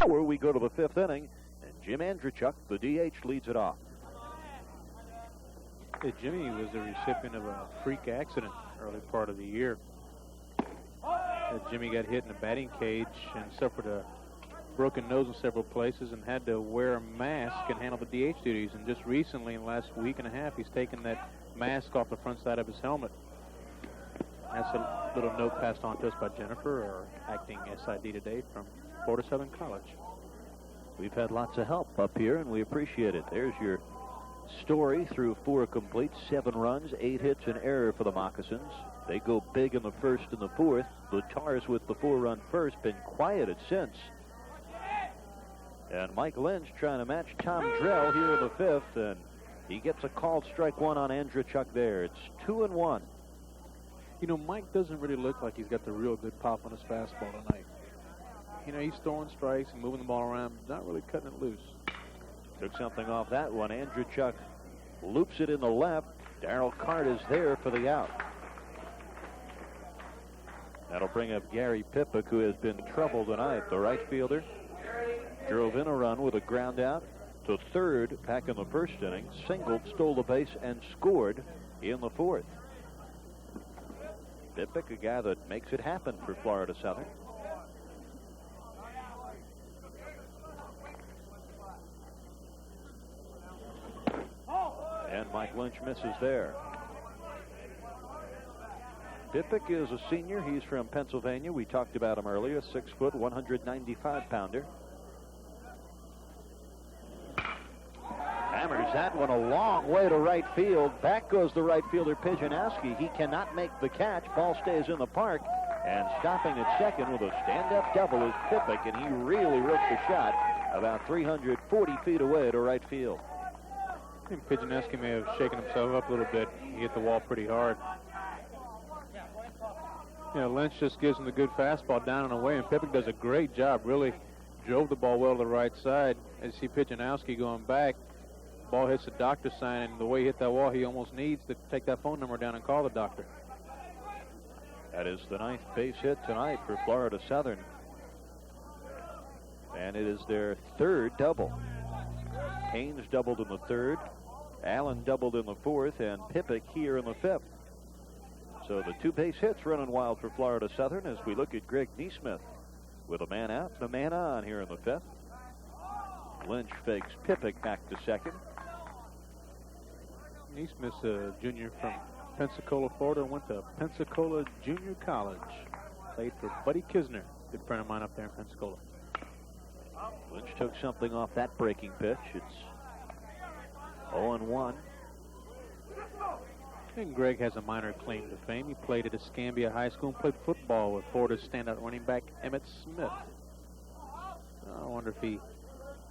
power. We go to the 5th inning, and Jim Andrzejczyk, the DH, leads it off. Yeah, Jimmy was the recipient of a freak accident early part of the year. Jimmy got hit in the batting cage and suffered a broken nose in several places and had to wear a mask and handle the DH duties. And just recently, in the last week and a half, he's taken that mask off the front side of his helmet. That's a little note passed on to us by Jennifer, our acting SID today from Florida Southern College. We've had lots of help up here, and we appreciate it. There's your story through 4 complete, 7 runs, 8 hits, and error for the Moccasins. They go big in the 1st and the 4th. The Tars with the 4-run first, been quieted since. And Mike Lynch trying to match Tom Drell here in the 5th, and he gets a called strike 1 on Andrzejczyk there. It's 2-1. You know, Mike doesn't really look like he's got the real good pop on his fastball tonight. You know, he's throwing strikes and moving the ball around, not really cutting it loose. Took something off that one. Andrzejczyk loops it in the left. Darryl Cart is there for the out. That'll bring up Gary Pippick, who has been trouble tonight. The right fielder drove in a run with a ground out to third back in the 1st inning, singled, stole the base, and scored in the 4th. Pippick, a guy that makes it happen for Florida Southern. And Mike Lynch misses there. Pippick is a senior. He's from Pennsylvania. We talked about him earlier. 6 foot, 195-pounder. Hammers that one a long way to right field. Back goes the right fielder, Pijanowski. He cannot make the catch. Ball stays in the park. And stopping at second with a stand-up double is Pippick, and he really ripped the shot about 340 feet away to right field. I think Pijanowski may have shaken himself up a little bit. He hit the wall pretty hard. You know, Lynch just gives him the good fastball down and away, and Pippick does a great job. Really drove the ball well to the right side. As you see Pijanowski going back, ball hits the doctor sign, and the way he hit that wall, he almost needs to take that phone number down and call the doctor. That is the 9th base hit tonight for Florida Southern. And it is their 3rd double. Haynes doubled in the 3rd. Allen doubled in the 4th, and Pippick here in the 5th. So the 2 base hits running wild for Florida Southern as we look at Greg Neesmith with a man out and a man on here in the 5th. Lynch fakes Pippick back to second. Neesmith's a junior from Pensacola, Florida, went to Pensacola Junior College. Played for Buddy Kisner, good friend of mine up there in Pensacola. Lynch took something off that breaking pitch. It's 0-1. I think Greg has a minor claim to fame. He played at Escambia High School and played football with Florida's standout running back Emmitt Smith. I wonder if he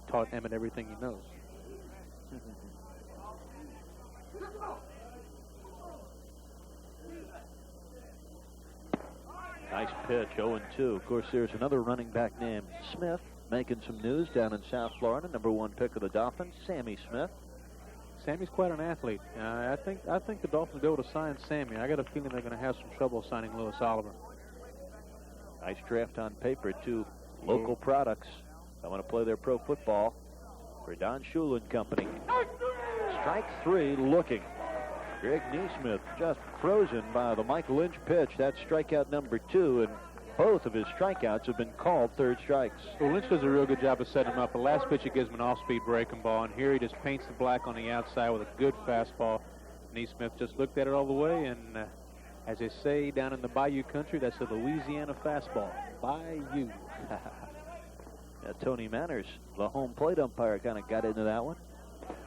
taught Emmitt everything he knows. Nice pitch, 0-2. Of course, there's another running back named Smith making some news down in South Florida. #1 pick of the Dolphins, Sammy Smith. Sammy's quite an athlete. I think the Dolphins will be able to sign Sammy. I got a feeling they're going to have some trouble signing Lewis Oliver. Nice draft on paper, too. Local products. I want to play their pro football for Don Shula and company. Strike 3 looking. Greg Neesmith just frozen by the Mike Lynch pitch. That's strikeout number 2, and both of his strikeouts have been called 3rd strikes. Well, Lynch does a real good job of setting him up. The last pitch, he gives him an off-speed breaking ball, and here he just paints the black on the outside with a good fastball. Neesmith just looked at it all the way, and as they say down in the Bayou country, that's a Louisiana fastball. Bayou. Yeah, Tony Manners, the home plate umpire, kind of got into that one,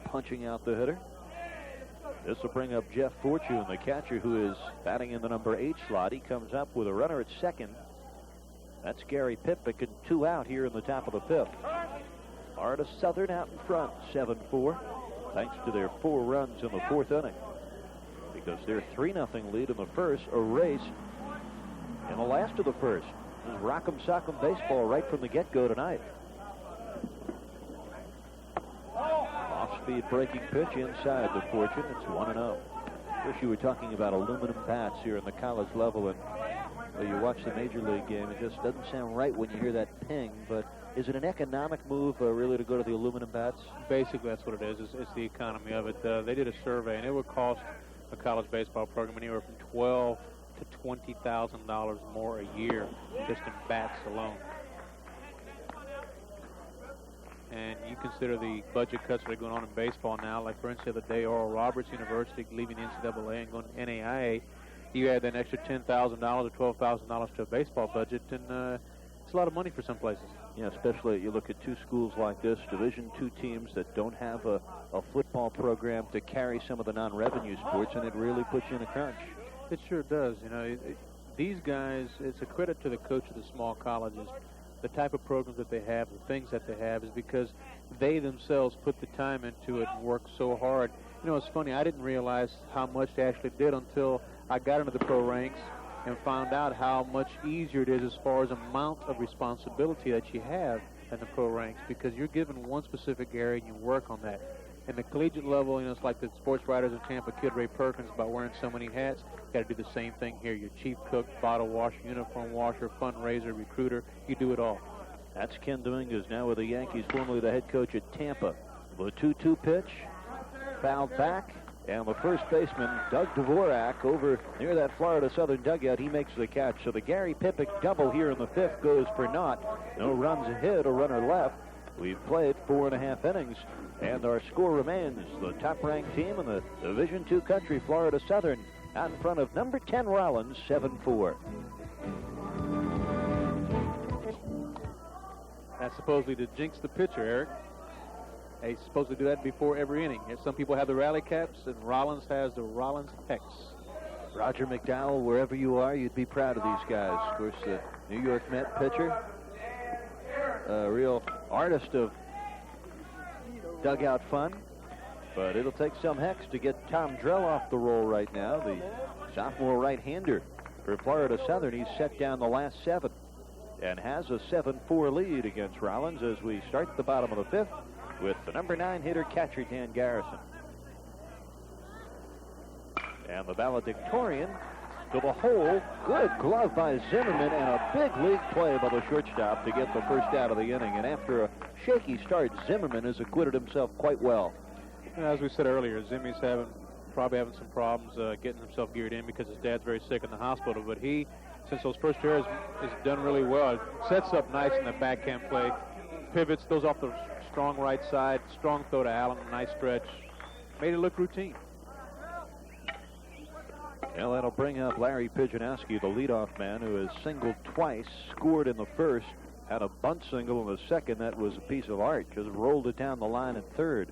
punching out the hitter. This will bring up Jeff Fortune, the catcher, who is batting in the number 8 slot. He comes up with a runner at second. That's Gary Pippick, and 2 out here in the top of the 5th. Florida Southern out in front, 7-4, thanks to their 4 runs in the 4th inning. Because their 3-0 lead in the 1st erased in the last of the 1st. This is Rock'em Sock'em baseball right from the get-go tonight. Off-speed breaking pitch inside the Fortune. It's 1-0. Wish you were talking about aluminum bats here in the college level, and Well, you watch the Major League game, it just doesn't sound right when you hear that ping, but is it an economic move really to go to the aluminum bats? Basically, that's what it is. It's the economy of it. They did a survey, and it would cost a college baseball program anywhere from $12,000 to $20,000 more a year just in bats alone. And you consider the budget cuts that are going on in baseball now, like for instance the other day, Oral Roberts University leaving the NCAA and going to NAIA. You add an extra $10,000 or $12,000 to a baseball budget, and it's a lot of money for some places. Yeah, especially you look at two schools like this, Division II teams that don't have a football program to carry some of the non-revenue sports, and it really puts you in a crunch. It sure does. You know, these guys, it's a credit to the coach of the small colleges. The type of programs that they have, the things that they have, is because they themselves put the time into it and work so hard. You know, it's funny, I didn't realize how much they actually did until I got into the pro ranks and found out how much easier it is as far as amount of responsibility that you have in the pro ranks, because you're given one specific area and you work on that. In the collegiate level, you know, it's like the sports writers in Tampa, Kid Ray Perkins, about wearing so many hats. You got to do the same thing here. You're chief cook, bottle washer, uniform washer, fundraiser, recruiter. You do it all. That's Ken Dominguez, now with the Yankees, formerly the head coach at Tampa. The 2-2 pitch, fouled back, and the first baseman, Doug Dvorak, over near that Florida Southern dugout, he makes the catch. So the Gary Pippick double here in the fifth goes for naught. No runs ahead, a runner left. We've played 4.5 innings, and our score remains the top-ranked team in the Division II country, Florida Southern, out in front of number 10 Rollins, 7-4. That's supposedly to jinx the pitcher, Eric. They supposed to do that before every inning. Some people have the rally caps, and Rollins has the Rollins Hex. Roger McDowell, wherever you are, you'd be proud of these guys. Of course, the New York Met pitcher, a real artist of dugout fun. But it'll take some hex to get Tom Drell off the roll right now, the sophomore right-hander for Florida Southern. He's set down the last 7 and has a 7-4 lead against Rollins as we start at the bottom of the 5th with the number 9 hitter, catcher Dan Garrison. And the valedictorian to the hole. Good glove by Zimmerman, and a big league play by the shortstop to get the first out of the inning. And after a shaky start, Zimmerman has acquitted himself quite well. As we said earlier, Zimmy's probably having some problems getting himself geared in because his dad's very sick in the hospital. But he, since those first years, has done really well. Sets up nice in the backhand play. Pivots, those off the strong right side. Strong throw to Allen, nice stretch. Made it look routine. Well, that'll bring up Larry Pijanowski, the leadoff man, who has singled twice, scored in the first, had a bunt single in the second. That was a piece of art, just rolled it down the line at third.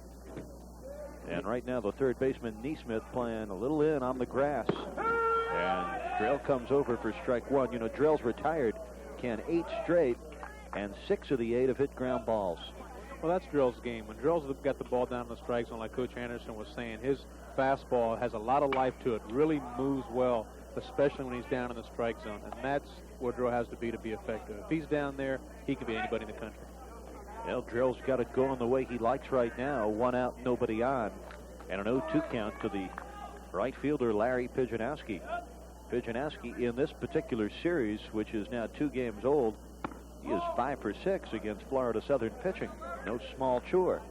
And right now, the third baseman, Neesmith, playing a little in on the grass. And Drell comes over for strike 1. You know, Drell's retired, Ken, 8 straight, and 6 of the 8 have hit ground balls. Well, that's Drell's game. When Drell's got the ball down in the strike zone, like Coach Anderson was saying, his fastball has a lot of life to it, really moves well, especially when he's down in the strike zone. And that's where Drell has to be effective. If he's down there, he can be anybody in the country. Well, Drell's got it going the way he likes right now. 1 out, nobody on. And an 0-2 count to the right fielder, Larry Pijanowski. Pijanowski, in this particular series, which is now 2 games old, he is 5 for 6 against Florida Southern pitching. No small chore.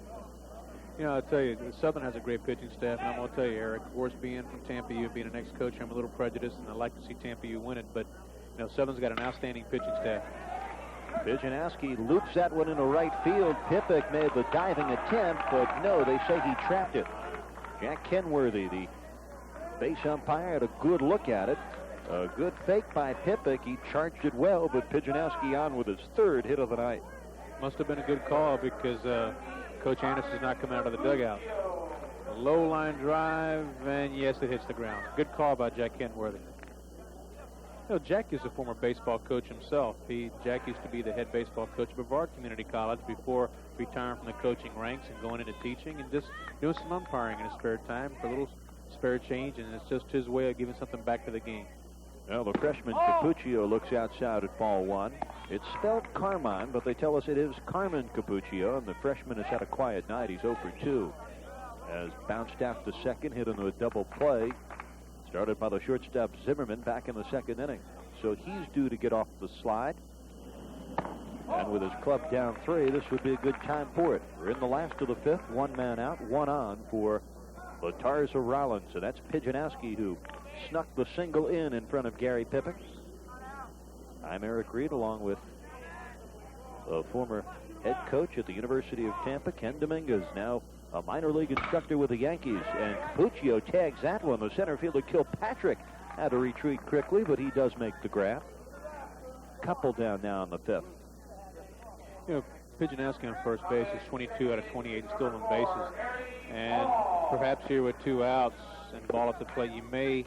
You know, I'll tell you, Southern has a great pitching staff, and I'm going to tell you, Eric, of course, being from Tampa U, being an ex-coach, I'm a little prejudiced, and I'd like to see Tampa U win it, but, you know, Southern's got an outstanding pitching staff. Pijanowski loops that one into right field. Pippick made the diving attempt, but no, they say he trapped it. Jack Kenworthy, the base umpire, had a good look at it. A good fake by Pippick. He charged it well, but Pijanowski on with his 3rd hit of the night. Must have been a good call because Coach Anderson's not coming out of the dugout. A low line drive, and yes, it hits the ground. Good call by Jack Kenworthy. You know, Jack is a former baseball coach himself. Jack used to be the head baseball coach of Brevard Community College before retiring from the coaching ranks and going into teaching and just doing some umpiring in his spare time for a little spare change, and it's just his way of giving something back to the game. Well, the freshman Capuccio looks outside at ball 1. It's spelled Carmine, but they tell us it is Carmen Capuccio, and the freshman has had a quiet night. He's 0 for 2. Has bounced out to second, hit into a double play. Started by the shortstop Zimmerman back in the 2nd inning. so he's due to get off the slide. And with his club down 3, this would be a good time for it. We're in the last of the 5th, 1 man out, 1 on for the Tars of Rollins. And that's Pijanowski who snuck the single in front of Gary Pippen. I'm Eric Reed, along with the former head coach at the University of Tampa, Ken Dominguez, now a minor league instructor with the Yankees. And Capuccio tags that one. The center fielder Kilpatrick had to retreat quickly, but he does make the grab. Couple down now in the 5th. You know, Pijanowski on first base is 22 out of 28 and still on bases. And perhaps here with 2 outs and ball at the plate, you may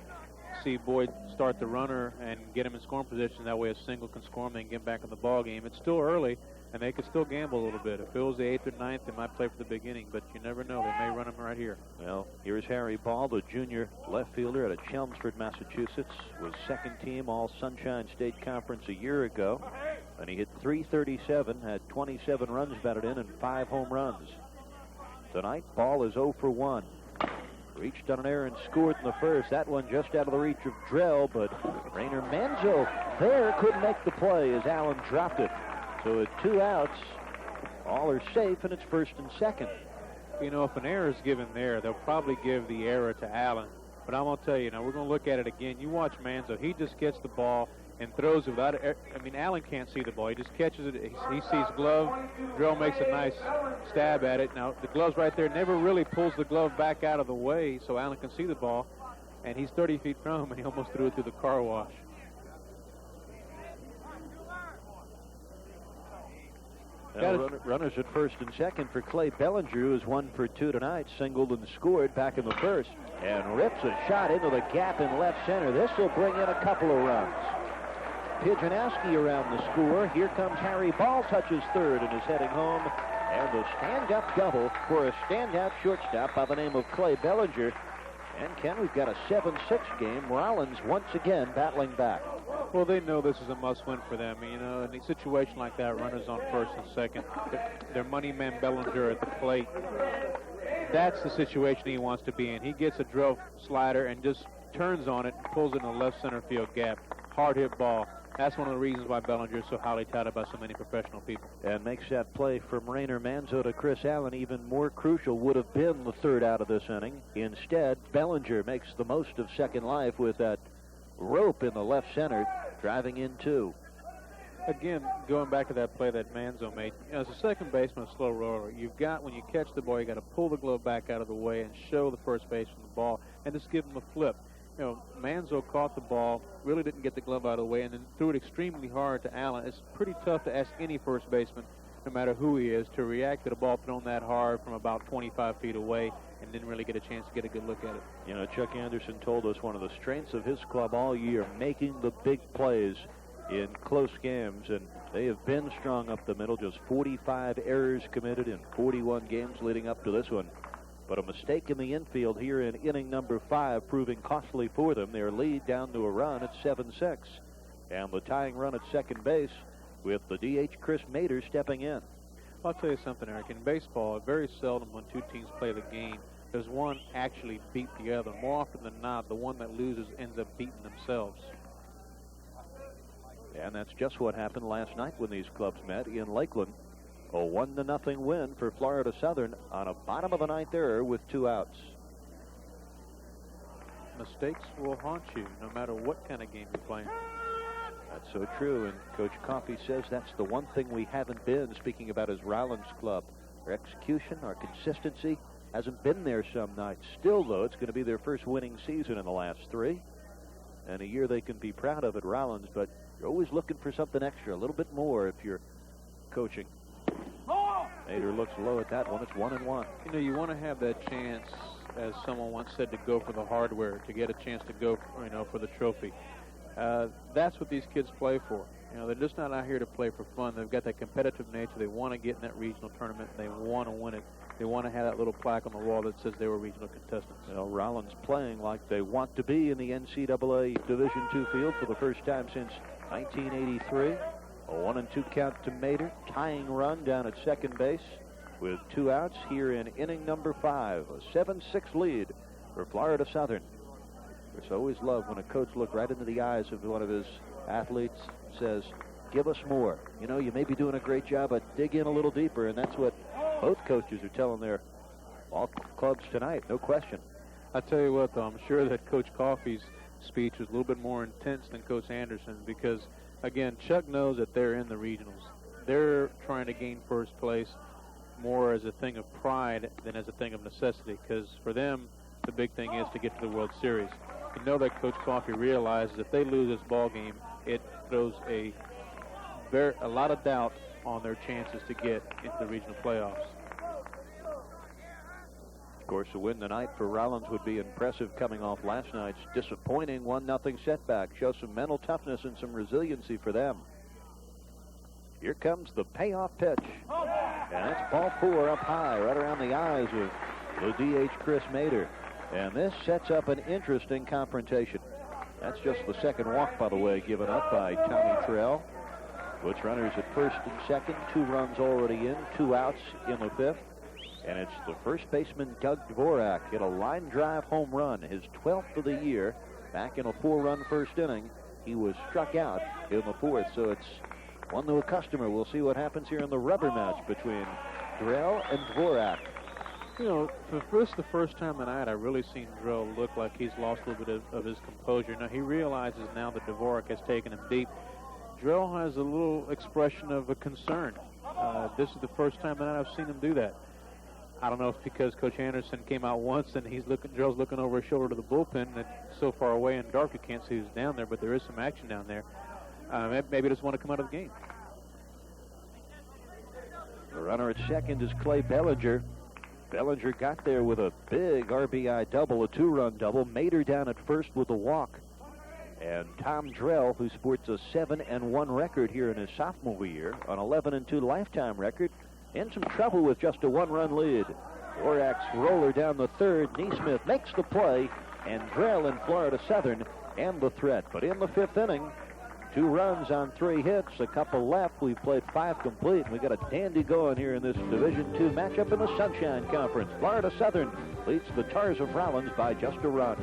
see Boyd start the runner and get him in scoring position. That way a single can score him and get him back in the ball game. It's still early, and they could still gamble a little bit. If it was the 8th or 9th, they might play for the beginning, but you never know. They may run him right here. Well, here's Harry Ball, the junior left fielder out of Chelmsford, Massachusetts. Was second team All-Sunshine State Conference a year ago. And he hit .337, had 27 runs batted in, and 5 home runs. Tonight, Ball is 0 for 1. Reached on an error and scored in the first. That one just out of the reach of Drell, but Rainer Manzo there couldn't make the play as Allen dropped it. So with 2 outs, all are safe, and it's first and second. You know, if an error is given there, they'll probably give the error to Allen. But I'm going to tell you, now we're going to look at it again. You watch Manzo. He just gets the ball and throws it without, I mean, Allen can't see the ball. He just catches it. He sees glove. Drell makes a nice stab at it. Now, the glove's right there. Never really pulls the glove back out of the way so Allen can see the ball. And he's 30 feet from him, and he almost threw it through the car wash. Runners at first and second for Clay Bellinger, who is 1 for 2 tonight. Singled and scored back in the first. And rips a shot into the gap in left center. This will bring in a couple of runs. Pijanowski around the score. Here comes Harry Ball, touches third and is heading home. And the stand-up double for a standout shortstop by the name of Clay Bellinger. And Ken, we've got a 7-6 game. Rollins once again battling back. Well, they know this is a must-win for them. You know, in a situation like that, runners on first and second, their money man Bellinger at the plate. That's the situation he wants to be in. He gets a drill slider and just turns on it, pulls it in the left center field gap. Hard hit ball. That's one of the reasons why Bellinger is so highly touted by so many professional people. And makes that play from Rainer Manzo to Chris Allen even more crucial. Would have been the 3rd out of this inning. Instead, Bellinger makes the most of second life with that rope in the left center, driving in 2. Again, going back to that play that Manzo made, you know, as a second baseman, a slow roller, you've got, when you catch the ball, you got to pull the glove back out of the way and show the first baseman the ball and just give him a flip. You know, Manzo caught the ball, really didn't get the glove out of the way, and then threw it extremely hard to Allen. It's pretty tough to ask any first baseman, no matter who he is, to react to the ball thrown that hard from about 25 feet away and didn't really get a chance to get a good look at it. You know, Chuck Anderson told us one of the strengths of his club all year, making the big plays in close games, and they have been strong up the middle. Just 45 errors committed in 41 games leading up to this one. But a mistake in the infield here in inning number 5 proving costly for them. Their lead down to a run at 7-6. And the tying run at second base with the DH Chris Mader stepping in. I'll tell you something, Eric. In baseball, very seldom when 2 teams play the game, does one actually beat the other. More often than not, the one that loses ends up beating themselves. And that's just what happened last night when these clubs met in Lakeland. A 1-0 win for Florida Southern on a bottom of the 9th error with 2 outs. Mistakes will haunt you no matter what kind of game you're playing. That's so true, and Coach Coffey says that's the one thing we haven't been, speaking about his Rollins club. Our execution, our consistency hasn't been there some nights. Still, though, it's going to be their first winning season in the last 3. And a year they can be proud of at Rollins, but you're always looking for something extra, a little bit more if you're coaching. Mader looks low at that one. It's 1-1. You know, you want to have that chance, as someone once said, to go for the hardware, to get a chance to go, you know, for the trophy. That's what these kids play for. You know, they're just not out here to play for fun. They've got that competitive nature. They want to get in that regional tournament. They want to win it. They want to have that little plaque on the wall that says they were regional contestants. You know, Rollins playing like they want to be in the NCAA Division II field for the first time since 1983. A 1-2 count to Mader. Tying run down at second base with 2 outs here in inning number 5. A 7-6 lead for Florida Southern. It's always love when a coach looks right into the eyes of one of his athletes says, give us more. You know, you may be doing a great job, but dig in a little deeper, and that's what both coaches are telling their all clubs tonight, no question. I tell you what, though, I'm sure that Coach Coffey's speech was a little bit more intense than Coach Anderson's because, again, Chuck knows that they're in the regionals. They're trying to gain first place more as a thing of pride than as a thing of necessity, because for them, the big thing is to get to the World Series. You know that Coach Coffey realizes if they lose this ball game, it throws a lot of doubt on their chances to get into the regional playoffs. Of course, a win tonight for Rollins would be impressive coming off last night's disappointing 1-0 setback. Show some mental toughness and some resiliency for them. Here comes the payoff pitch. And it's ball 4 up high, right around the eyes of the DH Chris Mader. And this sets up an interesting confrontation. That's just the second walk, by the way, given up by Tommy Trell. Puts runners at first and second. 2 runs already in, 2 outs in the 5th. And it's the first baseman, Doug Dvorak, hit a line drive home run, his 12th of the year, back in a 4-run first inning. He was struck out in the 4th, so it's one to a customer. We'll see what happens here in the rubber match between Drell and Dvorak. You know, for the first time tonight, I really seen Drell look like he's lost a little bit of his composure. Now, he realizes now that Dvorak has taken him deep. Drell has a little expression of a concern. This is the first time tonight I've seen him do that. I don't know if because Coach Anderson came out once and Drell's looking over his shoulder to the bullpen and it's so far away and dark you can't see who's down there, but there is some action down there. Maybe he doesn't want to come out of the game. The runner at second is Clay Bellinger. Bellinger got there with a big RBI double, a 2-run double. Mader down at first with a walk. And Tom Drell, who sports a 7-1 record here in his sophomore year, an 11-2 lifetime record, in some trouble with just a 1-run lead. Dvorak's roller down the 3rd. Neesmith makes the play, and Drell in Florida Southern and the threat. But in the 5th inning, 2 runs on 3 hits, a couple left. We've played 5 complete, and we got a dandy going here in this Division II matchup in the Sunshine Conference. Florida Southern leads the Tars of Rollins by just a run.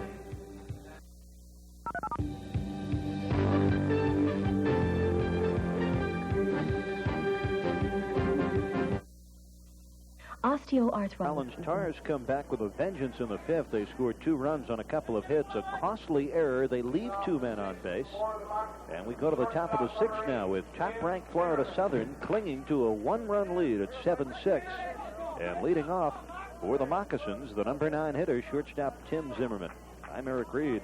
Osteoarthritis. Rollins Tars come back with a vengeance in the 5th. They scored 2 runs on a couple of hits. A costly error. They leave 2 men on base. And we go to the top of the 6th now with top-ranked Florida Southern clinging to a 1-run lead at 7-6. And leading off for the Moccasins, the number 9 hitter, shortstop Tim Zimmerman. I'm Eric Reed.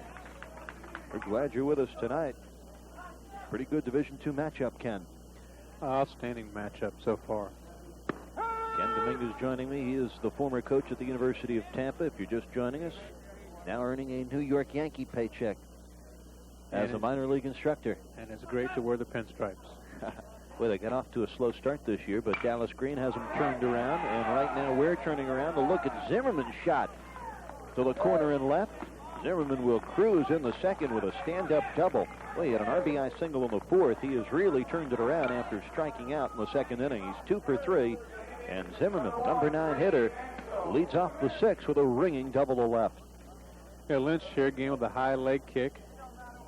We're glad you're with us tonight. Pretty good Division II matchup, Ken. Outstanding matchup so far. Ken Dominguez joining me. He is the former coach at the University of Tampa, if you're just joining us. Now earning a New York Yankee paycheck as a minor league instructor. And it's great to wear the pinstripes. Well, they got off to a slow start this year, but Dallas Green has them turned around. And right now we're turning around to look at Zimmerman's shot to the corner and left. Zimmerman will cruise in the 2nd with a stand-up double. Well, he had an RBI single in the 4th. He has really turned it around after striking out in the 2nd inning. He's 2 for 3. And Zimmerman, the number 9 hitter, leads off the 6th with a ringing double to left. Yeah, Lynch here again with a high leg kick.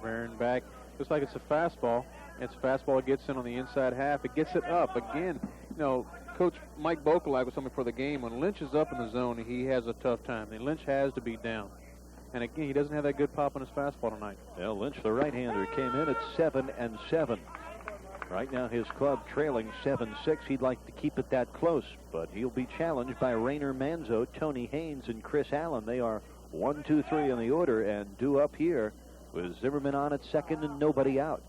Rearing back. Looks like it's a fastball. It's a fastball. It gets in on the inside half. It gets it up. Again, you know, Coach Mike Bokelak was something for the game. When Lynch is up in the zone, he has a tough time. And Lynch has to be down. And again, he doesn't have that good pop on his fastball tonight. Well, Lynch, the right-hander, came in at 7-7. Right now, his club trailing 7-6. He'd like to keep it that close, but he'll be challenged by Rainer Manzo, Tony Haynes, and Chris Allen. They are 1, 2, 3 in the order and due up here with Zimmerman on at 2nd and nobody out.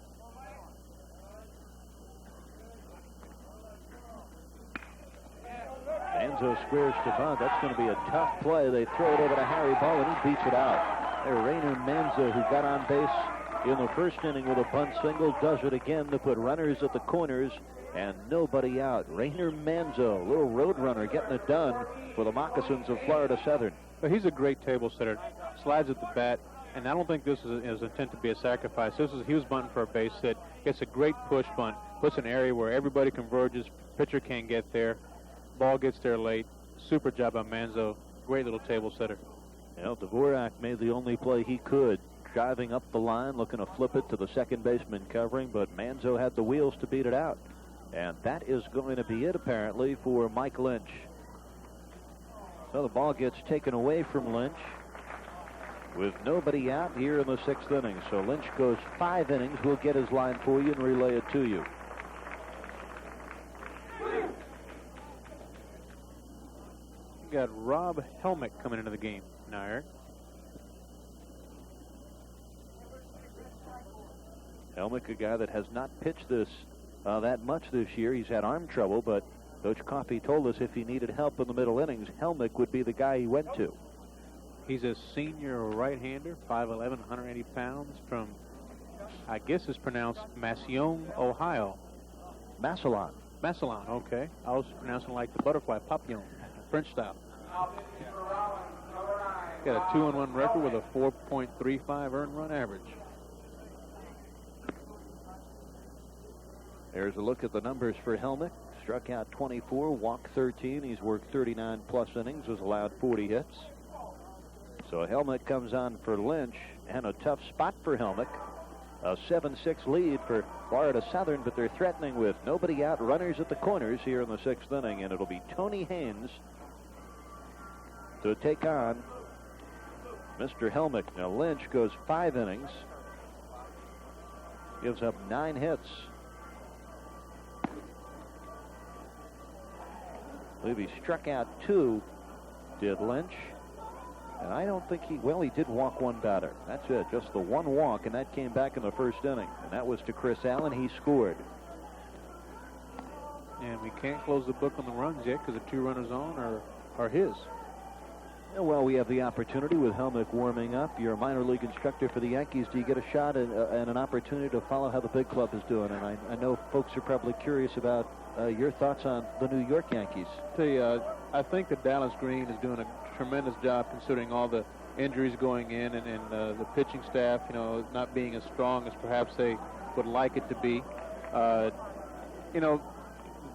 Manzo squares to bunt. That's going to be a tough play. They throw it over to Harry Ball, and he beats it out. There, Rainer Manzo, who got on base in the 1st inning with a bunt single, does it again to put runners at the corners and nobody out. Rainer Manzo, little road runner, getting it done for the Moccasins of Florida Southern. But he's a great table setter. Slides at the bat, and I don't think this is intent to be a sacrifice. He was bunting for a base hit. Gets a great push bunt. Puts an area where everybody converges. Pitcher can't get there. Ball gets there late. Super job by Manzo. Great little table setter. Well, Dvorak made the only play he could. driving up the line, looking to flip it to the second baseman covering, but Manzo had the wheels to beat it out. And that is going to be it, apparently, for Mike Lynch. So the ball gets taken away from Lynch with nobody out here in the 6th inning. So Lynch goes 5 innings. We'll get his line for you and relay it to you. You got Rob Helmick coming into the game now, Eric. Helmick, a guy that has not pitched this that much this year. He's had arm trouble, but Coach Coffey told us if he needed help in the middle innings, Helmick would be the guy he went to. He's a senior right-hander, 5'11", 180 pounds, from, I guess it's pronounced Massillon, Ohio. Massillon. Massillon, okay. I was pronouncing like the butterfly, papillon, French style. Got a 2-1 record with a 4.35 earned run average. There's a look at the numbers for Helmick. Struck out 24, walked 13. He's worked 39-plus innings, was allowed 40 hits. So Helmick comes on for Lynch, and a tough spot for Helmick. A 7-6 lead for Florida Southern, but they're threatening with nobody out, runners at the corners here in the 6th inning, and it'll be Tony Haynes to take on Mr. Helmick. Now Lynch goes 5 innings, gives up 9 hits. I believe he struck out 2, did Lynch. And I don't think he did walk 1 batter. That's it, just the 1 walk, and that came back in the 1st inning. And that was to Chris Allen. He scored. And we can't close the book on the runs yet because the 2 runners on are his. Yeah, well, we have the opportunity with Helmick warming up. You're a minor league instructor for the Yankees. Do you get a shot and an opportunity to follow how the big club is doing? And I know folks are probably curious about your thoughts on the New York Yankees. Tell you, I think that Dallas Green is doing a tremendous job considering all the injuries going in and the pitching staff, not being as strong as perhaps they would like it to be.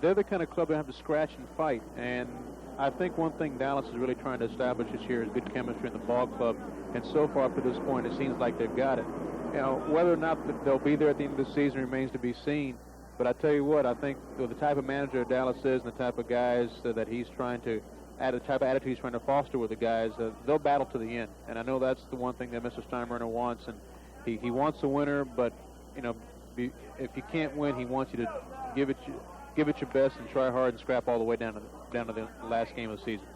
They're the kind of club that have to scratch and fight. And I think one thing Dallas is really trying to establish this year is good chemistry in the ball club. And so far up to this point, it seems like they've got it. Whether or not they'll be there at the end of the season remains to be seen. But I tell you what, I think the type of manager Dallas is and the type of guys that he's trying to add, the type of attitude he's trying to foster with the guys, they'll battle to the end. And I know that's the one thing that Mr. Steinbrenner wants. And he wants a winner, but, if you can't win, he wants you to give it your best and try hard and scrap all the way down to the last game of the season.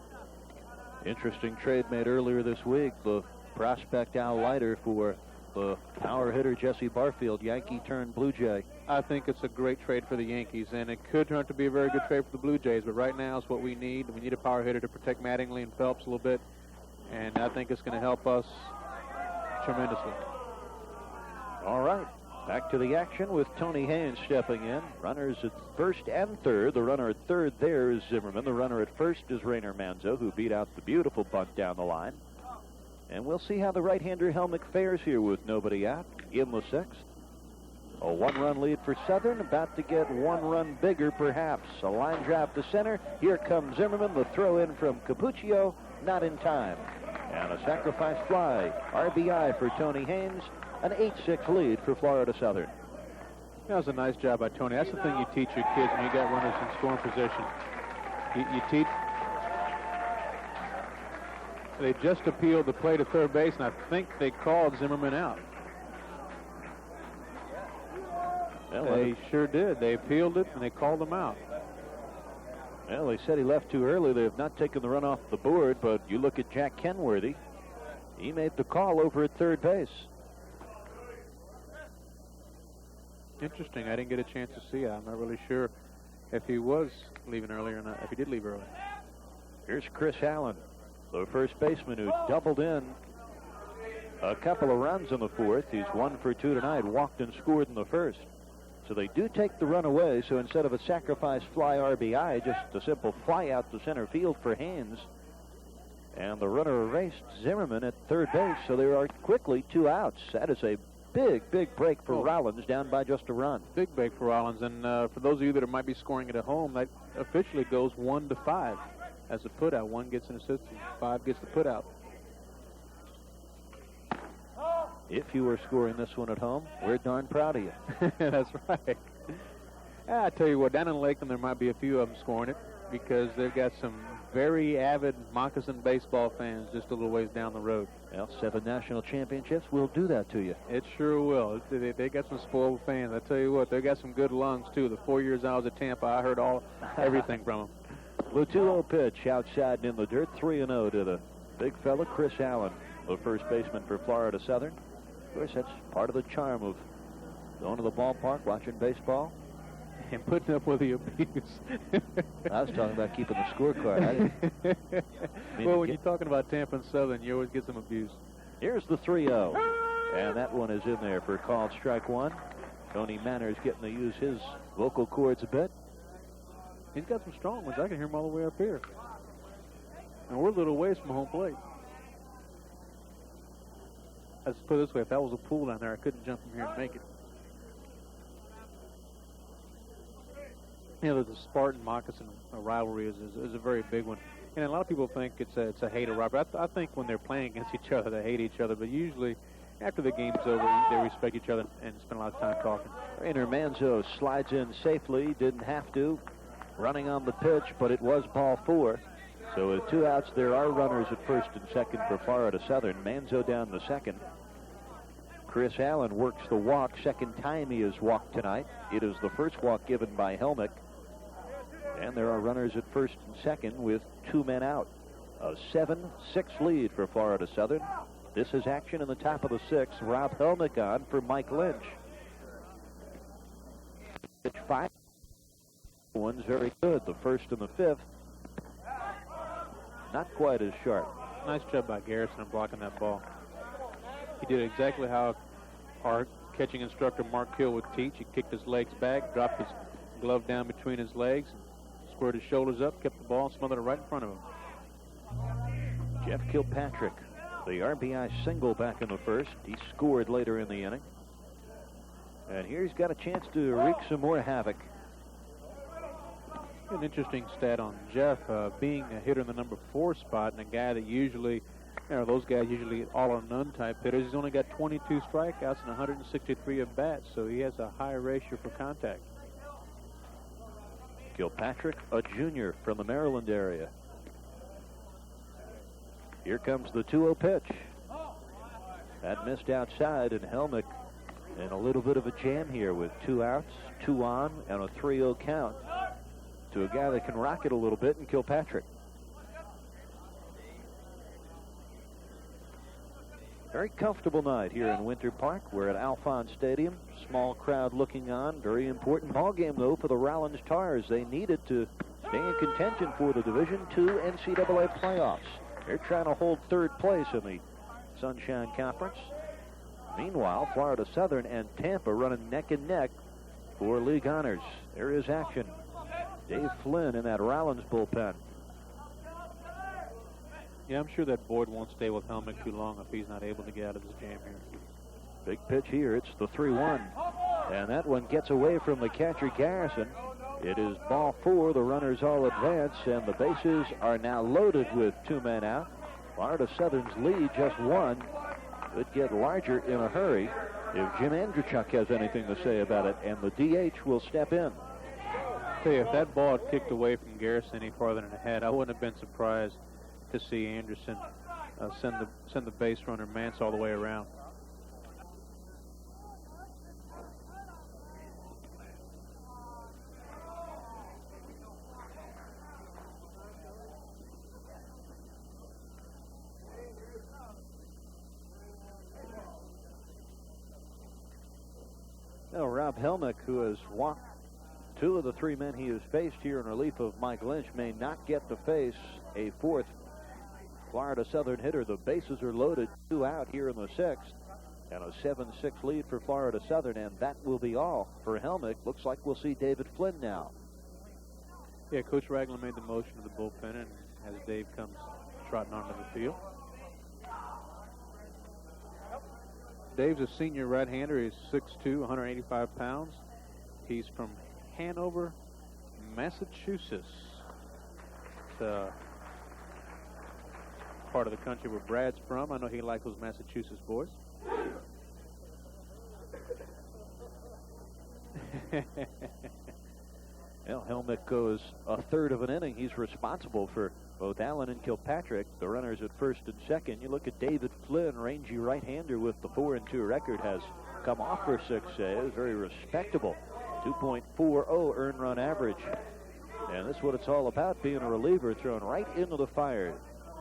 Interesting trade made earlier this week. The prospect Al Leiter for the power hitter Jesse Barfield, Yankee turned Blue Jay. I think it's a great trade for the Yankees, and it could turn out to be a very good trade for the Blue Jays, but right now it's what we need. We need a power hitter to protect Mattingly and Phelps a little bit, and I think it's going to help us tremendously. All right, back to the action with Tony Haynes stepping in. Runners at first and third. The runner at third there is Zimmerman. The runner at first is Rainer Manzo, who beat out the beautiful bunt down the line. And we'll see how the right-hander Helmick fares here with nobody out in the 6th. A 1-run lead for Southern, about to get 1 run bigger perhaps. A line drive to center. Here comes Zimmerman. The throw in from Capuccio, not in time. And a sacrifice fly. RBI for Tony Haynes. An 8-6 lead for Florida Southern. That was a nice job by Tony. That's the thing you teach your kids when you got runners in scoring position. You teach. They just appealed the play to third base, and I think they called Zimmerman out. They sure did. They appealed it, and they called him out. Well, they said he left too early. They have not taken the run off the board, but you look at Jack Kenworthy. He made the call over at third base. Interesting. I didn't get a chance to see it. I'm not really sure if he was leaving early or not, if he did leave early. Here's Chris Allen, the first baseman who doubled in a couple of runs in the 4th. He's 1 for 2 tonight, walked and scored in the 1st. So they do take the run away, so instead of a sacrifice fly RBI, just a simple fly out to center field for Haynes. And the runner erased Zimmerman at third base, so there are quickly 2 outs. That is a big break for Rollins, down by just a run. Big break for Rollins, and for those of you that might be scoring it at home, that officially goes 1-5 as a put out. 1 gets an assist, 5 gets the put out. If you were scoring this one at home, we're darn proud of you. That's right. I tell you what, down in Lakeland, there might be a few of them scoring it because they've got some very avid moccasin baseball fans just a little ways down the road. Well, 7 national championships will do that to you. It sure will. They got some spoiled fans. I tell you what, they got some good lungs, too. The 4 years I was at Tampa, I heard everything from them. The 2-0 pitch outside and in the dirt, 3-0 to the big fella, Chris Allen, the first baseman for Florida Southern. Of course, that's part of the charm of going to the ballpark, watching baseball. And putting up with the abuse. I was talking about keeping the scorecard. Well, when you're talking about Tampa and Southern, you always get some abuse. Here's the 3-0. And that one is in there for called strike one. Tony Manners getting to use his vocal cords a bit. He's got some strong ones. I can hear him all the way up here. And we're a little ways from home plate. Let's put it this way. If that was a pool down there, I couldn't jump from here and make it. You know, the Spartan-Moccasin rivalry is a very big one. And a lot of people think it's a hate or rivalry. I think when they're playing against each other, they hate each other. But usually, after the game's over, they respect each other and spend a lot of time talking. Rainer Manzo slides in safely. Didn't have to. Running on the pitch, but it was ball 4. So with 2 outs, there are runners at first and second for Florida Southern. Manzo down the second. Chris Allen works the walk. Second time he has walked tonight. It is the first walk given by Helmick. And there are runners at first and second with 2 men out. A 7-6 lead for Florida Southern. This is action in the top of the 6th. Rob Helmick on for Mike Lynch. Pitch 5. One's very good. The first and the 5th. Not quite as sharp. Nice job by Garrison in blocking that ball. He did exactly how our catching instructor Mark Hill would teach. He kicked his legs back, dropped his glove down between his legs, and squared his shoulders up, kept the ball, smothered it right in front of him. Jeff Kilpatrick, the RBI single back in the first. He scored later in the inning. And here he's got a chance to wreak some more havoc. An interesting stat on Jeff, being a hitter in the number 4 spot and a guy that usually, those guys usually all or none type hitters. He's only got 22 strikeouts and 163 at bats, so he has a high ratio for contact. Kilpatrick, a junior from the Maryland area. Here comes the 2-0 pitch. That missed outside, and Helmick in a little bit of a jam here with 2 outs, 2 on, and a 3-0 count to a guy that can rock it a little bit in Kilpatrick. Very comfortable night here in Winter Park. We're at Alphonse Stadium. Small crowd looking on. Very important ball game, though, for the Rollins Tars. They needed to stay in contention for the Division II NCAA playoffs. They're trying to hold 3rd place in the Sunshine Conference. Meanwhile, Florida Southern and Tampa running neck and neck for league honors. There is action. Dave Flynn in that Rollins bullpen. Yeah, I'm sure that Boyd won't stay with Helmick too long if he's not able to get out of this jam here. Big pitch here. It's the 3-1. And that one gets away from the catcher, Garrison. It is ball 4. The runners all advance, and the bases are now loaded with 2 men out. Florida Southern's lead just 1. Could get larger in a hurry if Jim Andrzejczuk has anything to say about it, and the DH will step in. Tell you, if that ball had kicked away from Garrison any farther than it had, I wouldn't have been surprised to see Anderson send the base runner Mance all the way around. Now, Rob Helmick, who has walked 2 of the 3 men he has faced here in relief of Mike Lynch, may not get to face a 4th Florida Southern hitter. The bases are loaded, 2 out here in the 6th, and a 7-6 lead for Florida Southern, and that will be all for Helmick. Looks like we'll see David Flynn now. Yeah, Coach Ragland made the motion to the bullpen, and as Dave comes trotting onto the field. Dave's a senior right-hander. He's 6'2", 185 pounds. He's from Hanover, Massachusetts. It's part of the country where Brad's from. I know he likes those Massachusetts boys. Well, Helmick goes a third of an inning. He's responsible for both Allen and Kilpatrick, the runners at first and second. You look at David Flynn, rangy right-hander with the 4-2 record, has come off for 6 saves. Very respectable 2.40 earned run average. And this is what it's all about, being a reliever, thrown right into the fire.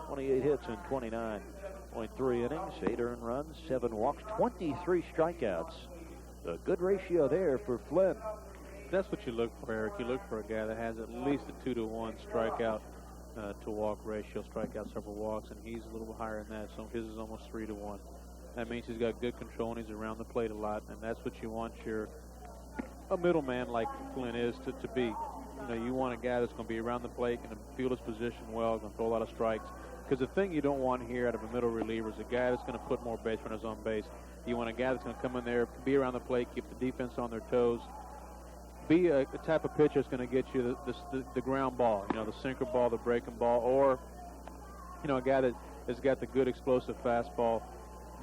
28 hits in 29.3 innings, 8 earned runs, 7 walks, 23 strikeouts. A good ratio there for Flynn. That's what you look for, Eric. You look for a guy that has at least a 2-to-1 strikeout to walk ratio, strike out several walks, and he's a little higher than that, so his is almost 3-to-1. That means he's got good control and he's around the plate a lot, and that's what you want a middleman like Flynn is to be. You know, you want a guy that's going to be around the plate, going to field his position well, going to throw a lot of strikes. Because the thing you don't want here out of a middle reliever is a guy that's going to put more base runners on base. You want a guy that's going to come in there, be around the plate, keep the defense on their toes, be a type of pitcher that's going to get you the ground ball, you know, the sinker ball, the breaking ball, or, you know, a guy that has got the good explosive fastball,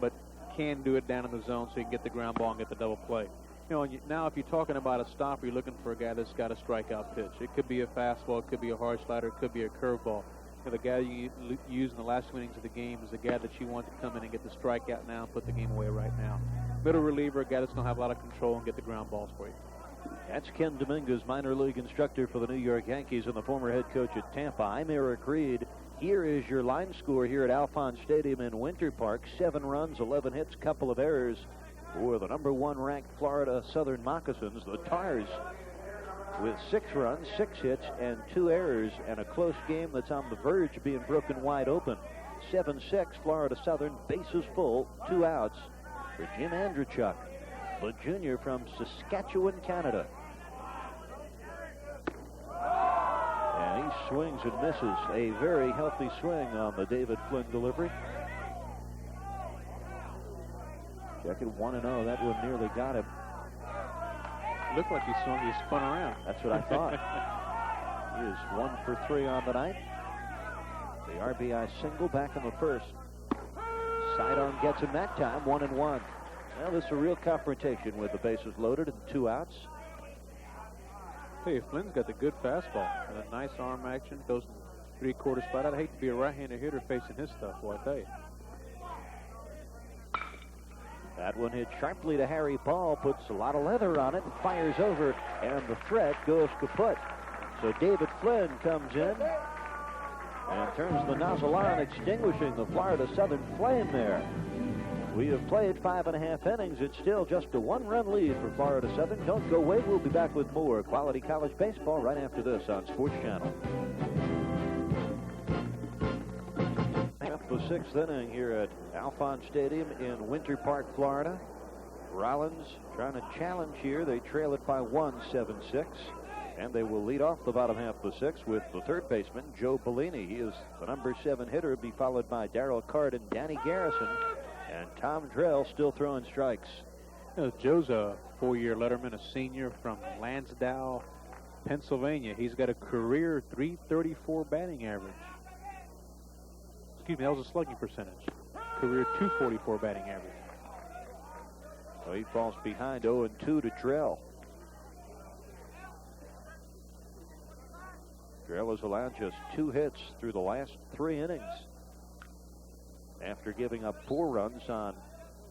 but can do it down in the zone so you can get the ground ball and get the double play. You know, now if you're talking about a stopper, you're looking for a guy that's got a strikeout pitch. It could be a fastball, it could be a hard slider, it could be a curveball. You know, the guy you use in the last innings of the game is the guy that you want to come in and get the strikeout now and put the game away right now. Middle reliever, a guy that's going to have a lot of control and get the ground balls for you. That's Ken Dominguez, minor league instructor for the New York Yankees and the former head coach at Tampa. I'm Eric Reed. Here is your line score here at Alphonse Stadium in Winter Park. 7 runs, 11 hits, couple of errors for the number 1 ranked Florida Southern Moccasins, the Tars, with 6 runs, 6 hits, and 2 errors, and a close game that's on the verge of being broken wide open. 7-6, Florida Southern, bases full, 2 outs for Jim Andrechuk, the junior from Saskatchewan, Canada. And he swings and misses. A very healthy swing on the David Flynn delivery. Check it 1-0. That one nearly got him. Looked like he spun around. That's what I thought. He is 1 for 3 on the night. The RBI single back in the first. Sidearm gets him that time, 1-1. Well, this is a real confrontation with the bases loaded and 2 outs. Hey, Flynn's got the good fastball and a nice arm action. Goes in 3/4 spot. I'd hate to be a right-handed hitter facing his stuff, well, I tell you. That one hit sharply to Harry Paul, puts a lot of leather on it, and fires over, and the threat goes kaput. So David Flynn comes in and turns the nozzle on, extinguishing the Florida Southern flame there. We have played 5.5 innings. It's still just a 1-run lead for Florida Southern. Don't go away. We'll be back with more quality college baseball right after this on Sports Channel. The 6th inning here at Alphonse Stadium in Winter Park, Florida. Rollins trying to challenge here. They trail it by 1, 7-6. And they will lead off the bottom half of the 6th with the third baseman, Joe Bellini. He is the number 7 hitter, be followed by Darrell Card and Danny Garrison. And Tom Drell still throwing strikes. You know, Joe's a 4-year letterman, a senior from Lansdowne, Pennsylvania. He's got a career .334 batting average. Excuse me, that was a slugging percentage. Career .244 batting average. So he falls behind 0-2 to Drell. Drell has allowed just 2 hits through the last 3 innings, after giving up 4 runs on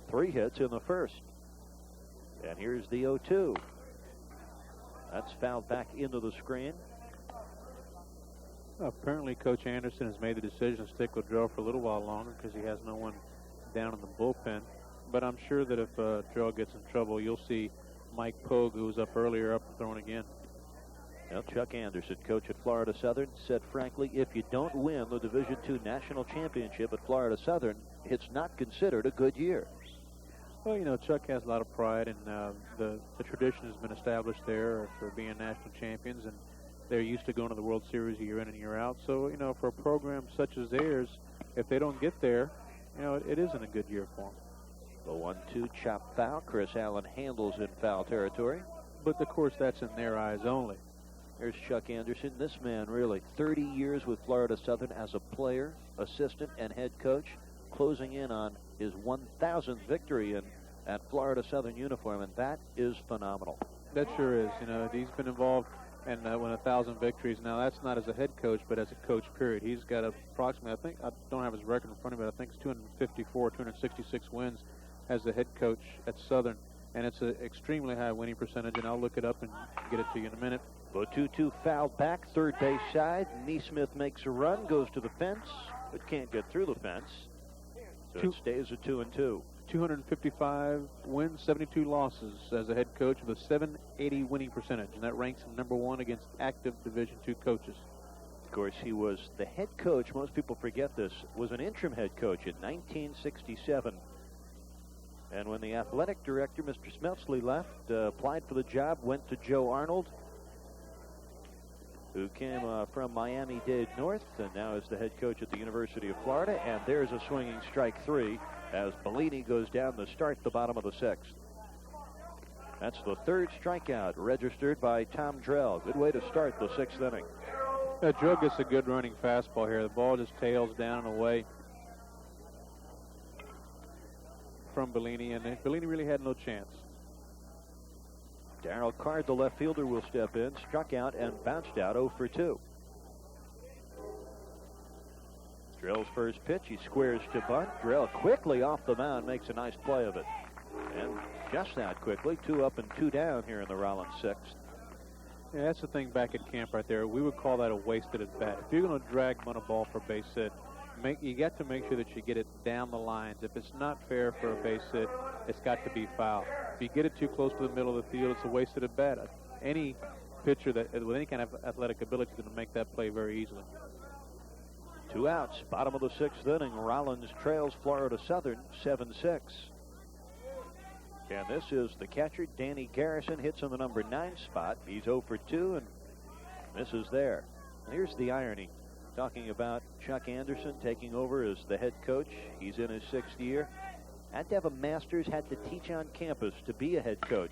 3 hits in the first. And here's the 0-2. That's fouled back into the screen. Apparently, Coach Anderson has made the decision to stick with Drell for a little while longer because he has no one down in the bullpen. But I'm sure that if Drell gets in trouble, you'll see Mike Pogue, who was up earlier, up and throwing again. Well, Chuck Anderson, coach at Florida Southern, said, frankly, if you don't win the Division II National Championship at Florida Southern, it's not considered a good year. Well, you know, Chuck has a lot of pride, and the tradition has been established there for being national champions, and they're used to going to the World Series year in and year out. So, you know, for a program such as theirs, if they don't get there, you know, it isn't a good year for them. The 1-2 chop foul. Chris Allen handles in foul territory. But, of course, that's in their eyes only. There's Chuck Anderson. This man, really, 30 years with Florida Southern as a player, assistant, and head coach, closing in on his 1,000th victory at Florida Southern uniform, and that is phenomenal. That sure is. You know, he's been involved and won 1,000 victories. Now, that's not as a head coach, but as a coach, period. He's got approximately, I think, I don't have his record in front of me, but I think it's 254, 266 wins as the head coach at Southern. And it's an extremely high winning percentage, and I'll look it up and get it to you in a minute. The 2-2 fouled back, third base side. Neesmith makes a run, goes to the fence, but can't get through the fence. So it stays at 2-2. 255 wins, 72 losses as a head coach with a 780 winning percentage, and that ranks him #1 against active Division II coaches. Of course, he was the head coach. Most people forget this. Was an interim head coach in 1967. And when the athletic director, Mr. Smeltsley, left, applied for the job, went to Joe Arnold, who came from Miami-Dade North, and now is the head coach at the University of Florida. And there's a swinging strike 3 as Bellini goes down to start the bottom of the 6th. That's the 3rd strikeout registered by Tom Drell. Good way to start the 6th inning. Drell gets a good running fastball here. The ball just tails down and away from Bellini, and Bellini really had no chance. Darrell Card, the left fielder, will step in, struck out and bounced out 0 for 2. Drell's first pitch, he squares to bunt. Drell quickly off the mound makes a nice play of it. And just that quickly, 2 up and 2 down here in the Rollins 6th. Yeah, that's the thing back at camp right there. We would call that a wasted at bat. If you're going to drag him on a ball for a base hit, you got to make sure that you get it down the lines. If it's not fair for a base hit, it's got to be foul. If you get it too close to the middle of the field, it's a wasted at bat. Any pitcher that with any kind of athletic ability is going to make that play very easily. 2 outs, bottom of the 6th inning. Rollins trails Florida Southern 7-6. And this is the catcher, Danny Garrison, hits in the number 9 spot. He's 0 for 2 and misses there. Here's the irony. Talking about Chuck Anderson taking over as the head coach. He's in his 6th year. Had to have a master's, had to teach on campus to be a head coach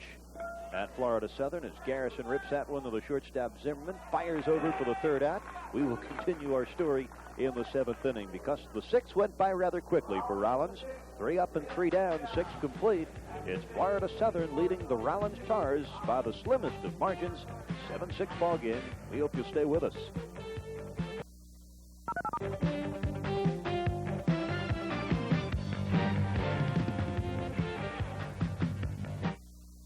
at Florida Southern as Garrison rips that one to the shortstop Zimmerman, fires over for the 3rd out. We will continue our story in the 7th inning because the 6th went by rather quickly for Rollins. 3 up and 3 down, 6 complete. It's Florida Southern leading the Rollins Tars by the slimmest of margins. 7-6 ball game. We hope you'll stay with us.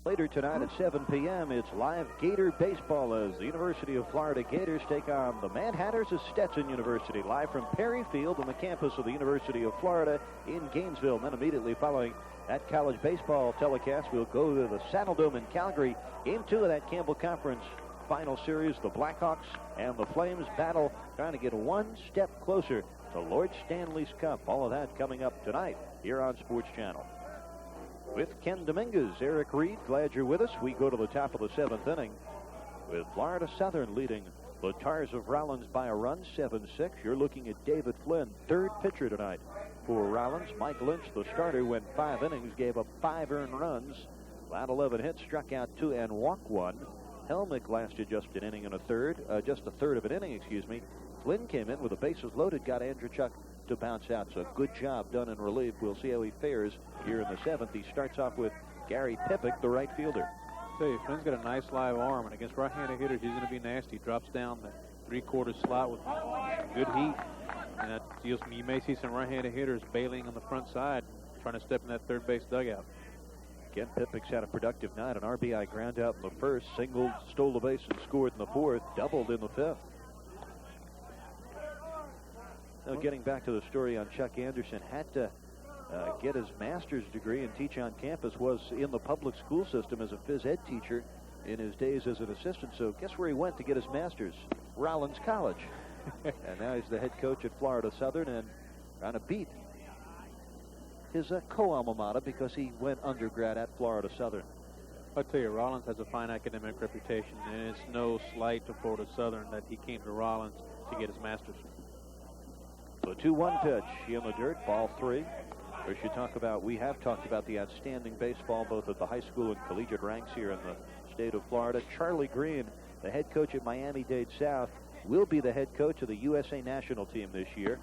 Later tonight at 7 p.m., it's live Gator baseball as the University of Florida Gators take on the Mad Hatters of Stetson University, live from Perry Field on the campus of the University of Florida in Gainesville. And then immediately following that college baseball telecast, we'll go to the Saddle Dome in Calgary. Game 2 of that Campbell Conference final series. The Blackhawks and the Flames battle, trying to get one step closer to Lord Stanley's Cup. All of that coming up tonight here on Sports Channel. With Ken Dominguez, Eric Reed, glad you're with us. We go to the top of the 7th inning with Florida Southern leading the Tars of Rollins by a run, 7-6. You're looking at David Flynn, 3rd pitcher tonight for Rollins. Mike Lynch, the starter, went 5 innings, gave up 5 earned runs, allowed 11 hits, struck out 2 and walked 1. Helmick lasted just an inning and a third, just a third of an inning, excuse me. Flynn came in with the bases loaded, got Andrew Chuck to bounce out. So good job done in relief. We'll see how he fares here in the 7th. He starts off with Gary Pippick, the right fielder. Tell you, Flynn's got a nice live arm, and against right-handed hitters, he's going to be nasty. Drops down the 3/4 slot with good heat. And you may see some right-handed hitters bailing on the front side, trying to step in that 3rd base dugout. Again, Pippick's had a productive night. An RBI ground out in the 1st, singled, stole the base, and scored in the 4th, doubled in the 5th. Now, getting back to the story on Chuck Anderson, had to get his master's degree and teach on campus, was in the public school system as a phys ed teacher in his days as an assistant. So guess where he went to get his master's? Rollins College. And now he's the head coach at Florida Southern and trying to beat his co-alma mater because he went undergrad at Florida Southern. I'll tell you, Rollins has a fine academic reputation, and it's no slight to Florida Southern that he came to Rollins to get his master's. The 2-1 pitch in the dirt, ball 3. We have talked about the outstanding baseball both at the high school and collegiate ranks here in the state of Florida. Charlie Green, the head coach at Miami-Dade South, will be the head coach of the USA national team this year,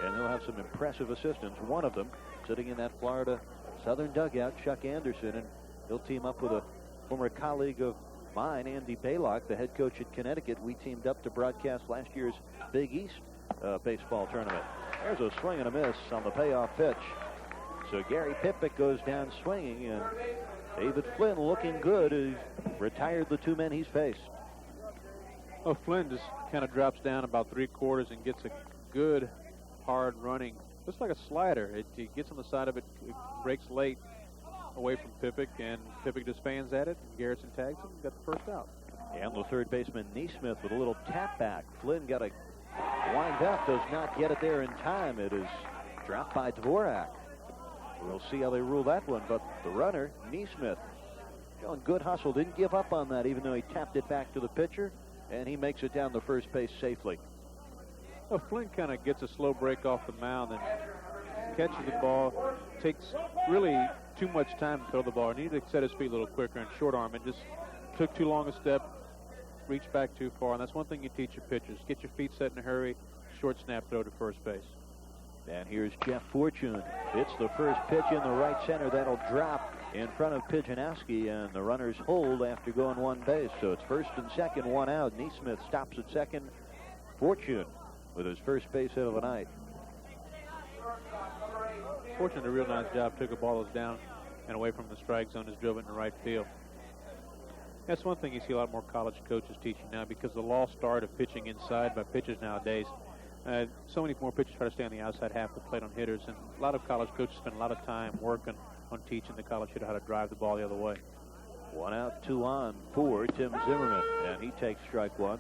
and he'll have some impressive assistants. One of them sitting in that Florida Southern dugout, Chuck Anderson, and he'll team up with a former colleague of mine, Andy Baylock, the head coach at Connecticut. We teamed up to broadcast last year's Big East baseball tournament. There's a swing and a miss on the payoff pitch. So Gary Pippick goes down swinging, and David Flynn looking good. He retired the two men he's faced. Well, Flynn just kind of drops down about 3/4 and gets a good, hard running, just like a slider. It gets on the side of it, it breaks late away from Pippick, and Pippick just fans at it, and Garrison tags him and got the first out. And the third baseman, Neesmith, with a little tap back. Flynn got a wind up, does not get it there in time. It is dropped by Dvorak. We'll see how they rule that one, but the runner, Neesmith, showing good hustle, didn't give up on that, even though he tapped it back to the pitcher, and he makes it down the first base safely. Well, Flynn kind of gets a slow break off the mound and catches the ball, takes really too much time to throw the ball. He needed to set his feet a little quicker and short arm, and just took too long a step, reached back too far, and that's one thing you teach your pitchers. Get your feet set in a hurry, short snap throw to first base. And here's Jeff Fortune. It's the first pitch in the right center. That'll drop in front of Pijanowski, and the runners hold after going one base. So it's first and second, one out. Neesmith stops at second. Fortune with his first base hit of the night. Fortune did a real nice job. Took a ball that was down and away from the strike zone, just drove it in right field. That's one thing you see a lot more college coaches teaching now, because the lost art of pitching inside by pitchers nowadays. So many more pitchers try to stay on the outside half of the plate on hitters, and a lot of college coaches spend a lot of time working on teaching the college hitter how to drive the ball the other way. 1 out, 2 on for Tim Zimmerman, and he takes strike one.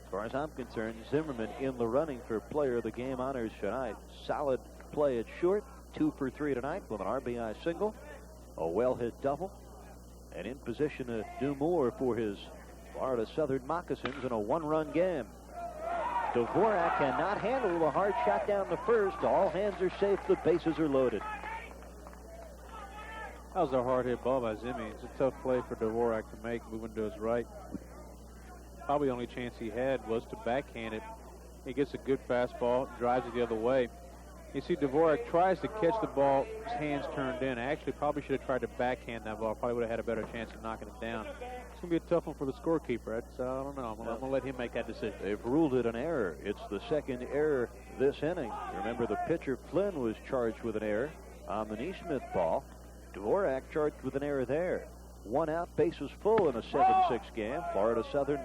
As far as I'm concerned, Zimmerman in the running for player of the game honors tonight. Solid play at short, 2 for 3 tonight with an RBI single, a well-hit double, and in position to do more for his Florida Southern Moccasins in a one-run game. Dvorak cannot handle the hard shot down the first. All hands are safe. The bases are loaded. That was a hard hit ball by Zimmy. It's a tough play for Dvorak to make, moving to his right. Probably the only chance he had was to backhand it. He gets a good fastball, drives it the other way. You see Dvorak tries to catch the ball, his hands turned in. Actually, probably should have tried to backhand that ball. Probably would have had a better chance of knocking it down. It's going to be a tough one for the scorekeeper. I don't know. I'm going to let him make that decision. They've ruled it an error. It's the second error this inning. Remember, the pitcher Flynn was charged with an error on the Neesmith ball. Dvorak charged with an error there. 1 out, bases full in a 7-6 game. Florida Southern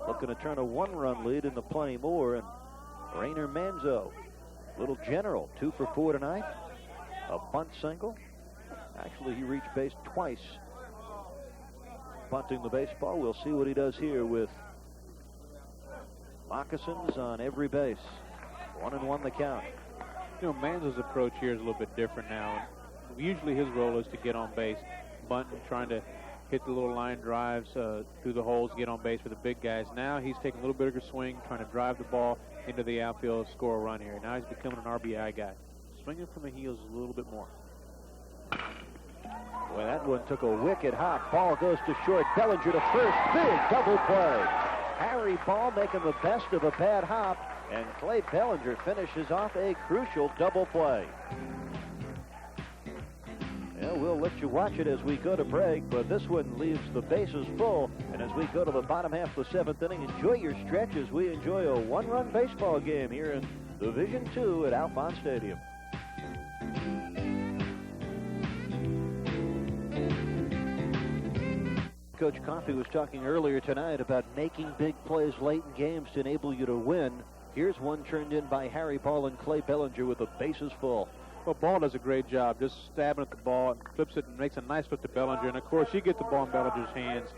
looking to turn a 1-run lead into plenty more. And Rainer Manzo, little general, 2 for 4 tonight. A bunt single. Actually, he reached base twice, bunting the baseball. We'll see what he does here with Moccasins on every base. 1-1 the count. You know, Manzo's approach here is a little bit different now. Usually his role is to get on base, bunting, trying to hit the little line drives through the holes, get on base for the big guys. Now he's taking a little bigger swing, trying to drive the ball into the outfield, score a run here. Now he's becoming an RBI guy. Swinging from the heels a little bit more. Well, that one took a wicked hop. Ball goes to short. Bellinger to first. Big double play. Harry Ball making the best of a bad hop, and Clay Bellinger finishes off a crucial double play. Yeah, we'll let you watch it as we go to break, but this one leaves the bases full. And as we go to the bottom half of the 7th inning, enjoy your stretch as we enjoy a 1-run baseball game here in Division II at Alphonse Stadium. Coach Coffey was talking earlier tonight about making big plays late in games to enable you to win. Here's one turned in by Harry Ball and Clay Bellinger with the bases full. Well, Ball does a great job just stabbing at the ball and flips it and makes a nice flip to Bellinger. And, of course, you get the ball in Bellinger's hands,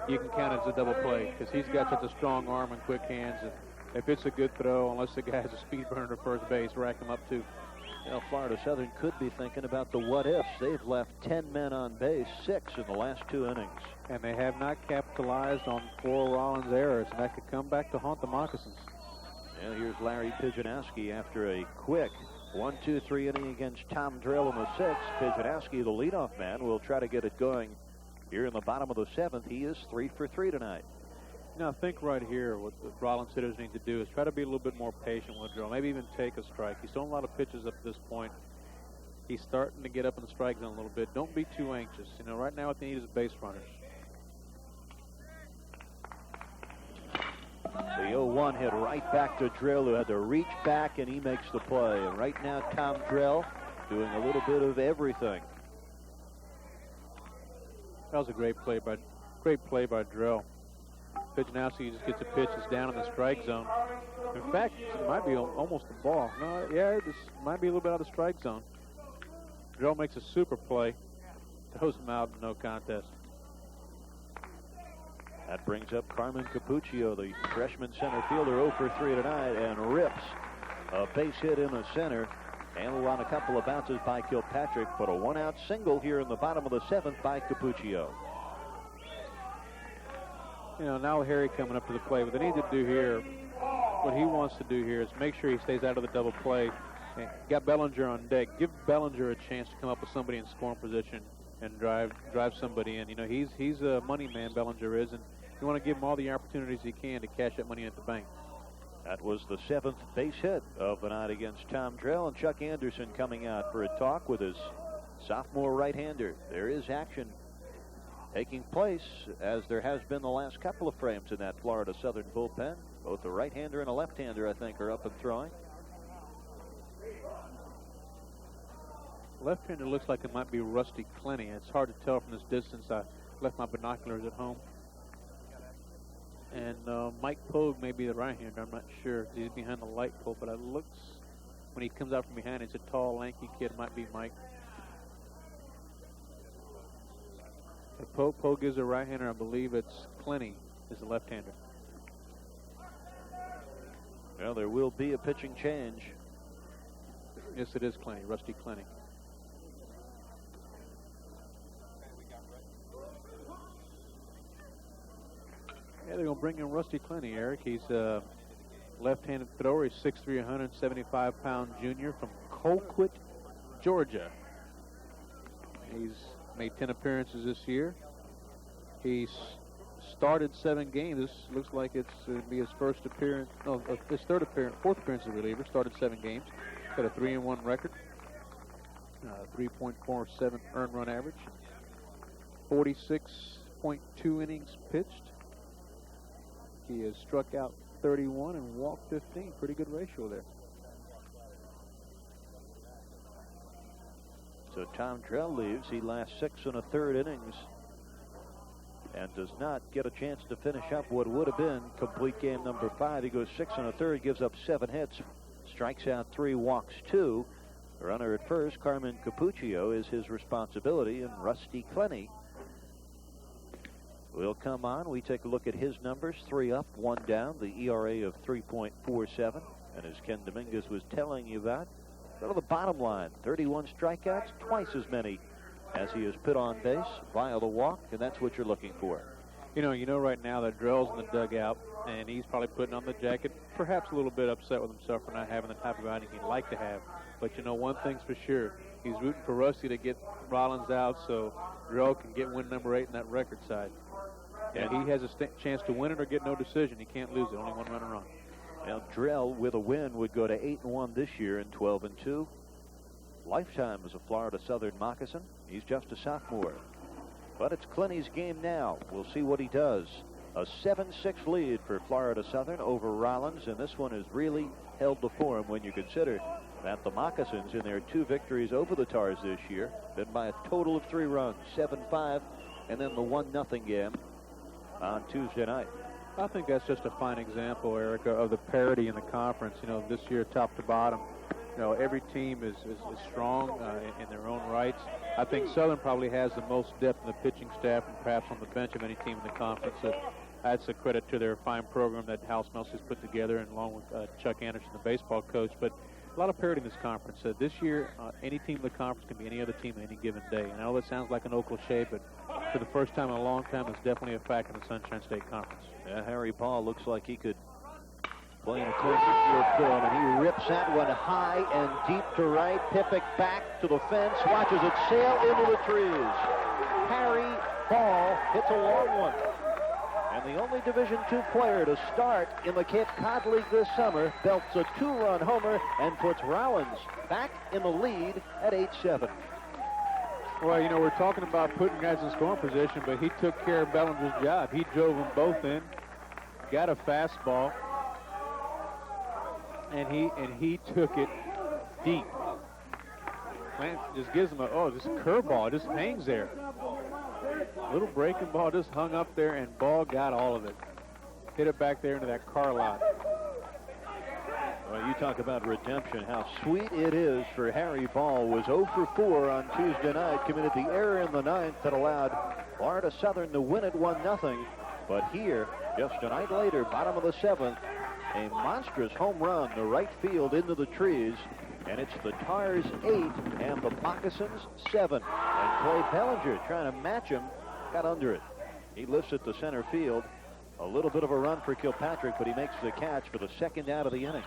you can count it as a double play because he's got such a strong arm and quick hands. And if it's a good throw, unless the guy has a speed burner to first base, rack him up too. You know, Florida Southern could be thinking about the what-ifs. They've left 10 men on base, 6 in the last 2 innings. And they have not capitalized on 4 Rollins errors, and that could come back to haunt the Moccasins. And here's Larry Pijanowski after a quick 1-2-3 inning against Tom Drell in the 6th. Pijanowski, the leadoff man, will try to get it going here in the bottom of the 7th. He is 3 for 3 tonight. Now, think right here what the Rollins hitters need to do is try to be a little bit more patient with Drell, maybe even take a strike. He's thrown a lot of pitches up to this point. He's starting to get up in the strike zone a little bit. Don't be too anxious. You know, right now what they need is base runners. The 0-1 hit right back to Drill, who had to reach back, and he makes the play. And right now, Tom Drill doing a little bit of everything. That was a great play by Drill. Pitching out, so he just gets a pitch that's down in the strike zone. In fact, it might be almost a ball. No, yeah, this might be a little bit out of the strike zone. Drill makes a super play, throws him out, no contest. That brings up Carmen Capuccio, the freshman center fielder, 0 for 3 tonight, and rips a base hit in the center. And on a couple of bounces by Kilpatrick, but a one-out single here in the bottom of the 7th by Capuccio. You know, now Harry coming up to the plate. What they need to do here, what he wants to do here is make sure he stays out of the double play. And got Bellinger on deck. Give Bellinger a chance to come up with somebody in scoring position and drive somebody in. You know, he's a money man, Bellinger is, and you want to give him all the opportunities he can to cash that money at the bank. That was the 7th base hit of the night against Tom Drell, and Chuck Anderson coming out for a talk with his sophomore right-hander. There is action taking place, as there has been the last couple of frames in that Florida Southern bullpen. Both a right-hander and a left-hander, I think, are up and throwing. Left-hander looks like it might be Rusty Clenny. It's hard to tell from this distance. I left my binoculars at home. And Mike Pogue may be the right-hander. I'm not sure. He's behind the light pole, but it looks, when he comes out from behind, he's a tall, lanky kid. Might be Mike. Pogue is a right-hander. I believe it's Clenny is the left-hander. Well, there will be a pitching change. Yes, it is Clenny, Rusty Clenny. Yeah, they're going to bring in Rusty Clenny, Eric. He's a left-handed thrower. He's 6'3", 175-pound junior from Colquitt, Georgia. He's made 10 appearances this year. He's started 7 games. This looks like it's going to be his first appearance, no, his fourth appearance as a reliever. Started 7 games. Got a 3-1 record, 3.47 earned run average, 46.2 innings pitched. He has struck out 31 and walked 15. Pretty good ratio there. So Tom Drell leaves. He lasts 6 1/3 innings and does not get a chance to finish up what would have been complete game number 5. He goes 6 1/3, gives up 7 hits, strikes out 3, walks 2. The runner at first, Carmen Capuccio, is his responsibility, and Rusty Clenny will come on. We take a look at his numbers. 3 up, 1 down, the ERA of 3.47. And as Ken Dominguez was telling you about, go to the bottom line. 31 strikeouts, twice as many as he has put on base via the walk, and that's what you're looking for. You know right now that Drell's in the dugout, and he's probably putting on the jacket, perhaps a little bit upset with himself for not having the type of outing he'd like to have. But you know, one thing's for sure, he's rooting for Rusty to get Rollins out so Drell can get win number 8 in that record side. And he has a chance to win it or get no decision. He can't lose it. Only 1 runner on. Now, Drell, with a win, would go to 8-1 this year and 12-2. Lifetime as a Florida Southern Moccasin. He's just a sophomore. But it's Clenny's game now. We'll see what he does. A 7-6 lead for Florida Southern over Rollins, and this one has really held the form when you consider that the Moccasins, in their 2 victories over the Tars this year, been by a total of 3 runs, 7-5, and then the 1-0 game on Tuesday night. I think that's just a fine example, Eric, of the parity in the conference. You know, this year, top to bottom, you know, every team is strong in their own rights. I think Southern probably has the most depth in the pitching staff and perhaps on the bench of any team in the conference. That's a credit to their fine program that Hal Smeltz has put together, and along with Chuck Anderson, the baseball coach. But a lot of parity in this conference. This year, any team in the conference can be any other team on any given day. And I know that sounds like an old cliche, but for the first time in a long time, it's definitely a fact in the Sunshine State Conference. Yeah, Harry Paul looks like he could play in a close field film, and he rips that one high and deep to right. Pippick back to the fence, watches it sail into the trees. Harry Paul hits a long one. And the only Division II player to start in the Cape Cod League this summer belts a 2-run homer and puts Rollins back in the lead at 8-7. Well, you know, we're talking about putting guys in scoring position, but he took care of Bellinger's job. He drove them both in, got a fastball, and he took it deep. Lance just gives him just a curveball. It just hangs there. Little breaking ball just hung up there, and Ball got all of it. Hit it back there into that car lot. Well, you talk about redemption. How sweet it is for Harry Ball. Was 0 for 4 on Tuesday night. Committed the error in the ninth that allowed Florida Southern to win it 1-0. But here, just a night later, bottom of the seventh, a monstrous home run to right field into the trees. And it's the Tars 8 and the Moccasins 7. And Clay Bellinger trying to match him, got under it. He lifts it to center field. A little bit of a run for Kilpatrick, but he makes the catch for the second out of the inning.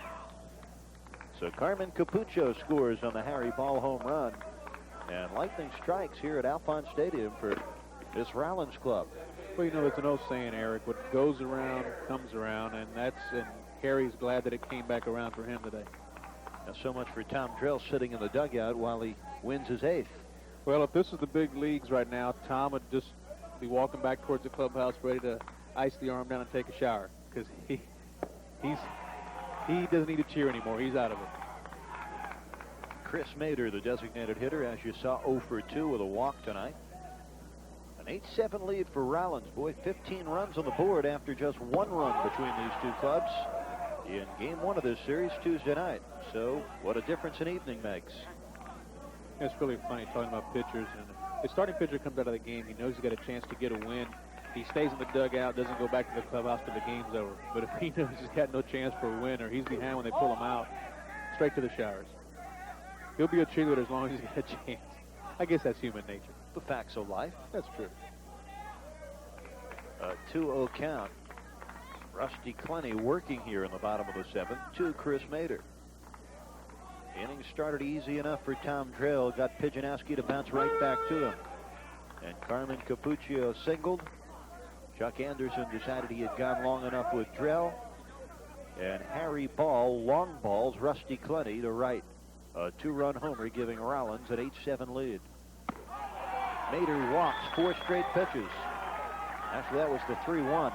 So Carmen Capucho scores on the Harry Ball home run. And lightning strikes here at Alphonse Stadium for this Rollins club. Well, you know, it's an old saying, Eric, what goes around comes around, and Harry's glad that it came back around for him today. Now, so much for Tom Drell sitting in the dugout while he wins his 8th. Well, if this is the big leagues right now, Tom would just be walking back towards the clubhouse ready to ice the arm down and take a shower, because he doesn't need to cheer anymore. He's out of it. Chris Mader, the designated hitter, as you saw, 0 for 2 with a walk tonight. An 8-7 lead for Rollins. Boy, 15 runs on the board after just 1 run between these two clubs in game 1 of this series Tuesday night. So what a difference an evening makes. It's really funny talking about pitchers. And the starting pitcher comes out of the game. He knows he's got a chance to get a win. He stays in the dugout, doesn't go back to the clubhouse till the game's over. But if he knows he's got no chance for a win or he's behind when they pull him out, straight to the showers. He'll be a cheerleader as long as he's got a chance. I guess that's human nature. The facts of life. That's true. 2-0 count. Rusty Clenny working here in the bottom of the 7th to Chris Mader. Inning started easy enough for Tom Drell. Got Pijanowski to bounce right back to him. And Carmen Capuccio singled. Chuck Anderson decided he had gone long enough with Drell. And Harry Ball long balls Rusty Clenny to right. A 2-run homer giving Rollins an 8-7 lead. Mader walks 4 straight pitches. Actually, that was the 3-1.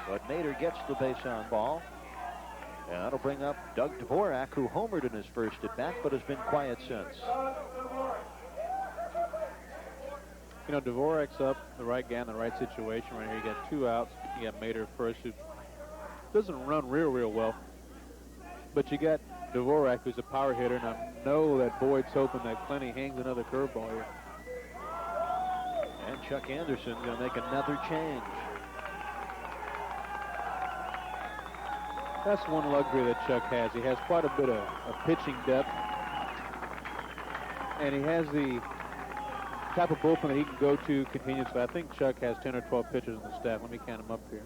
But Mader gets the base on ball. And that'll bring up Doug Dvorak, who homered in his first at-bat, but has been quiet since. You know, Dvorak's up, the right guy in the right situation right here. You got 2 outs. You got Mader first, who doesn't run real well. But you got Dvorak, who's a power hitter, and I know that Boyd's hoping that Clenny hangs another curveball here. And Chuck Anderson going to make another change. That's one luxury that Chuck has. He has quite a bit of pitching depth. And he has the type of bullpen that he can go to continuously. I think Chuck has 10 or 12 pitchers on the staff. Let me count them up here.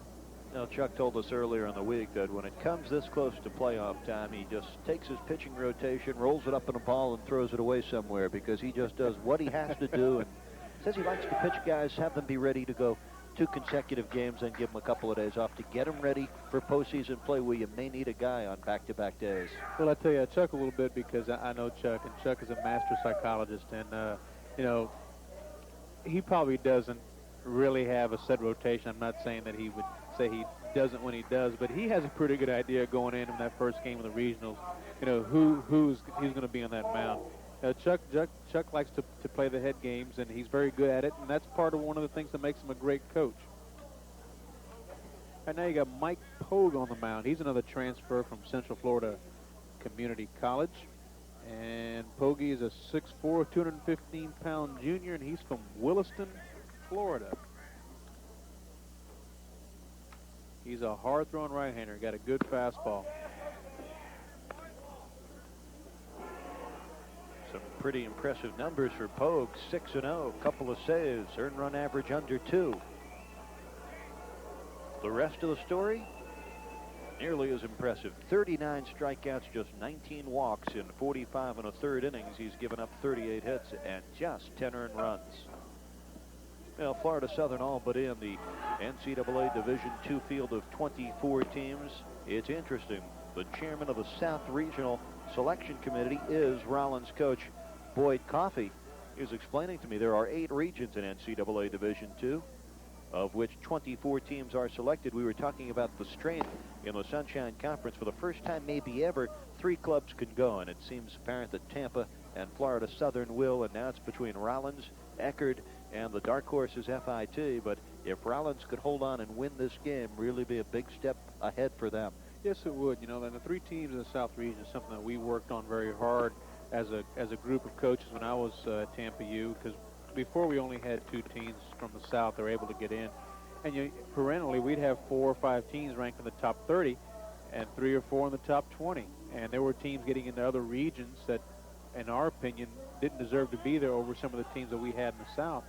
Now, Chuck told us earlier in the week that when it comes this close to playoff time, he just takes his pitching rotation, rolls it up in a ball, and throws it away somewhere because he just does what he has to do. And says he likes to pitch guys, have them be ready to go 2 consecutive games, and give them a couple of days off to get them ready for postseason play where you may need a guy on back-to-back days. Well, I tell you, I chuck a little bit because I know Chuck, and Chuck is a master psychologist. And, you know, he probably doesn't really have a set rotation. I'm not saying that he would say he doesn't when he does, but he has a pretty good idea going in that first game of the regionals, you know, who's going to be on that mound. Chuck likes to play the head games, and he's very good at it, and that's part of one of the things that makes him a great coach. And now you got Mike Pogue on the mound. He's another transfer from Central Florida Community College. And Pogue is a 6'4", 215-pound junior, and he's from Williston, Florida. He's a hard-throwing right-hander. Got a good fastball. Some pretty impressive numbers for Pogue. 6-0, couple of saves, earned run average under 2. The rest of the story, nearly as impressive. 39 strikeouts, just 19 walks in 45 1/3 innings. He's given up 38 hits and just 10 earned runs. Well, Florida Southern all but in the NCAA Division II field of 24 teams. It's interesting. The chairman of the South Regional Selection Committee is Rollins coach Boyd Coffey. He was explaining to me there are 8 regions in NCAA Division II, of which 24 teams are selected. We were talking about the strength in the Sunshine Conference. For the first time maybe ever, 3 clubs can go, and it seems apparent that Tampa and Florida Southern will, and now it's between Rollins, Eckerd, and the dark horse is FIT. But if Rollins could hold on and win this game, really be a big step ahead for them. Yes, it would. You know, and the 3 teams in the South region is something that we worked on very hard as a group of coaches when I was at Tampa U, because before we only had 2 teams from the South that were able to get in. And perennially, we'd have 4 or 5 teams ranked in the top 30 and 3 or 4 in the top 20. And there were teams getting into other regions that, in our opinion, didn't deserve to be there over some of the teams that we had in the South.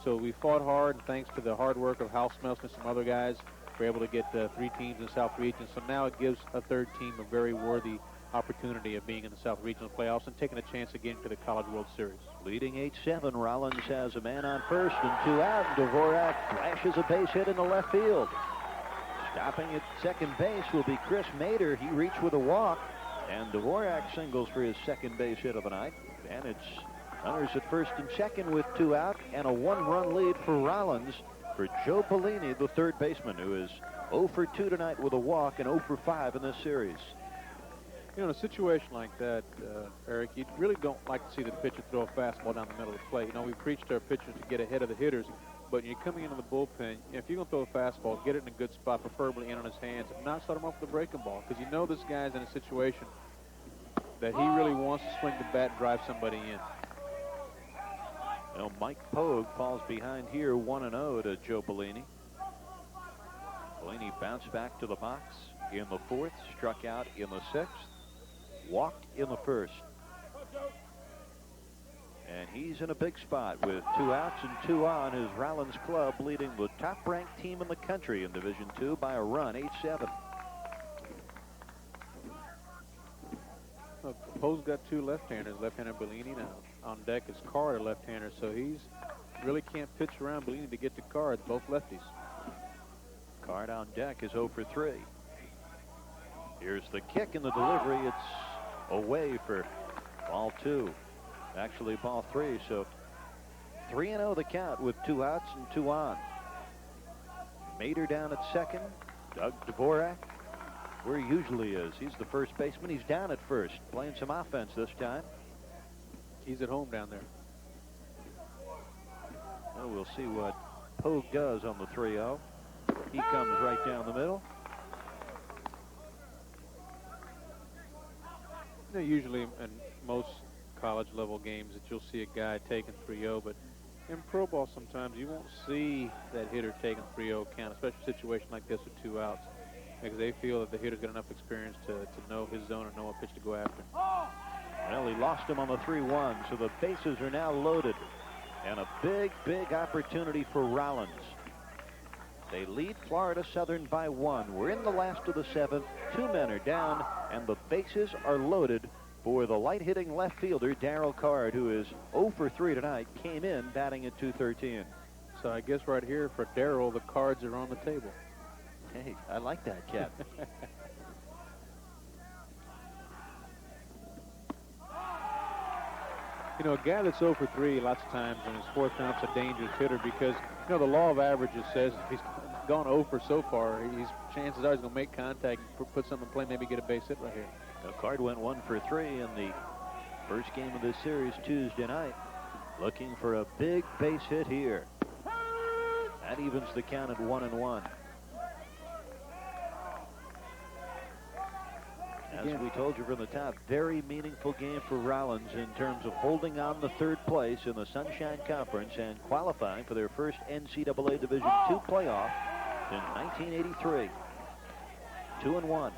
So we fought hard, and thanks to the hard work of Hal Smelson and some other guys, we were able to get 3 teams in the South region. So now it gives a 3rd team a very worthy opportunity of being in the South Regional playoffs and taking a chance again to the College World Series. Leading 8-7, Rollins has a man on first and 2 out. Dvorak flashes a base hit in the left field. Stopping at second base will be Chris Mader. He reached with a walk, and Dvorak singles for his second base hit of the night. And it's runners at first and second with 2 out, and a 1-run lead for Rollins for Joe Bellini, the 3rd baseman, who is 0 for 2 tonight with a walk and 0 for 5 in this series. You know, in a situation like that, Eric, you really don't like to see the pitcher throw a fastball down the middle of the plate. You know, we preach to our pitchers to get ahead of the hitters, but you're coming into the bullpen, if you're going to throw a fastball, get it in a good spot, preferably in on his hands, if not, start him off with a breaking ball, because you know this guy's in a situation that he really wants to swing the bat and drive somebody in. Well, Mike Pogue falls behind here 1-0 to Joe Bellini. Bellini bounced back to the box in the 4th, struck out in the 6th, walked in the 1st. And he's in a big spot with 2 outs and 2 on. His Rollins club leading the top-ranked team in the country in Division II by a run, 8-7. Poe's got 2 left-handers. Left-hander Bellini now. On deck is Card, a left-hander, so he's really can't pitch around Bellini to get to Card. Both lefties. Card on deck is 0 for 3. Here's the kick and the delivery. It's away for ball 2. Actually, ball 3. So 3-0 the count with 2 outs and 2 on. Mader down at second. Doug Dvorak, where he usually is. He's the first baseman. He's down at first, playing some offense this time. He's at home down there. Well, we'll see what Pogue does on the 3-0. He comes right down the middle. You know, usually in most college level games that you'll see a guy taking 3-0, but in pro ball sometimes you won't see that hitter taking 3-0 count, especially a situation like this with 2 outs, because they feel that the hitter's got enough experience to know his zone and know what pitch to go after. Well, he lost him on the 3-1, so the bases are now loaded. And a big, big opportunity for Rollins. They lead Florida Southern by 1. We're in the last of the 7th. 2 men are down, and the bases are loaded for the light-hitting left fielder, Darryl Card, who is 0 for 3 tonight, came in batting at .213. So I guess right here for Darryl, the cards are on the table. Hey, I like that, Cap. You know, a guy that's 0 for 3 lots of times in his 4th count's a dangerous hitter because, you know, the law of averages says if he's gone 0 for so far, chances are he's going to make contact, put something in play, maybe get a base hit right here. The Card went 1 for 3 in the first game of this series Tuesday night. Looking for a big base hit here. That evens the count at 1-1. As we told you from the top, very meaningful game for Rollins in terms of holding on the 3rd place in the Sunshine Conference and qualifying for their first NCAA Division II playoff in 1983. 2-1.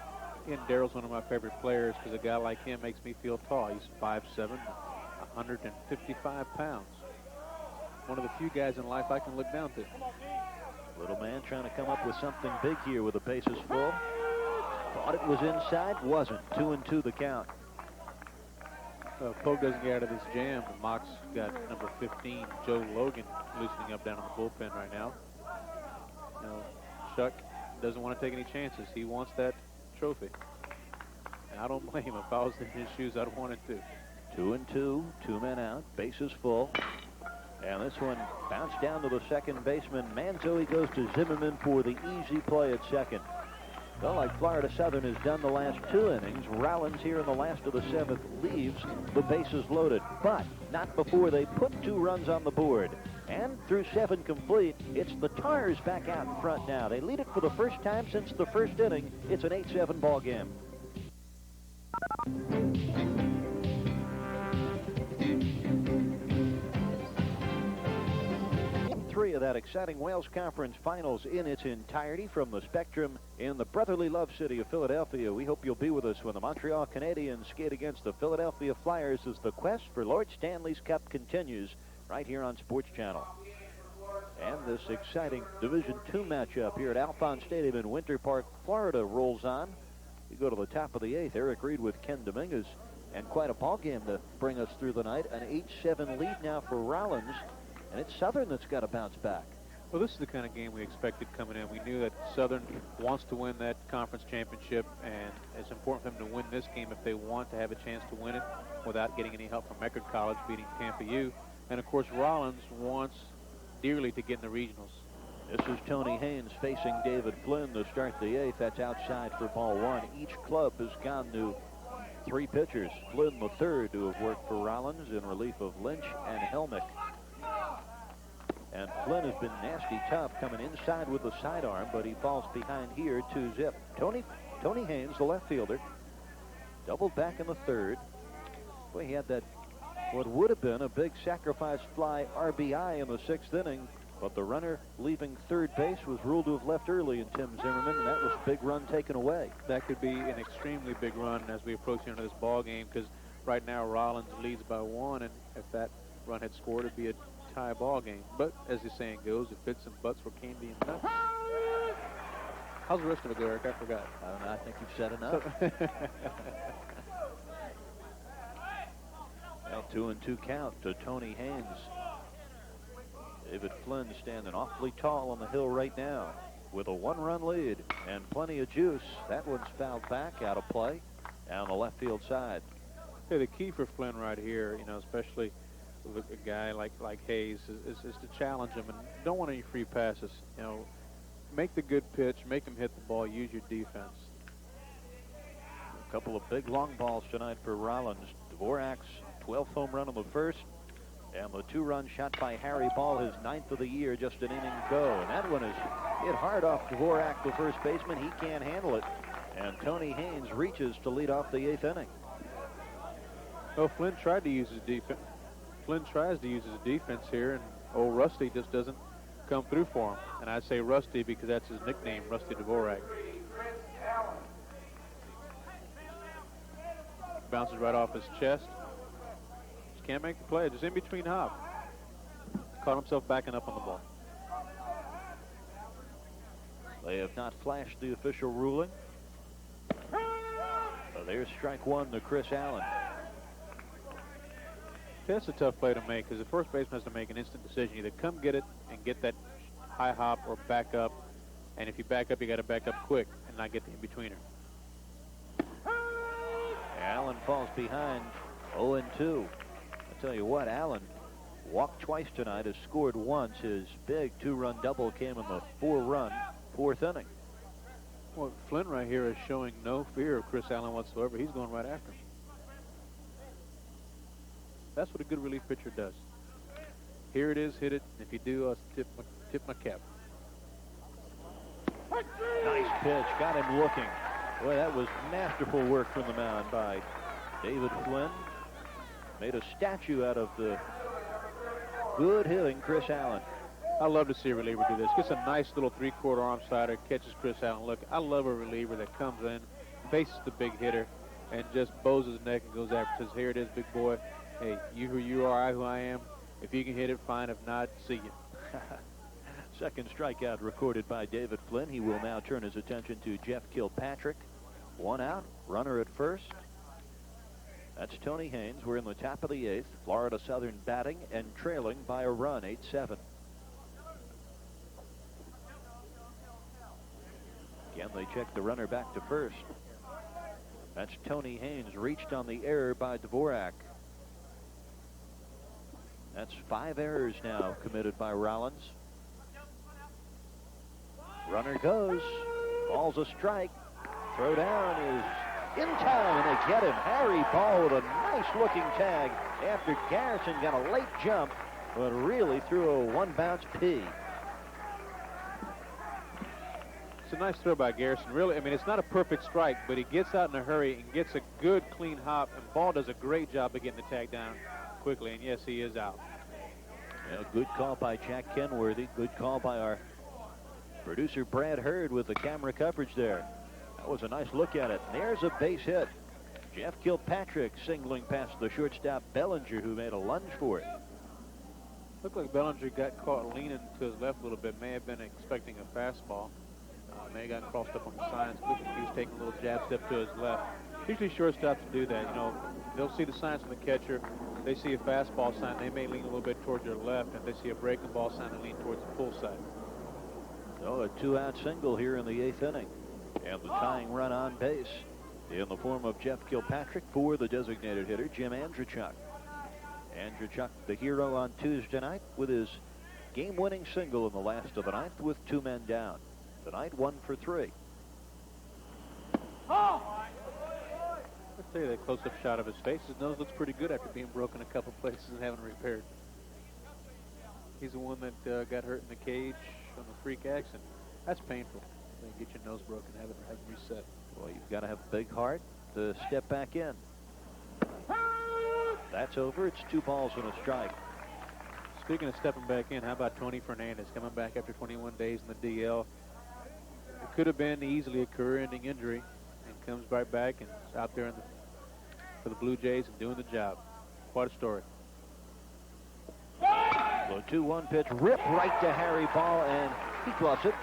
And Darryl's one of my favorite players because a guy like him makes me feel tall. He's 5'7", 155 pounds. One of the few guys in life I can look down to. Little man trying to come up with something big here with the bases full. Thought it was inside, wasn't. 2-2 the count. Pogue doesn't get out of this jam. Mock's got number 15, Joe Logan, loosening up down in the bullpen right now. You know, Chuck doesn't want to take any chances. He wants that trophy. And I don't blame him. If I was in his shoes, I'd want it too. 2-2, 2 men out, bases full. And this one bounced down to the second baseman. Manzo, he goes to Zimmerman for the easy play at second. Well, like Florida Southern has done the last 2 innings, Rollins here in the last of the 7th leaves the bases loaded, but not before they put 2 runs on the board. And through 7 complete, it's the Tars back out in front now. They lead it for the first time since the first inning. It's an 8-7 ball game. 3 of that exciting Wales Conference Finals in its entirety from the Spectrum in the brotherly love city of Philadelphia. We hope you'll be with us when the Montreal Canadiens skate against the Philadelphia Flyers as the quest for Lord Stanley's Cup continues right here on Sports Channel. And this exciting Division II matchup here at Alphon Stadium in Winter Park, Florida rolls on. We go to the top of the 8th. Eric Reed with Ken Dominguez, and quite a ball game to bring us through the night. An 8-7 lead now for Rollins. And it's Southern that's got to bounce back. Well, this is the kind of game we expected coming in. We knew that Southern wants to win that conference championship, and it's important for them to win this game if they want to have a chance to win it without getting any help from Eckerd College beating Tampa U. And, of course, Rollins wants dearly to get in the regionals. This is Tony Haynes facing David Flynn to start the 8th. That's outside for ball 1. Each club has gone to 3 pitchers. Flynn, the third, to have worked for Rollins in relief of Lynch and Helmick. And Flynn has been nasty tough coming inside with the sidearm, but he falls behind here 2-zip. Tony Haynes, the left fielder, doubled back in the 3rd. Boy, he had that, what would have been a big sacrifice fly RBI in the 6th inning, but the runner leaving 3rd base was ruled to have left early in Tim Zimmerman, and that was a big run taken away. That could be an extremely big run as we approach the end of this ball game, because right now Rollins leads by 1, and if that run had scored, it'd be a tie ball game. But as the saying goes, it fits and butts for candy and nuts. How's the rest of it go, Eric? I forgot. I don't know. I think you've said enough. Well, 2-2 count to Tony Haynes. David Flynn standing awfully tall on the hill right now with a 1-run lead and plenty of juice. That one's fouled back, out of play, down the left field side. Hey, the key for Flynn right here, you know, especially with a guy like Hayes, is to challenge him and don't want any free passes. You know, make the good pitch, make him hit the ball, use your defense. A couple of big long balls tonight for Rollins. Dvorak's 12th home run in the 1st, and the 2-run shot by Harry Ball, his 9th of the year, just an inning ago. And that one is hit hard off Dvorak, the first baseman. He can't handle it, and Tony Haynes reaches to lead off the 8th inning. Well, Flynn tried to use his defense. Flynn tries to use his defense here, and old Rusty just doesn't come through for him. And I say Rusty because that's his nickname, Rusty Dvorak. Bounces right off his chest. Just can't make the play. Just in between hop. Caught himself backing up on the ball. They have not flashed the official ruling. So there's strike 1 to Chris Allen. That's a tough play to make because the first baseman has to make an instant decision. Either come get it and get that high hop or back up. And if you back up, you got to back up quick and not get the in-betweener. Allen falls behind 0-2. I tell you what, Allen walked twice tonight, has scored once. His big 2-run double came in the 4-run 4th inning. Well, Flynn right here is showing no fear of Chris Allen whatsoever. He's going right after him. That's what a good relief pitcher does. Here it is, hit it. If you do, I'll tip my cap. Nice pitch, got him looking. Boy, that was masterful work from the mound by David Flynn. Made a statue out of the good hitting Chris Allen. I love to see a reliever do this. Gets a nice little 3/4 arm slider, catches Chris Allen. Look, I love a reliever that comes in, faces the big hitter, and just bows his neck and goes after. Says, here it is, big boy. Hey, you who you are, I who I am. If you can hit it, fine. If not, see you. Second strikeout recorded by David Flynn. He will now turn his attention to Jeff Kilpatrick. 1 out, runner at first. That's Tony Haynes. We're in the top of the 8th. Florida Southern batting and trailing by a run, 8-7. Again, they check the runner back to first. That's Tony Haynes, reached on the error by Dvorak. That's 5 errors now committed by Rollins. Runner goes. Ball's a strike. Throw down is in time, and they get him. Harry Ball with a nice-looking tag after Garrison got a late jump, but really threw a one-bounce P. It's a nice throw by Garrison. Really, I mean, it's not a perfect strike, but he gets out in a hurry and gets a good, clean hop, and Ball does a great job of getting the tag down quickly, and yes, he is out. Yeah, good call by Jack Kenworthy. Good call by our producer Brad Hurd with the camera coverage there. That was a nice look at it. There's a base hit. Jeff Kilpatrick singling past the shortstop Bellinger, who made a lunge for it. Looked like Bellinger got caught leaning to his left a little bit. May have been expecting a fastball. May have got crossed up on the signs. Looked like he was taking a little jab step to his left. Usually shortstops do that. You know, they'll see the signs from the catcher. They see a fastball sign. They may lean a little bit towards their left. And if they see a breaking ball sign, they lean towards the pull side. So a two-out single here in the 8th inning. And the tying run on base in the form of Jeff Kilpatrick for the designated hitter, Jim Andrzejchuk. Andrzejchuk, the hero on Tuesday night, with his game-winning single in the last of the ninth with 2 men down. Tonight, 1 for 3. I'll tell you that close-up shot of his face. His nose looks pretty good after being broken a couple places and having repaired. He's the one that got hurt in the cage on the freak accident. That's painful. Get your nose broken, have it reset. Well, you've got to have a big heart to step back in. That's over. It's 2 balls and a strike. Speaking of stepping back in, how about Tony Fernandez coming back after 21 days in the DL? It could have been easily a career-ending injury, and comes right back and is out there for the Blue Jays and doing the job. Quite a story. The 2-1 pitch ripped right to Harry Ball, and he gloves it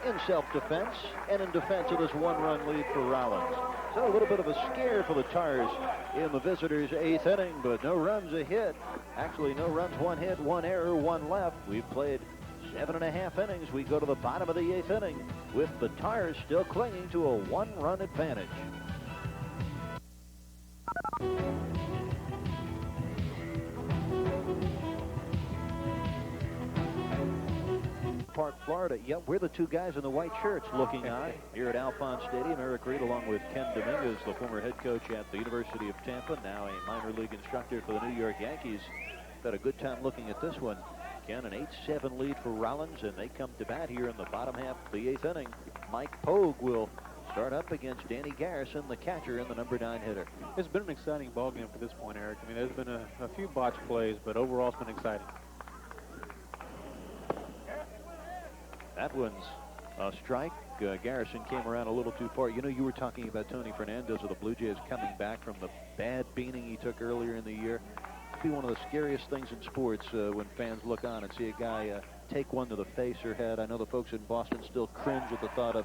in self-defense and in defense of this 1-run lead for Rollins. So a little bit of a scare for the Tars in the visitors' 8th inning, but no runs, a hit. Actually, no runs, 1 hit, 1 error, 1 left. We've played 7.5 innings. We go to the bottom of the 8th inning with the Tars still clinging to a 1-run advantage. Park, Florida. Yep, we're the 2 guys in the white shirts looking on here at Alphonse Stadium. Eric Reed along with Ken Dominguez, the former head coach at the University of Tampa, now a minor league instructor for the New York Yankees. Had a good time looking at this one. Ken, an 8-7 lead for Rollins, and they come to bat here in the bottom half of the 8th inning. Mike Pogue will start up against Danny Garrison, the catcher and the number 9 hitter. It's been an exciting ball game for this point, Eric. I mean, there's been a few botched plays, but overall it's been exciting. That one's a strike. Garrison came around a little too far. You know, you were talking about Tony Fernandez of the Blue Jays coming back from the bad beating he took earlier in the year. It'd be one of the scariest things in sports when fans look on and see a guy take one to the face or head. I know the folks in Boston still cringe at the thought of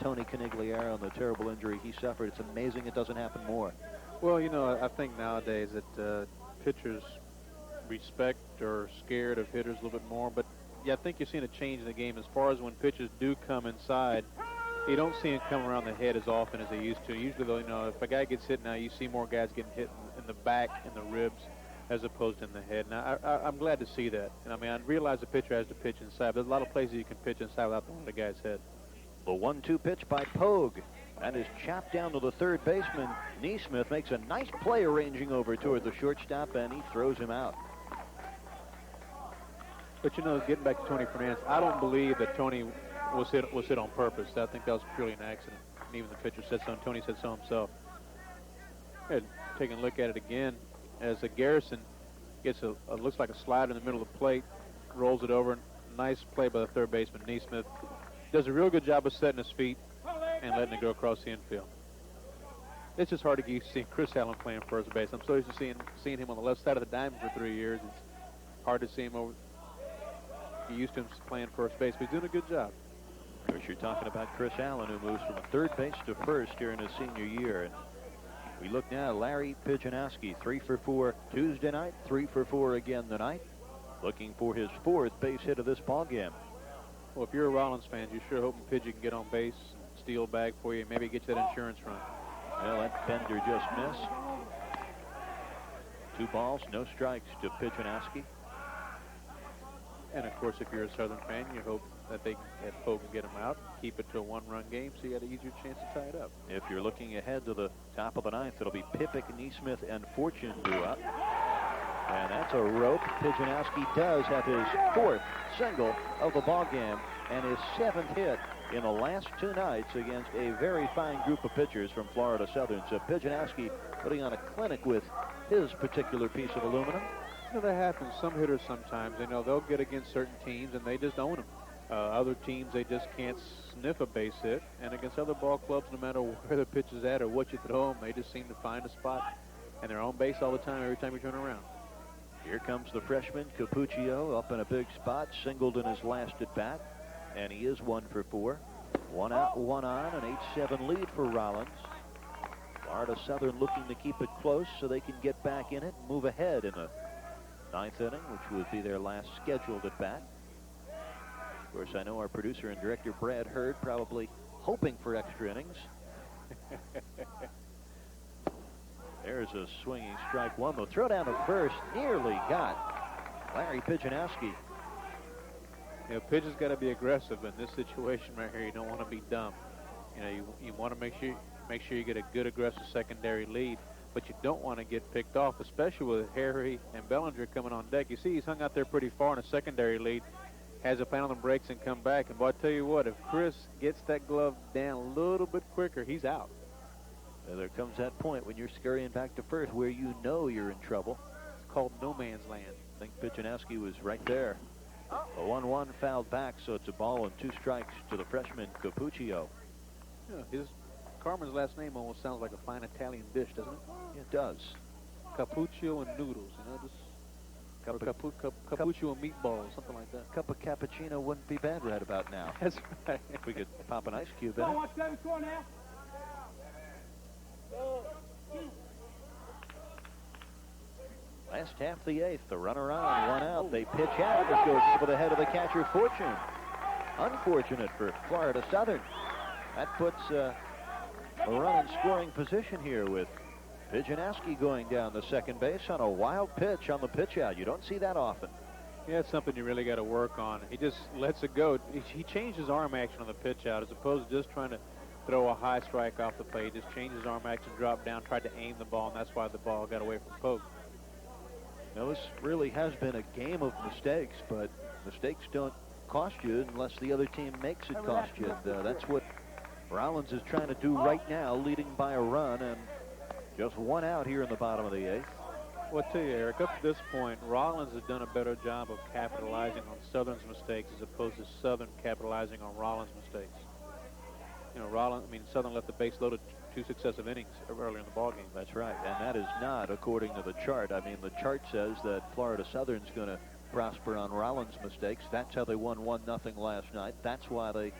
Tony Conigliaro and the terrible injury he suffered. It's amazing it doesn't happen more. Well, you know, I think nowadays that pitchers respect or scared of hitters a little bit more, but yeah, I think you're seeing a change in the game as far as when pitchers do come inside. You don't see them come around the head as often as they used to. Usually, though, you know, if a guy gets hit now, you see more guys getting hit in the back and the ribs as opposed to in the head. Now, I'm glad to see that. And I mean, I realize the pitcher has to pitch inside, but there's a lot of places you can pitch inside without throwing the guy's head. The 1-2 pitch by Pogue. That is chopped down to the third baseman. Neesmith makes a nice play arranging over toward the shortstop, and he throws him out. But, you know, getting back to Tony Fernandez, I don't believe that Tony was hit on purpose. I think that was purely an accident. And even the pitcher said so, and Tony said so himself. Taking a look at it again, as a Garrison gets looks like a slide in the middle of the plate, rolls it over. Nice play by the third baseman, Neesmith. Does a real good job of setting his feet and letting it go across the infield. It's just hard to keep seeing Chris Allen playing first base. I'm so used to seeing him on the left side of the diamond for 3 years. It's hard to see him over. You're used to him playing first base, but he's doing a good job. Of course, you're talking about Chris Allen, who moves from third base to first here in his senior year. And we look now, Larry Pijanowski, 3 for 4 Tuesday night, 3 for 4 again tonight, looking for his 4th base hit of this ball game. Well, if you're a Rollins fan, you're sure hoping Pidgey can get on base, steal a bag for you, maybe get you that insurance run. Well, that bender just missed. 2 balls, no strikes to Pijanowski. And, of course, if you're a Southern fan, you hope that Poe can get them out, keep it to a one-run game, so you got an easier chance to tie it up. If you're looking ahead to the top of the ninth, it'll be Pippick, Neesmith, and Fortune due up. And that's a rope. Pijanowski does have his 4th single of the ball game and his 7th hit in the last 2 nights against a very fine group of pitchers from Florida Southern. So Pijanowski putting on a clinic with his particular piece of aluminum. You know, that happens. Some hitters sometimes, they'll get against certain teams and they just own them. Other teams, they just can't sniff a base hit. And against other ball clubs, no matter where the pitch is at or what you throw them, they just seem to find a spot. And they're on base all the time, every time you turn around. Here comes the freshman, Capuccio, up in a big spot, singled in his last at-bat, and he is 1 for 4. 1 out, 1 on, an 8-7 lead for Rollins. Florida Southern looking to keep it close so they can get back in it and move ahead in the 9th inning, which would be their last scheduled at-bat. Of course, I know our producer and director, Brad Hurd, probably hoping for extra innings. There's a swinging strike one. The throw down to first nearly got Larry Pijanowski. Pitch has got to be aggressive in this situation right here. You don't want to be dumb. You want to make sure you get a good aggressive secondary lead, but you don't want to get picked off, especially with Harry and Bellinger coming on deck. You see he's hung out there pretty far in a secondary lead, has a plan on the brakes and come back. And boy, I tell you what, if Chris gets that glove down a little bit quicker, he's out. There comes that point when you're scurrying back to first where you know you're in trouble. It's called no man's land. I think Pijanowski was right there. A 1-1 fouled back, so it's a ball and 2 strikes to the freshman, Capuccio. Yeah, Carmen's last name almost sounds like a fine Italian dish, doesn't it? It does. Capuccio and noodles, Capuccio and meatballs, something like that. Cup of cappuccino wouldn't be bad right about now. That's right. If we could pop an ice cube in it. Last half of the 8th, the runner on, 1 out. They pitch out. This goes over the head of the catcher, Fortune. Unfortunate for Florida Southern. That puts a run in scoring position here with Pijanowski going down the second base on a wild pitch on the pitch out. You don't see that often. Yeah, it's something you really got to work on. He just lets it go. He changed his arm action on the pitch out as opposed to just trying to throw a high strike off the plate. Just changed his arm action, dropped down, tried to aim the ball, and that's why the ball got away from Pogue. Now, this really has been a game of mistakes, but mistakes don't cost you unless the other team makes it cost you. And, that's what Rollins is trying to do right now, leading by a run, and just 1 out here in the bottom of the 8th. Well, I tell you, Eric, up to this point, Rollins has done a better job of capitalizing on Southern's mistakes as opposed to Southern capitalizing on Rollins' mistakes. Southern left the base loaded 2 successive innings earlier in the ballgame. That's right, and that is not according to the chart. I mean, the chart says that Florida Southern's going to prosper on Rollins' mistakes. That's how they won 1-0 last night. That's why they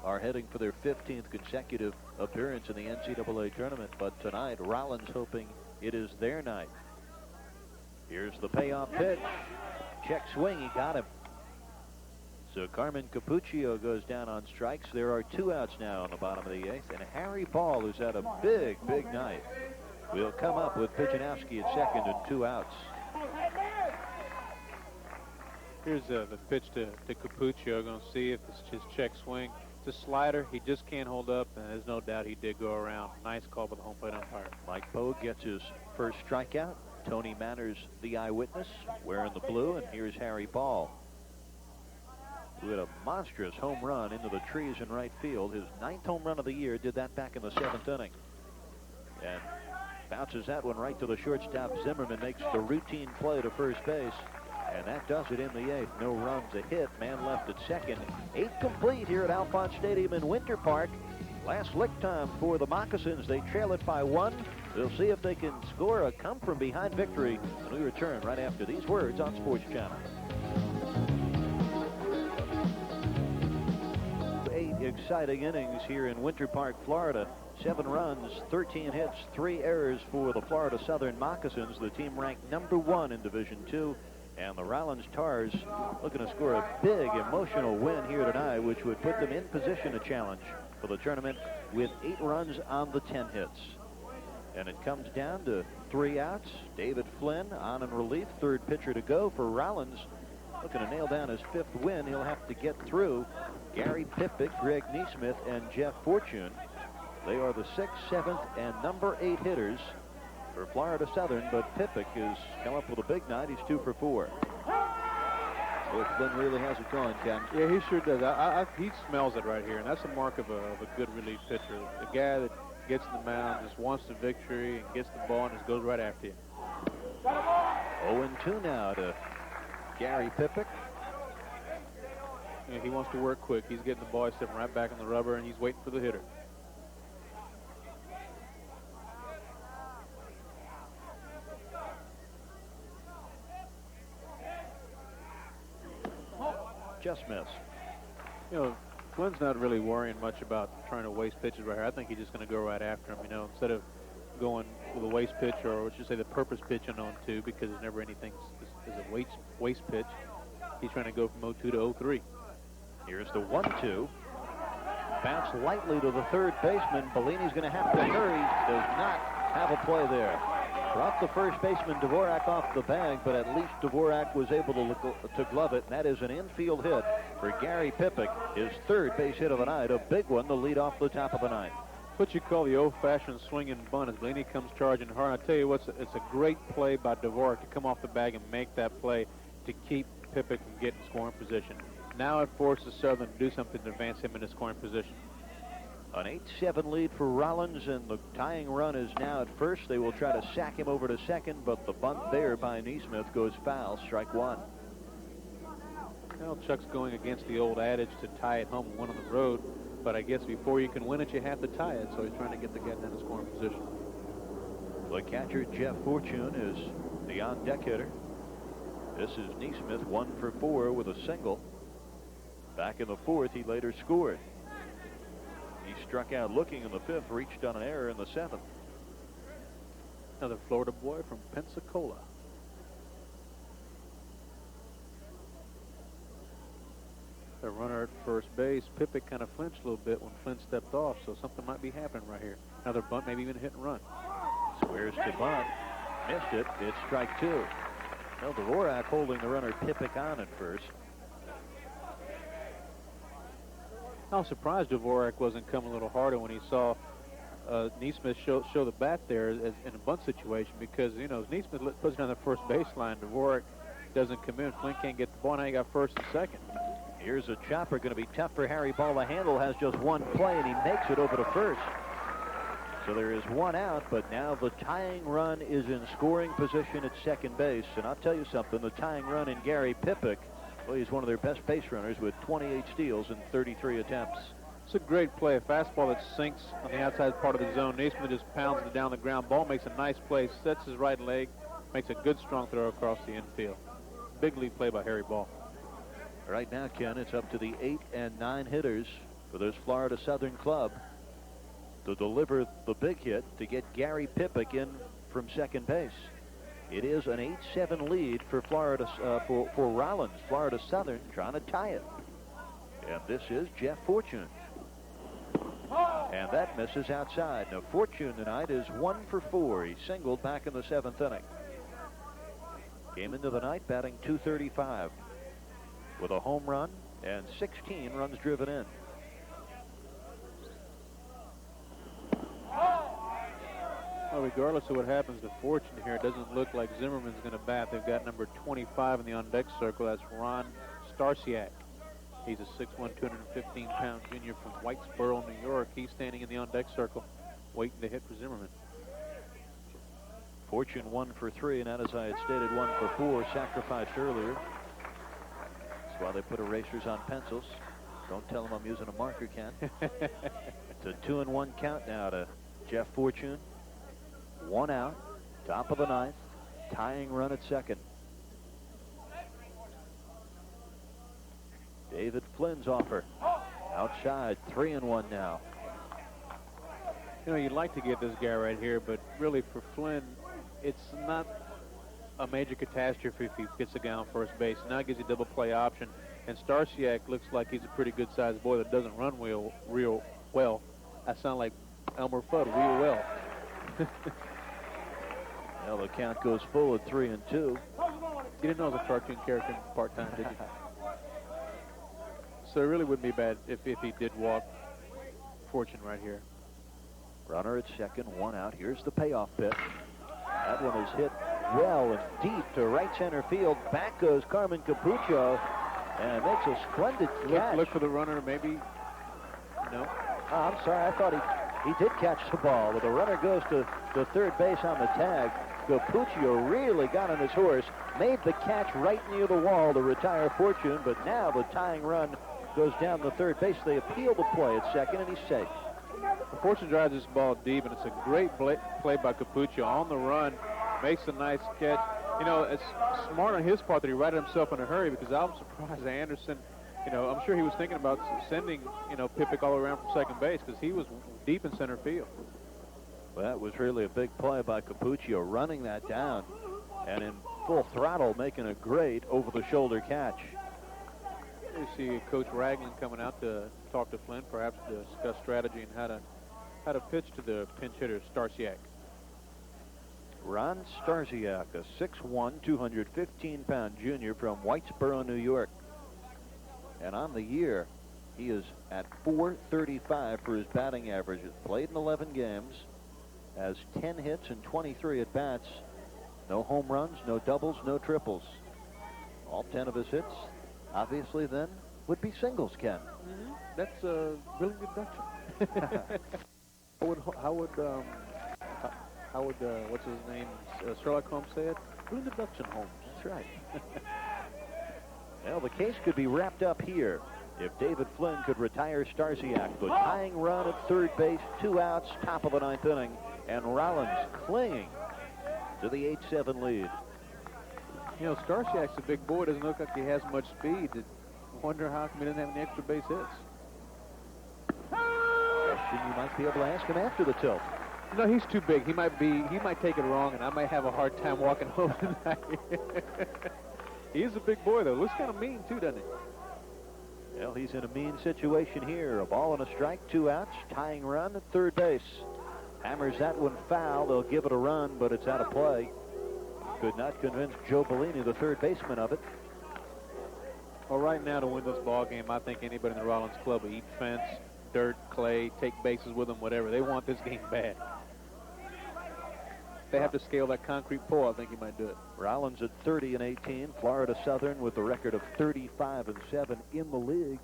are heading for their 15th consecutive appearance in the NCAA tournament. But tonight, Rollins hoping it is their night. Here's the payoff pitch. Check swing, he got him. So Carmen Capuccio goes down on strikes. There are 2 outs now on the bottom of the 8th. And Harry Ball, who's had a big, big night, will come up with Pijanowski at second and 2 outs. Here's the pitch to Capuccio. Going to see if it's his check swing. It's a slider. He just can't hold up, and there's no doubt he did go around. Nice call by the home plate umpire. Mike Pogue gets his first strikeout. Tony Manners, the eyewitness, wearing the blue, and here's Harry Ball, who had a monstrous home run into the trees in right field. His 9th home run of the year, did that back in the 7th inning. And bounces that one right to the shortstop. Zimmerman makes the routine play to first base. And that does it in the 8th. No runs, a hit. Man left at second. 8 complete here at Alphonse Stadium in Winter Park. Last lick time for the Moccasins. They trail it by 1. We'll see if they can score a come-from-behind victory when we return right after these words on Sports Channel. 8 exciting innings here in Winter Park, Florida. 7 runs, 13 hits, 3 errors for the Florida Southern Moccasins. The team ranked number 1 in Division II. And the Rollins Tars looking to score a big emotional win here tonight, which would put them in position to challenge for the tournament with 8 runs on the 10 hits. And it comes down to 3 outs. David Flynn on in relief, 3rd pitcher to go for Rollins. looking to nail down his 5th win. He'll have to get through Gary Pippick, Greg Neesmith, and Jeff Fortune. They are the 6th, 7th, and number 8 hitters for Florida Southern, but Pippick has come up with a big night. He's 2 for 4. So Flynn really has it going, Ken. Yeah, he sure does. He smells it right here, and that's a mark of a good relief pitcher. The guy that gets in the mound, just wants the victory, and gets the ball, and just goes right after you. 0-2 now to Gary Pippick. Yeah, he wants to work quick. He's getting the ball, he's sitting right back in the rubber, and he's waiting for the hitter. Just miss. You know, Flynn's not really worrying much about trying to waste pitches right here. I think he's just going to go right after him, you know, instead of going with a waste pitch, or I should say the purpose pitch on 0-2, because there's never anything as a waste pitch. He's trying to go from 0-2 to 0-3. Here's the 1-2. Bounce lightly to the third baseman. Bellini's going to have to hurry. Does not have a play there. Dropped the first baseman Dvorak off the bag, but at least Dvorak was able to glove it. And that is an infield hit for Gary Pippick, his 3rd base hit of the night, a big one to lead off the top of the 9th. It's what you call the old-fashioned swing and bunt as Bellini comes charging hard. I tell you what, it's a great play by Dvorak to come off the bag and make that play to keep Pippick from getting scoring position. Now it forces Southern to do something to advance him into scoring position. An 8-7 lead for Rollins, and the tying run is now at first. They will try to sack him over to second, but the bunt there by Neesmith goes foul. Strike 1. Well, Chuck's going against the old adage to tie it home and win on the road, but I guess before you can win it, you have to tie it, so he's trying to get the guy down to scoring position. The catcher, Jeff Fortune, is the on-deck hitter. This is Neesmith, 1 for 4 with a single. Back in the 4th, he later scored. He struck out looking in the 5th, reached on an error in the 7th. Another Florida boy from Pensacola. The runner at first base, Pippick kind of flinched a little bit when Flynn stepped off, so something might be happening right here. Another bunt, maybe even a hit and run. Squares to bunt. Missed it. It's strike 2. Well, Dvorak holding the runner Pippick on at first. I was surprised Dvorak wasn't coming a little harder when he saw Neesmith show the bat there in a bunt situation, because, you know, as Neesmith puts it on the first baseline, Dvorak doesn't come in. Flynn can't get the ball. Now you got first and second. Here's a chopper, going to be tough for Harry Ball to handle. Has just one play, and he makes it over to first. So there is 1 out, but now the tying run is in scoring position at second base. And I'll tell you something, the tying run in Gary Pippick, well, he's one of their best base runners with 28 steals in 33 attempts. It's a great play. A fastball that sinks on the outside part of the zone. Neesmith just pounds it down the ground. Ball makes a nice play, sets his right leg, makes a good strong throw across the infield. Big lead play by Harry Ball. Right now, Ken, it's up to the 8 and 9 hitters for this Florida Southern club to deliver the big hit to get Gary Pippick in from second base. It is an 8-7 lead for Florida for Rollins. Florida Southern trying to tie it. And this is Jeff Fortune. And that misses outside. Now, Fortune tonight is 1 for 4. He singled back in the 7th inning. Came into the night batting .235 with a home run and 16 runs driven in. Well, regardless of what happens to Fortune here, it doesn't look like Zimmerman's going to bat. They've got number 25 in the on-deck circle. That's Ron Starsiak. He's a 6'1", 215-pound junior from Whitesboro, New York. He's standing in the on-deck circle, waiting to hit for Zimmerman. Fortune 1 for 3, and that, as I had stated, 1 for 4, sacrificed earlier. That's why they put erasers on pencils. Don't tell them I'm using a marker, Ken. It's a 2-1 count now to Jeff Fortune. 1 out, top of the 9th, tying run at second. David Flynn's offer. Outside, 3-1 now. You know, you'd like to get this guy right here, but really for Flynn, it's not a major catastrophe if he gets the guy on first base. Now it gives you a double play option. And Starsiak looks like he's a pretty good-sized boy that doesn't run real well. I sound like Elmer Fudd, real well. Well, the count goes full at 3-2. You didn't know I was a cartoon character part-time, did you? So it really wouldn't be bad if he did walk Fortune right here. Runner at second, one out. Here's the payoff pitch. That one is hit well and deep to right center field. Back goes Carmen Capuccio and makes a splendid catch. Look for the runner, maybe. No. Oh, I'm sorry. I thought he did catch the ball, but the runner goes to third base on the tag. Capuccio really got on his horse, made the catch right near the wall to retire Fortune, but now the tying run goes down the third base. They appeal the play at second, and he's safe. Fortune drives this ball deep, and it's a great play by Capuccio on the run. Makes a nice catch. You know, it's smart on his part that he righted himself in a hurry, because I'm surprised that Anderson, you know, I'm sure he was thinking about sending, you know, Pippick all around from second base, because he was deep in center field. Well, that was really a big play by Capuccio, running that down and in full throttle making a great over-the-shoulder catch. You see Coach Ragland coming out to talk to Flynn, perhaps to discuss strategy and how to pitch to the pinch hitter, Starsiak. Ron Starsiak, a 6'1", 215-pound junior from Whitesboro, New York. And on the year, he is at .435 for his batting average. He's played in 11 games, has 10 hits and 23 at-bats. No home runs, no doubles, no triples. All 10 of his hits, obviously, then, would be singles, Ken. Mm-hmm. That's a brilliant deduction. How would what's his name, Sherlock Holmes say it? Brilliant deduction, Holmes. That's right. Well, the case could be wrapped up here if David Flynn could retire Starsiak. The tying run at third base, 2 outs, top of the 9th inning, and Rollins clinging to the 8-7 lead. You know, Starsiak's a big boy. Doesn't look like he has much speed. Wonder how come he doesn't have any extra base hits. Question you might be able to ask him after the tilt. No, he's too big. He might take it wrong, and I might have a hard time walking home tonight. He is a big boy, though. Looks kind of mean, too, doesn't he? Well, he's in a mean situation here. A ball and a strike, 2 outs, tying run at third base. Hammers that one foul. They'll give it a run, but it's out of play. Could not convince Joe Bellini, the third baseman, of it. Well, right now, to win this ball game, I think anybody in the Rollins club will eat fence, dirt, clay, take bases with them, whatever. They want this game bad. If they have to scale that concrete pole, I think he might do it. Rollins at 30-18. Florida Southern with a record of 35-7 in the league.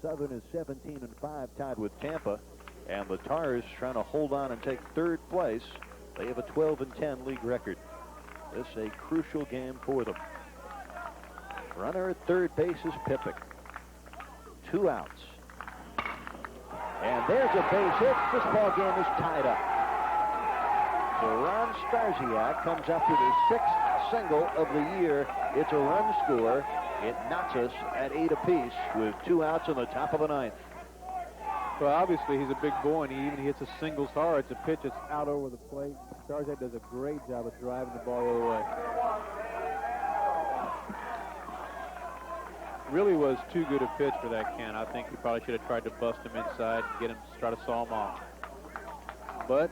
Southern is 17-5, tied with Tampa. And the Tars trying to hold on and take third place. They have a 12-10 league record. This is a crucial game for them. Runner at third base is Pippick. 2 outs. And there's a base hit. This ball game is tied up. So Ron Starsiak comes up with his 6th single of the year. It's a run score. It knocks us at 8 apiece with 2 outs in the top of the 9th. Well, obviously, he's a big boy, and he even hits a singles hard. It's a pitch that's out over the plate. Starsiak does a great job of driving the ball all the way. Really was too good a pitch for that Ken. I think he probably should have tried to bust him inside and get him to try to saw him off. But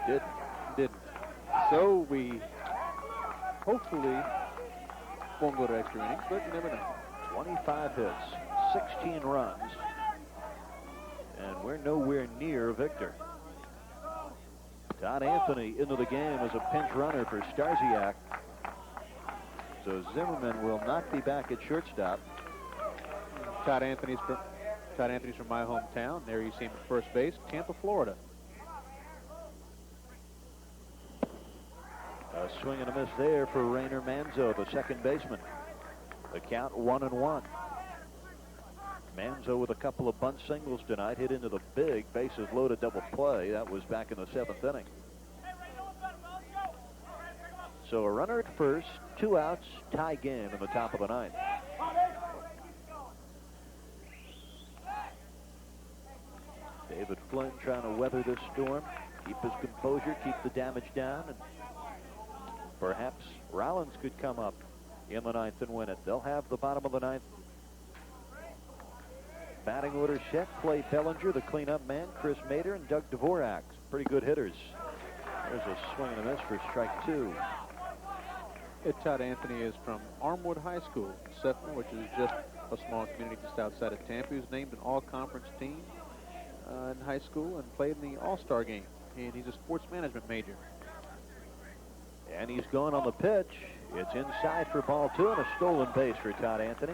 didn't. So we hopefully won't go to extra innings, but you never know. 25 hits, 16 runs, and we're nowhere near Victor. Todd Anthony into the game as a pinch runner for Starsiak. So Zimmerman will not be back at shortstop. Todd Anthony's from my hometown. There you see him at first base, Tampa, Florida. A swing and a miss there for Rainer Manzo, the second baseman. The count 1-1. Manzo with a couple of bunt singles tonight, hit into the big bases loaded double play. That was back in the 7th inning. So a runner at first, 2 outs, tie game in the top of the 9th. David Flynn trying to weather this storm, keep his composure, keep the damage down, and perhaps Rollins could come up in the 9th and win it. They'll have the bottom of the 9th. Batting order set. Clay Bellinger, the cleanup man, Chris Mader, and Doug Dvorak. Pretty good hitters. There's a swing and a miss for strike 2. Todd Anthony is from Armwood High School, Sefton, which is just a small community just outside of Tampa. He was named an all-conference team in high school and played in the All-Star game. And he's a sports management major. And he's going on the pitch. It's inside for ball 2 and a stolen base for Todd Anthony.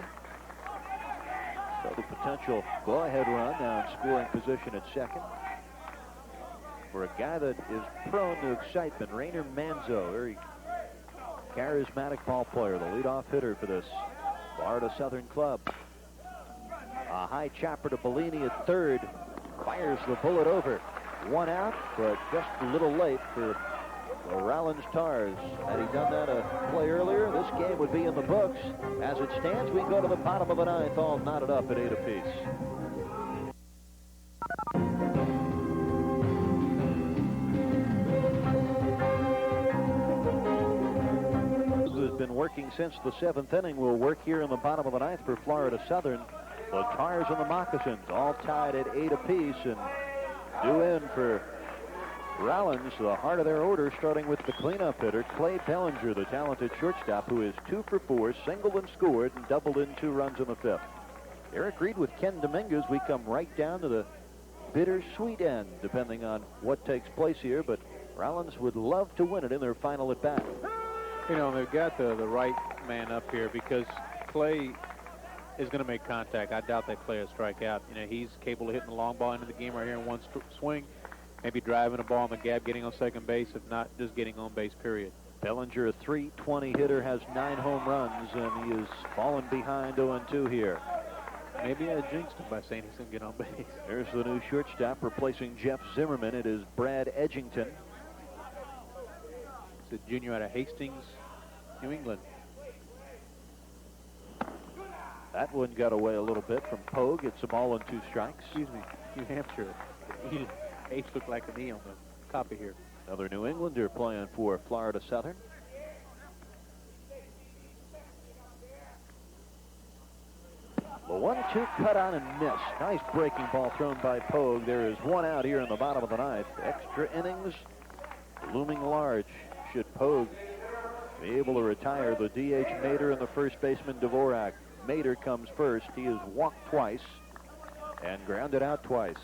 So the potential go-ahead run now in scoring position at second. For a guy that is prone to excitement, Rainer Manzo, very charismatic ball player, the leadoff hitter for this Florida Southern club. A high chopper to Bellini at third. Fires the bullet over. 1 out, but just a little late for the Rollins Tars. Had he done that a play earlier, this game would be in the books. As it stands, we go to the bottom of the 9th, all knotted up at 8 apiece. Has been working since the 7th inning. Will work here in the bottom of the 9th for Florida Southern. The Tars and the Moccasins all tied at 8 apiece, and due in for Rollins, the heart of their order, starting with the cleanup hitter, Clay Bellinger, the talented shortstop, who is 2 for 4, singled and scored, and doubled in 2 runs in the 5th. Eric Reed with Ken Dominguez. We come right down to the bittersweet end, depending on what takes place here, but Rollins would love to win it in their final at bat. You know, they've got the right man up here because Clay is going to make contact. I doubt that Clay will strike out. You know, he's capable of hitting the long ball into the game right here in one swing, maybe driving a ball in the gap, getting on second base, if not just getting on base, period. Bellinger, a .320 hitter, has 9 home runs, and he is fallen behind 0-2 here. Maybe I jinxed him by saying he's going to get on base. There's the new shortstop replacing Jeff Zimmerman. It is Brad Edgington. It's a junior out of Hastings, New England. That one got away a little bit from Pogue. It's a ball and 2 strikes. Excuse me, New Hampshire. H looked like an E on the copy here. Another New Englander playing for Florida Southern. The 1-2 cut on and missed. Nice breaking ball thrown by Pogue. There is 1 out here in the bottom of the 9th. Extra innings looming large. Should Pogue be able to retire the DH Mater and the first baseman Dvorak. Mater comes first. He has walked twice and grounded out twice.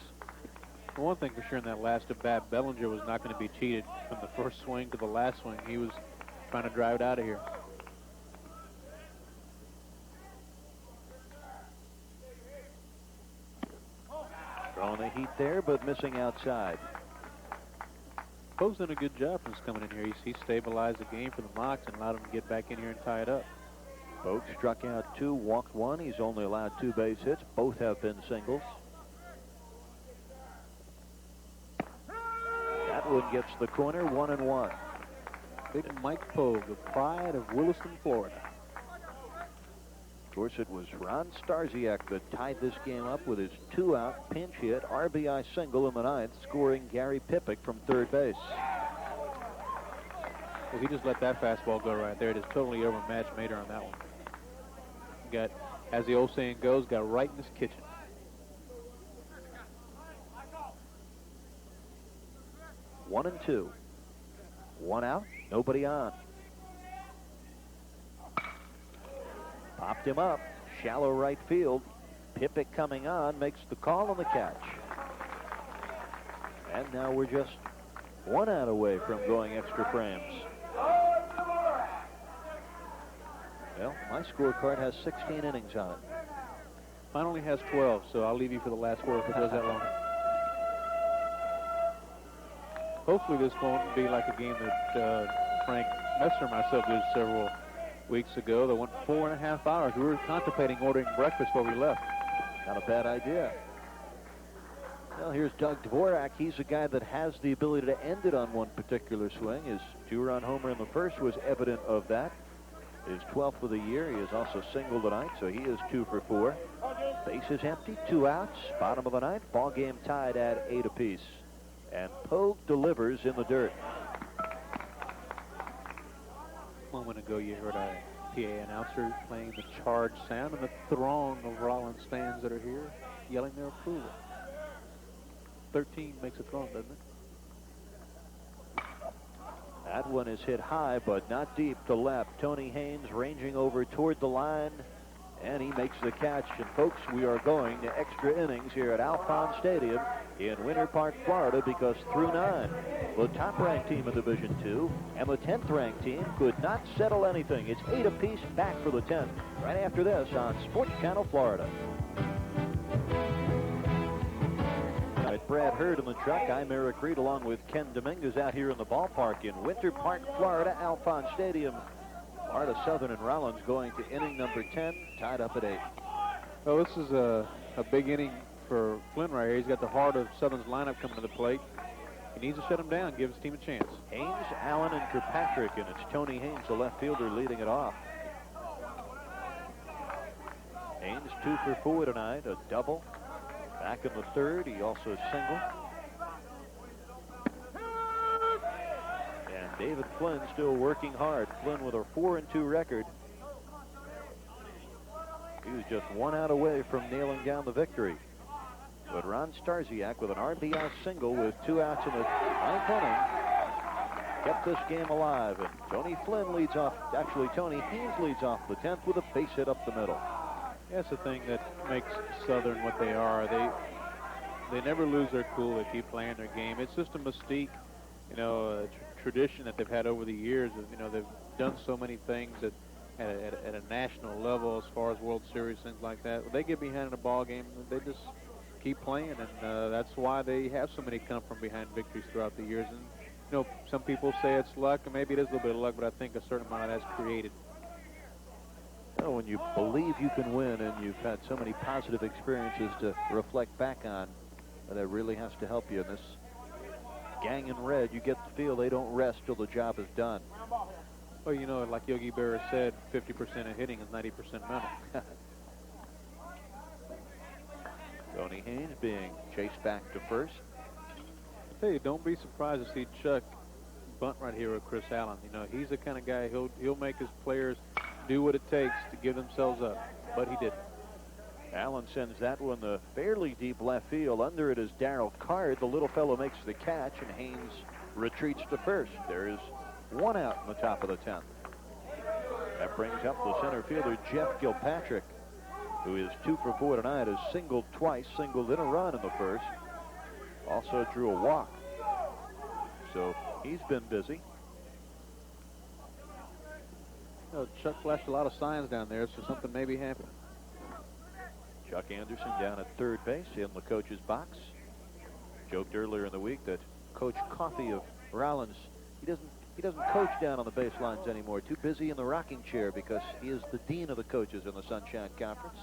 One thing for sure in that last at bat, Bellinger was not going to be cheated from the first swing to the last swing. He was trying to drive it out of here. Throwing the heat there, but missing outside. Poe's done a good job since coming in here. He stabilized the game for the Mocs and allowed him to get back in here and tie it up. Pogue struck out 2, walked 1. He's only allowed 2 base hits. Both have been singles. That one gets the corner, 1-1. Big Mike Pogue, the pride of Williston, Florida. Of course, it was Ron Starziak that tied this game up with his 2-out pinch hit RBI single in the 9th, scoring Gary Pippick from third base. Well, he just let that fastball go right there. It is totally overmatched Mater on that one. Got, as the old saying goes, got right in his kitchen. One and 2. 1 out, nobody on. Popped him up, shallow right field. Pippick coming on, makes the call on the catch. And now we're just 1 out away from going extra frames. Well, my scorecard has 16 innings on it. Mine only has 12, so I'll leave you for the last word if it goes that long. Hopefully this won't be like a game that Frank Messer and myself did several weeks ago. That went 4.5 hours. We were contemplating ordering breakfast before we left. Not a bad idea. Well, here's Doug Dvorak. He's a guy that has the ability to end it on one particular swing. His 2-run homer in the first was evident of that. His 12th of the year. He is also single tonight, so he is 2 for 4. Bases empty, 2 outs. Bottom of the 9th. Ball game tied at 8 apiece. And Pogue delivers in the dirt. A moment ago, you heard a PA announcer playing the charge sound, and the throng of Rollins fans that are here yelling their approval. 13 makes a throng, doesn't it? That one is hit high, but not deep to left. Tony Haynes ranging over toward the line, and he makes the catch. And folks, we are going to extra innings here at Alphon Stadium in Winter Park, Florida, because through 9, the top-ranked team in Division II and the 10th-ranked team could not settle anything. It's 8 apiece, back for the 10th right after this on Sports Channel Florida. All right, Brad Hurd in the truck. I'm Eric Reed along with Ken Dominguez out here in the ballpark in Winter Park, Florida, Alphon Stadium. Florida Southern and Rollins going to inning number 10, tied up at 8. Well, this is a big inning for Flynn right here. He's got the heart of Southern's lineup coming to the plate. He needs to shut him down, give his team a chance. Haynes, Allen, and Kirkpatrick, and it's Tony Haynes, the left fielder, leading it off. Haynes 2 for 4 tonight, a double. Back in the third, he also singled. And David Flynn still working hard. Flynn with a 4-2 record. He was just 1 out away from nailing down the victory. But Ron Starziak with an RBI single with 2 outs in the 9th inning kept this game alive. And Tony Flynn leads off, actually Tony Haynes leads off the 10th with a base hit up the middle. That's the thing that makes Southern what they are. They never lose their cool. They keep playing their game. It's just a mystique, you know, a tradition that they've had over the years. You know, they've done so many things at a national level as far as World Series, things like that. When they get behind in a ball game, they just keep playing, and that's why they have so many come from behind victories throughout the years. And you know, some people say it's luck, and maybe it is a little bit of luck, but I think a certain amount of that's created. Well, when you believe you can win and you've had so many positive experiences to reflect back on, that really has to help you. In this gang in red, you get the feel they don't rest till the job is done. Well, you know, like Yogi Berra said, 50% of hitting is 90% mental. Tony Haynes being chased back to first. I tell you, don't be surprised to see Chuck bunt right here with Chris Allen. You know, he's the kind of guy, he'll make his players do what it takes to give themselves up, but he didn't. Allen sends that one the fairly deep left field. Under it is Darrell Card. The little fellow makes the catch, and Haynes retreats to first. There is 1 out in the top of the 10th. That brings up the center fielder, Jeff Gilpatrick, who is 2 for 4 tonight, has singled twice, singled in a run in the first. Also drew a walk. So he's been busy. You know, Chuck flashed a lot of signs down there, so something may be happening. Chuck Anderson down at third base in the coach's box. Joked earlier in the week that Coach Coffey of Rollins, he doesn't coach down on the baselines anymore. Too busy in the rocking chair because he is the dean of the coaches in the Sunshine Conference.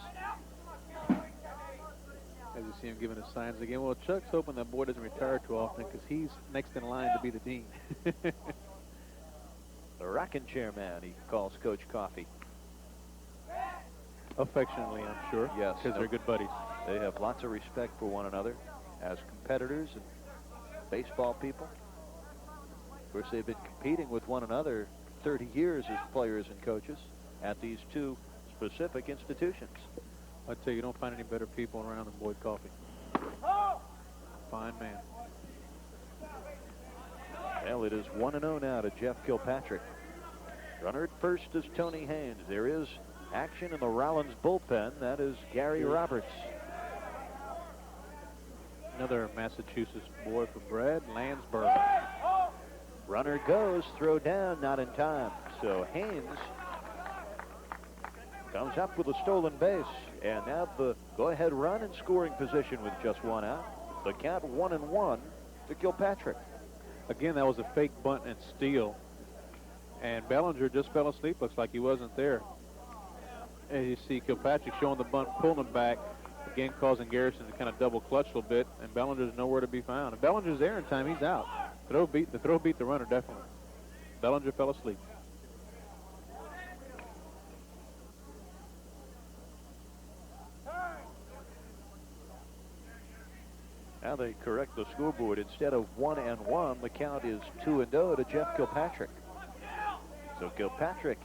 As you see him giving his signs again. Well, Chuck's hoping that boy doesn't retire too often because he's next in line to be the dean. The rocking chair man, he calls Coach Coffey. Affectionately, I'm sure. Yes. Because they're good buddies. They have lots of respect for one another as competitors and baseball people. Of course, they've been competing with one another 30 years as players and coaches at these 2 specific institutions. I tell you, you don't find any better people around than Boyd Coffey. Fine man. Well, it is 1-0 now to Jeff Kilpatrick. Runner at first is Tony Haynes. There is action in the Rollins bullpen. That is Gary Roberts. Another Massachusetts boy for Brad, Landsberg. Runner goes, throw down, not in time. So Haynes comes up with a stolen base. And now the go-ahead run in scoring position with just 1 out. The count 1-1 to Kilpatrick. Again, that was a fake bunt and steal. And Bellinger just fell asleep. Looks like he wasn't there. And you see Kilpatrick showing the bunt, pulling him back. Again, causing Garrison to kind of double clutch a little bit. And Bellinger's nowhere to be found. And Bellinger's there in time. He's out. The throw beat the runner, definitely. Bellinger fell asleep. Now they correct the scoreboard. Instead of 1-1, the count is 2-0 to Jeff Kilpatrick. So Kilpatrick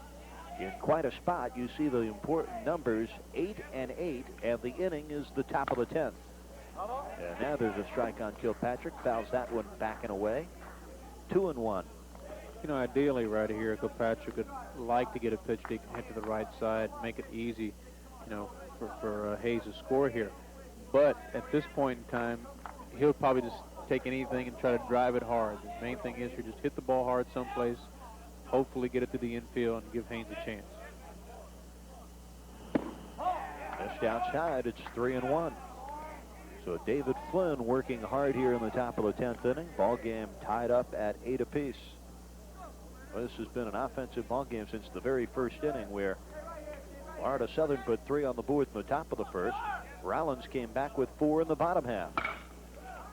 in quite a spot. You see the important numbers, 8 and 8, and the inning is the top of the 10th. And now there's a strike on Kilpatrick. Fouls that one back and away. 2-1. You know, ideally right here, Kilpatrick would like to get a pitch he can hit to the right side, make it easy, you know, for Hayes to score here. But at this point in time, he'll probably just take anything and try to drive it hard. The main thing is you just hit the ball hard someplace, hopefully get it to the infield and give Haynes a chance. Just outside, it's 3-1. So David Flynn working hard here in the top of the 10th inning. Ball game tied up at 8 apiece. Well, this has been an offensive ball game since the very first inning, where Florida Southern put 3 on the board in the top of the first. Rollins came back with 4 in the bottom half.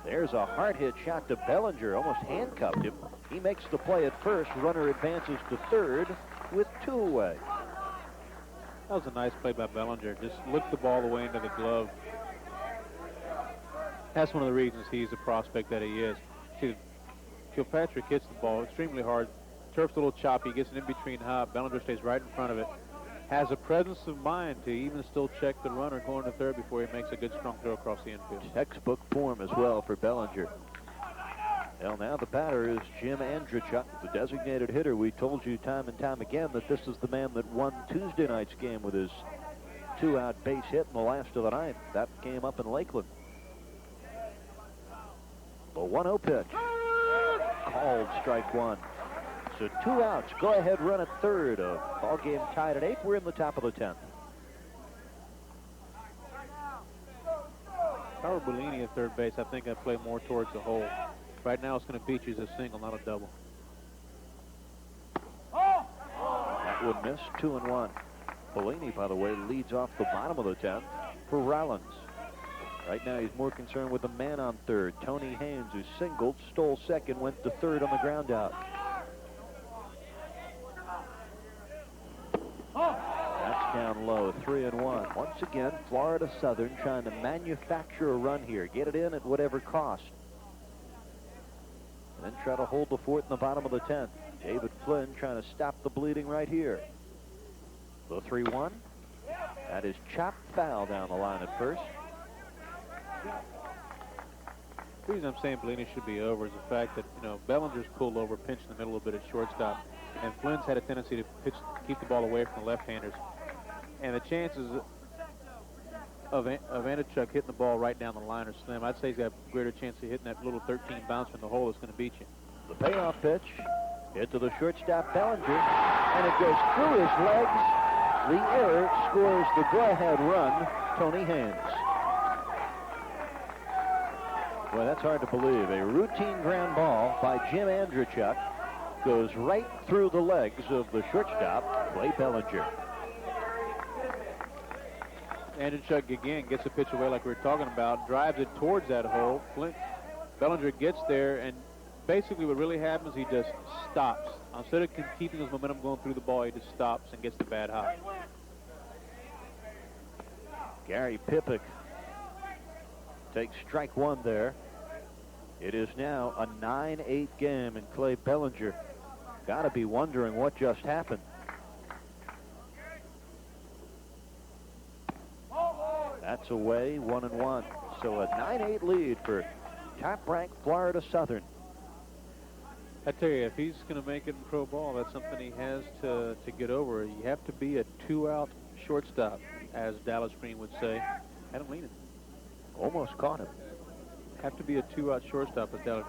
There's a hard hit shot to Bellinger, almost handcuffed him. He makes the play at first. Runner advances to third with 2 away. That was a nice play by Bellinger. Just looked the ball away into the glove. That's one of the reasons he's the prospect that he is. See, Kilpatrick hits the ball extremely hard. Turf's a little choppy, gets it in between hop. Bellinger stays right in front of it. Has a presence of mind to even still check the runner going to third before he makes a good strong throw across the infield. Textbook form as well for Bellinger. Well, now the batter is Jim Andrzejczyk, the designated hitter. We told you time and time again that this is the man that won Tuesday night's game with his 2-out base hit in the last of the ninth. That came up in Lakeland. The 1-0 pitch. Called strike 1. So 2 outs. Go ahead, run at third. A ball game tied at 8. We're in the top of the 10th. Howard Bellini at third base, I think I play more towards the hole. Right now it's going to beat you as a single, not a double. That would miss. 2-1. Bellini, by the way, leads off the bottom of the 10th for Rollins. Right now he's more concerned with the man on third. Tony Haynes, who singled, stole second, went to third on the ground out. That's down low. 3-1. Once again, Florida Southern trying to manufacture a run here. Get it in at whatever cost. And then try to hold the fort in the bottom of the 10th. David Flynn trying to stop the bleeding right here. The 3-1. That is chopped foul down the line at first. The reason I'm saying Bellini should be over is the fact that, you know, Bellinger's pulled over, pinched in the middle a bit at shortstop, and Flynn's had a tendency to keep the ball away from the left-handers. And the chances of Andrzejczyk hitting the ball right down the line are slim. I'd say he's got a greater chance of hitting that little 13 bounce from the hole that's going to beat you. The payoff pitch, hit to the shortstop Bellinger, and it goes through his legs. The error scores the go-ahead run, Tony Haynes. Well, that's hard to believe. A routine ground ball by Jim Andrzejczyk goes right through the legs of the shortstop, Clay Bellinger. Andrzejczyk again gets a pitch away like we were talking about, drives it towards that hole. Bellinger gets there, and basically what really happens, he just stops. Instead of keeping his momentum going through the ball, he just stops and gets the bad hop. Gary Pippick takes strike 1 there. It is now a 9-8 game, and Clay Bellinger got to be wondering what just happened. That's away, 1-1. So a 9-8 lead for top-ranked Florida Southern. I tell you, if he's going to make it in pro ball, that's something he has to get over. You have to be a 2-out shortstop, as Dallas Green would say. Adam Lehman. Almost caught him. Have to be a 2-out shortstop, as Dallas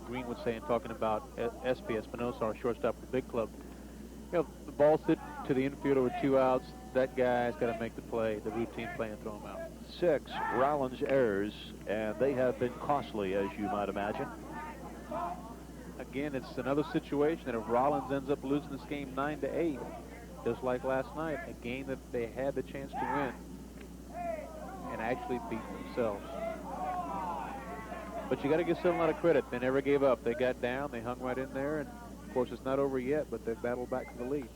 Green would say, in talking about S.P. Espinosa, our shortstop for the big club. You know, the ball's hit to the infield over 2 outs. That guy's got to make the play, the routine play, and throw him out. 6 Rollins errors, and they have been costly, as you might imagine. Again, it's another situation that if Rollins ends up losing this game 9-8, just like last night, a game that they had the chance to win and actually beat themselves. But you got to give them a lot of credit. They never gave up. They got down. They hung right in there. And, of course, it's not over yet, but they've battled back to the lead.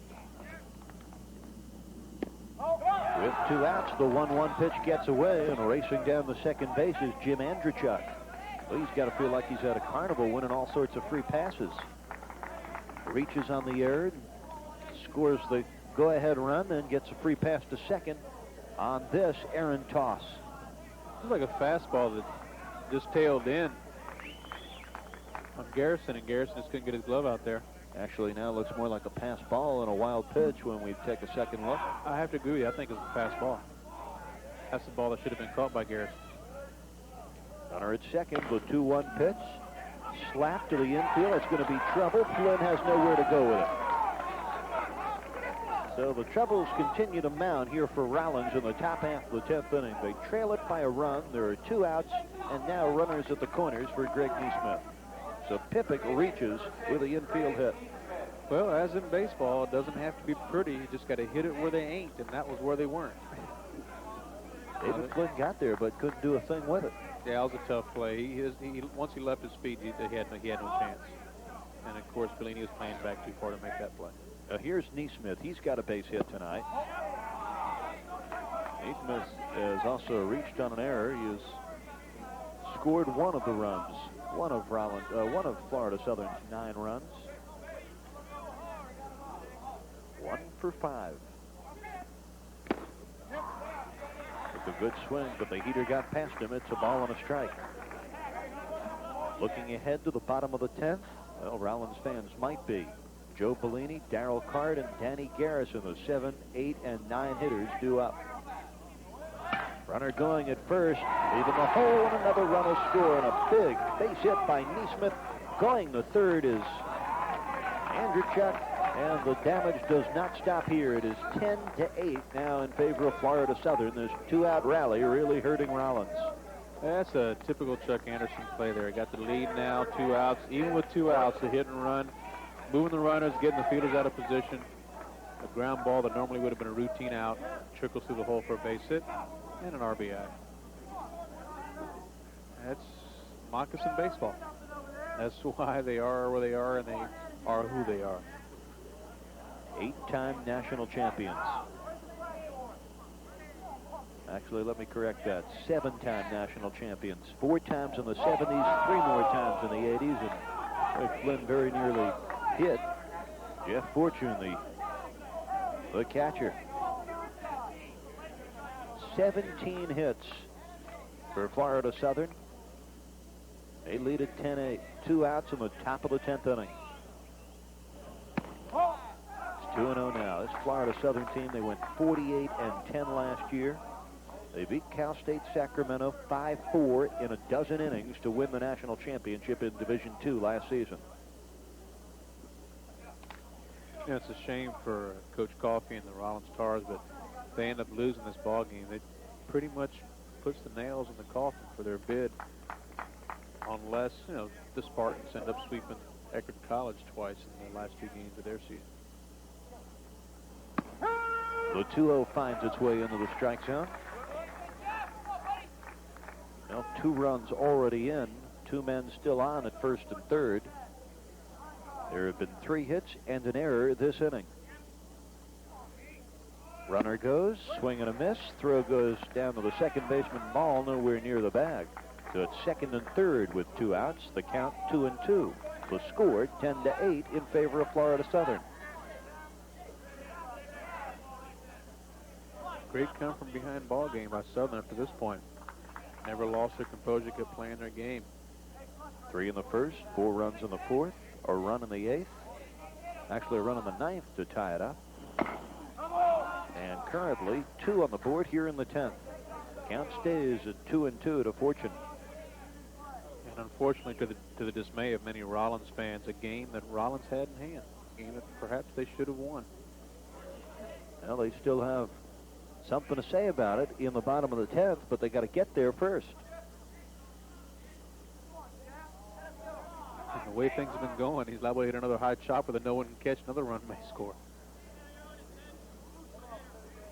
With 2 outs, the 1-1 pitch gets away, and racing down the second base is Jim Andrzejczyk. Well, he's got to feel like he's at a carnival winning all sorts of free passes. Reaches on the error, scores the go-ahead run, then gets a free pass to second on this errant toss. It's like a fastball that just tailed in on Garrison, and Garrison just couldn't get his glove out there. Actually, now looks more like a pass ball and a wild pitch when we take a second look. I have to agree with you. I think it's a pass ball. That's the ball that should have been caught by Garrison. Runner at second, the 2-1 pitch. Slap to the infield. It's going to be trouble. Flynn has nowhere to go with it. So the troubles continue to mount here for Rollins in the top half of the 10th inning. They trail it by a run. There are 2 outs, and now runners at the corners for Greg Neesmith. So Pippick reaches with the infield hit. Well, as in baseball, it doesn't have to be pretty. You just got to hit it where they ain't, and that was where they weren't. David Flynn got there, but couldn't do a thing with it. Yeah, it was a tough play. Once he left his speed, he had no chance. And, of course, Bellini was playing back too far to make that play. Here's Neesmith. He's got a base hit tonight. Neesmith has also reached on an error. He has scored one of the runs. One of Florida Southern's 9 runs. 1 for 5. With a good swing, but the heater got past him. It's a ball and a strike. Looking ahead to the bottom of the 10th, well, Rollins fans might be. Joe Bellini, Darrell Card, and Danny Garrison, the 7, 8, and 9 hitters due up. Runner going at first, leaving the hole, and another run will score, and a big base hit by Neesmith. Going to third is Andrechuk, and the damage does not stop here. It is 10-8 now in favor of Florida Southern. This 2-out rally really hurting Rollins. That's a typical Chuck Anderson play there. Got the lead now, 2 outs. Even with 2 outs, the hit and run, moving the runners, getting the fielders out of position. A ground ball that normally would have been a routine out trickles through the hole for a base hit and an RBI. That's moccasin baseball. That's why they are where they are, and they are who they are. 8-time national champions. Actually, let me correct that. 7-time national champions. 4 times in the 70s, 3 more times in the 80s, and Rick Flynn very nearly hit Jeff Fortune, the catcher. 17 hits for Florida Southern. They lead at 10-8. 2 outs in the top of the 10th inning. It's 2-0 now. This Florida Southern team, they went 48-10 last year. They beat Cal State Sacramento 5-4 in a dozen innings to win the national championship in Division II last season. You know, it's a shame for Coach Coffey and the Rollins Tars, but they end up losing this ball game. It pretty much puts the nails in the coffin for their bid, unless, you know, the Spartans end up sweeping Eckerd College twice in the last 2 games of their season. The 2-0 finds its way into the strike zone. Now 2 runs already in, 2 men still on at first and third. There have been 3 hits and an error this inning. Runner goes, swing and a miss. Throw goes down to the second baseman, ball nowhere near the bag. So it's second and third with 2 outs. The count 2-2. The score 10-8 in favor of Florida Southern. Great come from behind ball game by Southern up to this point. Never lost their composure, kept playing their game. 3 in the first, 4 runs in the fourth, a run in the 8th. Actually a run in the 9th to tie it up. And currently 2 on the board here in the 10th. Count stays at 2-2 to Fortune. And unfortunately, to the dismay of many Rollins fans, a game that Rollins had in hand, a game that perhaps they should have won. Well, they still have something to say about it in the bottom of the 10th, but they got to get there first. And the way things have been going, he's liable to hit another high chopper that no one can catch. Another run may score.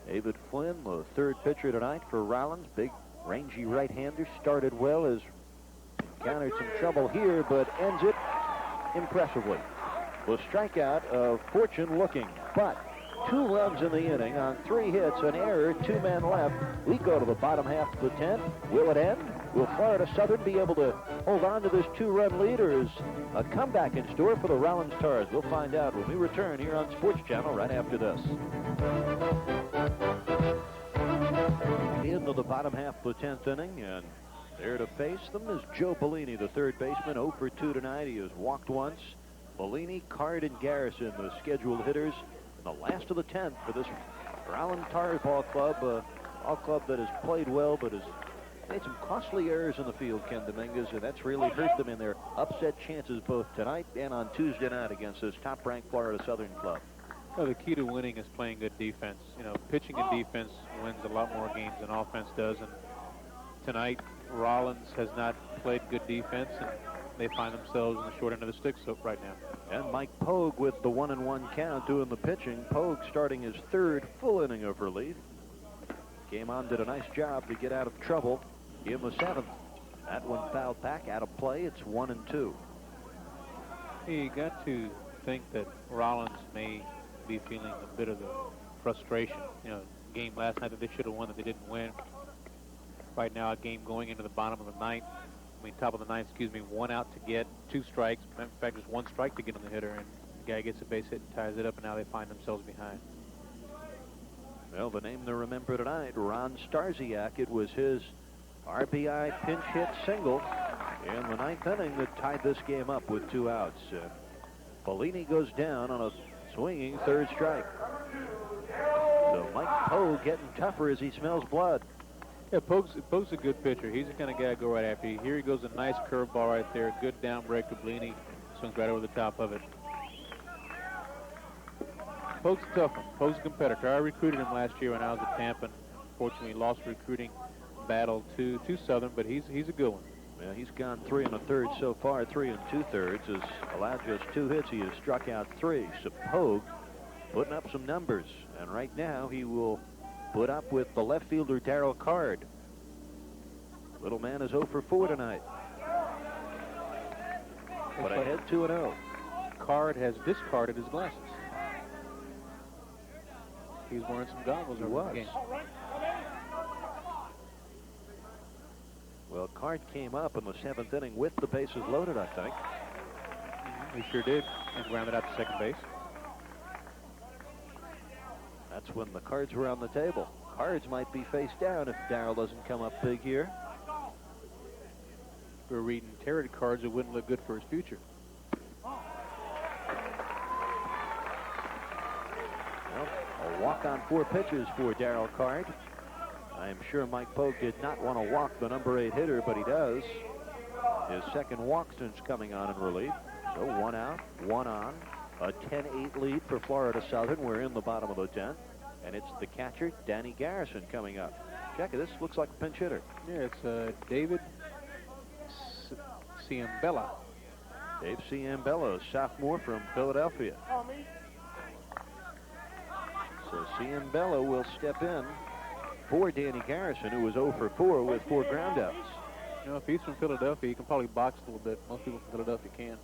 David Flynn, the 3rd pitcher tonight for Rollins. Big, rangy right-hander. Started well, has encountered some trouble here, but ends it impressively. The strikeout of Fortune looking, but 2 runs in the inning on 3 hits, an error, 2 men left. We go to the bottom half of the 10th. Will it end? Will Florida Southern be able to hold on to this 2-run lead, or is a comeback in store for the Rollins Tars? We'll find out when we return here on Sports Channel right after this. Into the bottom half of the 10th inning, and there to face them is Joe Bellini, the 3rd baseman, 0 for 2 tonight. He has walked once, Bellini, Card, and Garrison, the scheduled hitters in the last of the 10th for this Rollins Tar Ball Club. Ball club that has played well, but has made some costly errors in the field, Ken Dominguez, and that's really hurt them in their upset chances both tonight and on Tuesday night against this top-ranked Florida Southern club. Well, the key to winning is playing good defense. You know, pitching and defense wins a lot more games than offense does, and tonight Rollins has not played good defense, and they find themselves in the short end of the stick right now. And Mike Pogue with the 1-1 count doing the pitching. Pogue starting his third full inning of relief. Came on, did a nice job to get out of trouble. Give him a 7th. That one fouled back, out of play. It's 1-2. You got to think that Rollins may be feeling a bit of the frustration. You know, game last night that they should have won that they didn't win. Right now, a game going into the bottom of the ninth. Top of the ninth, excuse me, 1 out to get 2 strikes. In fact, just 1 strike to get on the hitter, and the guy gets a base hit and ties it up, and now they find themselves behind. Well, the name to remember tonight, Ron Starziak. It was his RBI pinch hit single in the 9th inning that tied this game up with 2 outs. Bellini goes down on a swinging 3rd strike. So Mike Pogue getting tougher as he smells blood. Yeah, Pogue's a good pitcher. He's the kind of guy to go right after you. Here he goes, a nice curveball right there. Good down break to Bellini. Swings right over the top of it. Pogue's a tough one. Pogue's a competitor. I recruited him last year when I was at Tampa. Unfortunately, lost recruiting battle to Southern, but he's a good one. Yeah, he's gone 3 1/3 so far, 3 2/3. Has allowed just 2 hits. He has struck out 3. So Pogue putting up some numbers, and right now he will put up with the left fielder Darryl Card. Little man is 0 for 4 tonight. But ahead 2-0. Card has discarded his glasses. He's wearing some goggles over the game. Well, Card came up in the 7th inning with the bases loaded, I think. He sure did, and grounded out to second base. That's when the Cards were on the table. Cards might be face down if Darryl doesn't come up big here. If we're reading tarot cards, it wouldn't look good for his future. Well, a walk on 4 pitches for Darryl Card. I'm sure Mike Pogue did not want to walk the number 8 hitter, but he does. His 2nd walk since coming on in relief. So 1 out, 1 on. A 10-8 lead for Florida Southern. We're in the bottom of the 10th. And it's the catcher, Danny Garrison, coming up. Check it. This looks like a pinch hitter. Yeah, it's David Ciambella. Dave Ciambella, sophomore from Philadelphia. So Ciambella will step in for Danny Garrison, who was 0 for 4 with 4 groundouts. You know, if he's from Philadelphia, he can probably box a little bit. Most people from Philadelphia can.